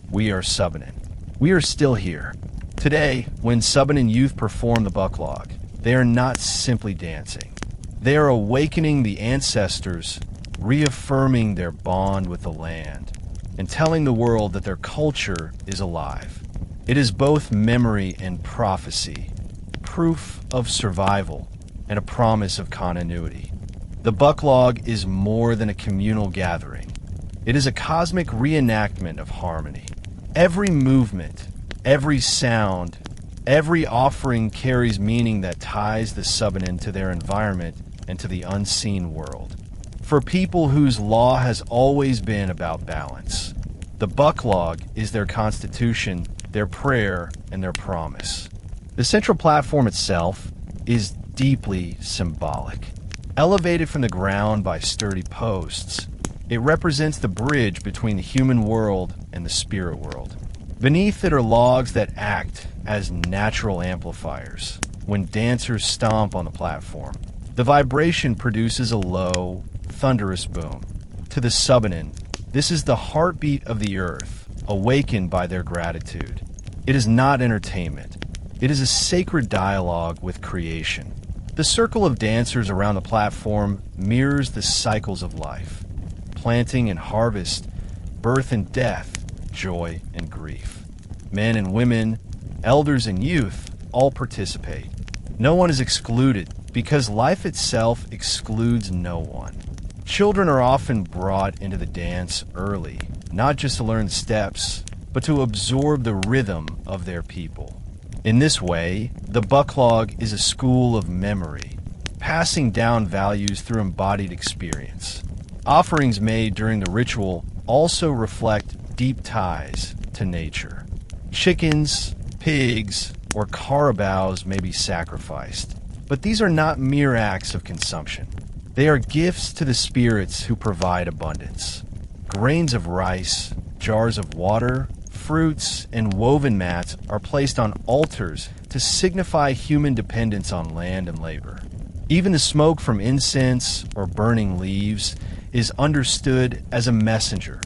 we are Subanen. We are still here. Today, when Subanen youth perform the bucklog, they are not simply dancing. They are awakening the ancestors, reaffirming their bond with the land, and telling the world that their culture is alive. It is both memory and prophecy, proof of survival, and a promise of continuity. The bucklog is more than a communal gathering. It is a cosmic reenactment of harmony. Every movement, every sound, every offering carries meaning that ties the Subanen to their environment and to the unseen world. For people whose law has always been about balance, the bucklog is their constitution, their prayer, and their promise. The central platform itself is deeply symbolic. Elevated from the ground by sturdy posts, it represents the bridge between the human world and the spirit world. Beneath it are logs that act as natural amplifiers when dancers stomp on the platform. The vibration produces a low, thunderous boom. To the Subanen, this is the heartbeat of the earth, awakened by their gratitude. It is not entertainment. It is a sacred dialogue with creation. The circle of dancers around the platform mirrors the cycles of life: planting and harvest, birth and death, joy and grief. Men and women, elders and youth all participate. No one is excluded because life itself excludes no one. Children are often brought into the dance early, not just to learn steps, but to absorb the rhythm of their people. In this way, the Bucklog is a school of memory, passing down values through embodied experience. Offerings made during the ritual also reflect deep ties to nature. Chickens, pigs, or carabaos may be sacrificed, but these are not mere acts of consumption. They are gifts to the spirits who provide abundance. Grains of rice, jars of water, fruits, and woven mats are placed on altars to signify human dependence on land and labor. Even the smoke from incense or burning leaves is understood as a messenger,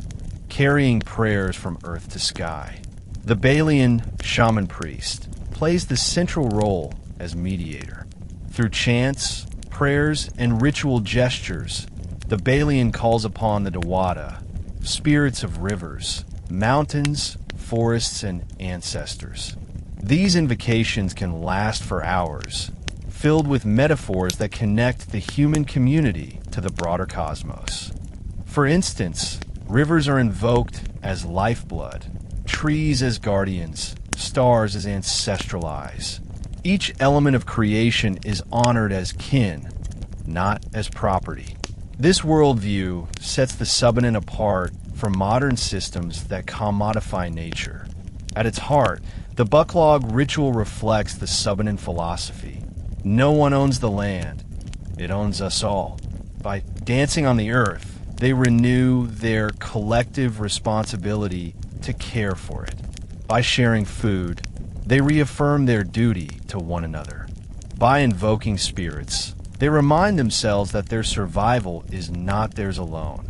carrying prayers from earth to sky. The Balian shaman priest plays the central role as mediator. Through chants, prayers, and ritual gestures, the Balian calls upon the Dewata, spirits of rivers, mountains, forests, and ancestors. These invocations can last for hours, filled with metaphors that connect the human community to the broader cosmos. For instance, rivers are invoked as lifeblood, trees as guardians, stars as ancestral eyes. Each element of creation is honored as kin, not as property. This worldview sets the Subanen apart from modern systems that commodify nature. At its heart, the Bucklog ritual reflects the Subanen philosophy. No one owns the land. It owns us all. By dancing on the earth, they renew their collective responsibility to care for it. By sharing food, they reaffirm their duty to one another. By invoking spirits, they remind themselves that their survival is not theirs alone.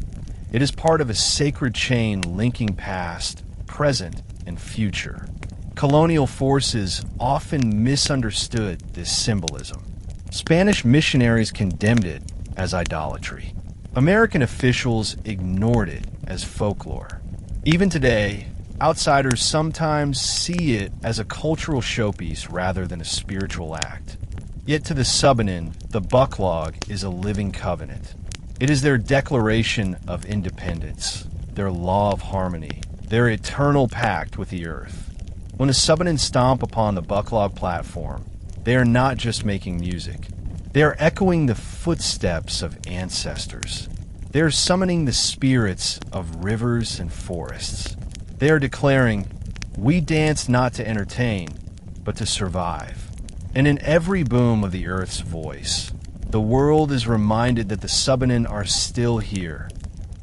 It is part of a sacred chain linking past, present, and future. Colonial forces often misunderstood this symbolism. Spanish missionaries condemned it as idolatry. American officials ignored it as folklore. Even today, outsiders sometimes see it as a cultural showpiece rather than a spiritual act. Yet to the Subanen, the Bucklog is a living covenant. It is their declaration of independence, their law of harmony, their eternal pact with the earth. When the Subanen stomp upon the Bucklog platform, they are not just making music. They are echoing the footsteps of ancestors. They are summoning the spirits of rivers and forests. They are declaring, "We dance not to entertain, but to survive." And in every boom of the earth's voice, the world is reminded that the Subanen are still here,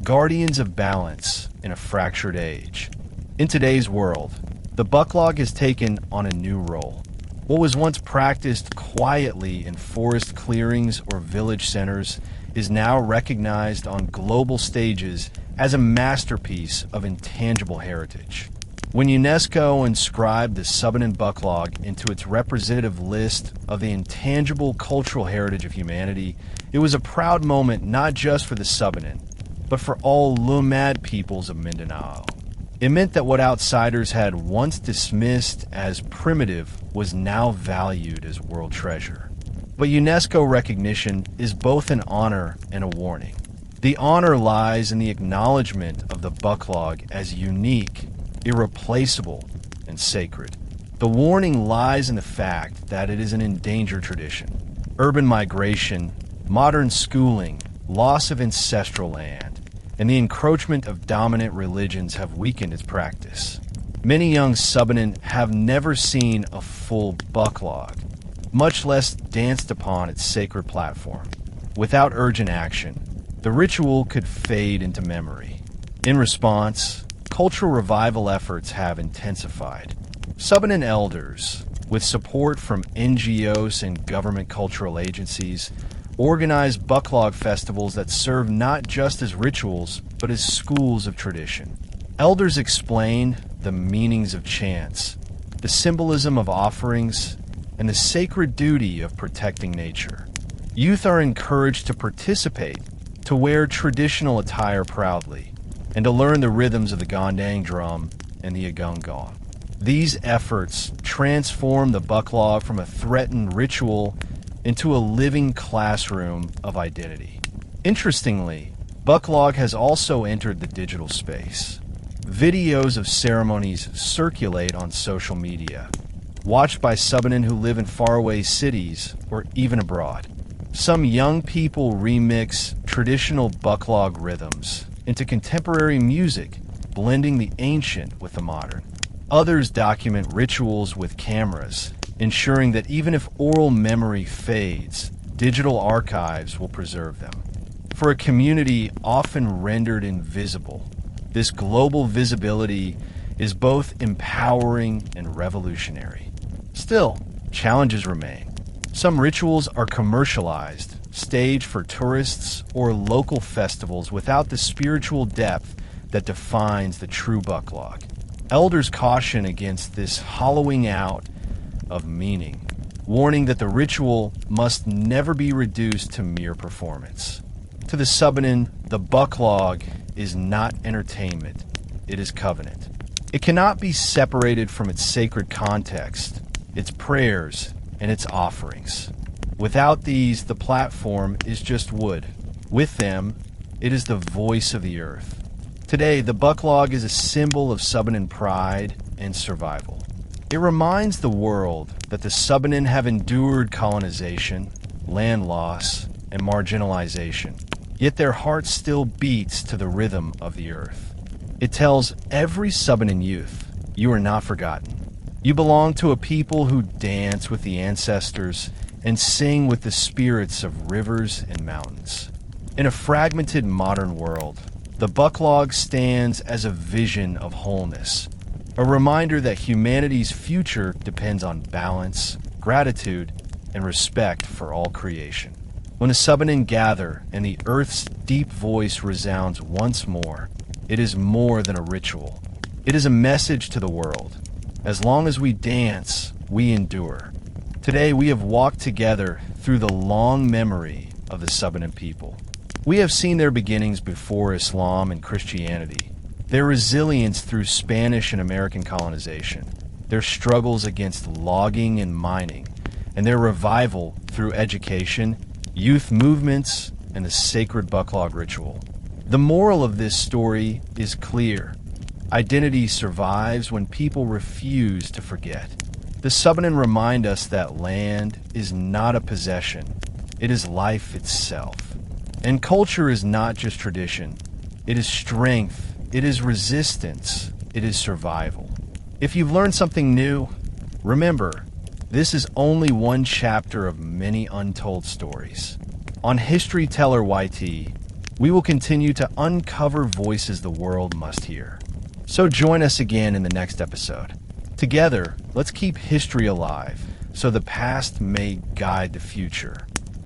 guardians of balance in a fractured age. In today's world, the Bucklog has taken on a new role. What was once practiced quietly in forest clearings or village centers is now recognized on global stages as a masterpiece of intangible heritage. When UNESCO inscribed the Subanen Bucklog into its representative list of the intangible cultural heritage of humanity, it was a proud moment not just for the Subanen, but for all Lumad peoples of Mindanao. It meant that what outsiders had once dismissed as primitive was now valued as world treasure. But UNESCO recognition is both an honor and a warning. The honor lies in the acknowledgement of the Bucklog as unique, irreplaceable, and sacred. The warning lies in the fact that it is an endangered tradition. Urban migration, modern schooling, loss of ancestral land, and the encroachment of dominant religions have weakened its practice. Many young Subanen have never seen a full Bucklog, much less danced upon its sacred platform. Without urgent action, the ritual could fade into memory. In response, cultural revival efforts have intensified. Subanen elders, with support from NGOs and government cultural agencies, organize Bucklog festivals that serve not just as rituals, but as schools of tradition. Elders explain the meanings of chants, the symbolism of offerings, and the sacred duty of protecting nature. Youth are encouraged to participate, to wear traditional attire proudly, and to learn the rhythms of the gondang drum and the agungaw. These efforts transform the Bucklog from a threatened ritual into a living classroom of identity. Interestingly, Bucklog has also entered the digital space. Videos of ceremonies circulate on social media, watched by Subanen who live in faraway cities or even abroad. Some young people remix traditional Bucklog rhythms into contemporary music, blending the ancient with the modern. Others document rituals with cameras, ensuring that even if oral memory fades, digital archives will preserve them. For a community often rendered invisible, this global visibility is both empowering and revolutionary. Still, challenges remain. Some rituals are commercialized, staged for tourists or local festivals without the spiritual depth that defines the true Bucklog. Elders caution against this hollowing out of meaning, warning that the ritual must never be reduced to mere performance. To the Subanen, the Bucklog is not entertainment, it is covenant. It cannot be separated from its sacred context, its prayers, and its offerings. Without these, the platform is just wood. With them, it is the voice of the earth. Today, the Bucklog is a symbol of Subanen pride and survival. It reminds the world that the Subanen have endured colonization, land loss, and marginalization, yet their heart still beats to the rhythm of the earth. It tells every Subanen youth, you are not forgotten. You belong to a people who dance with the ancestors and sing with the spirits of rivers and mountains. In a fragmented modern world, the Bucklog stands as a vision of wholeness, a reminder that humanity's future depends on balance, gratitude, and respect for all creation. When the Subanen gather and the earth's deep voice resounds once more, it is more than a ritual. It is a message to the world. As long as we dance, we endure. Today we have walked together through the long memory of the Subanen people. We have seen their beginnings before Islam and Christianity, their resilience through Spanish and American colonization, their struggles against logging and mining, and their revival through education, youth movements, and the sacred Bucklog ritual. The moral of this story is clear. Identity survives when people refuse to forget. The Subanen remind us that land is not a possession, it is life itself. And culture is not just tradition, it is strength, it is resistance, it is survival. If you've learned something new, remember, this is only one chapter of many untold stories. On History Teller YT, we will continue to uncover voices the world must hear. So join us again in the next episode. Together, let's keep history alive so the past may guide the future.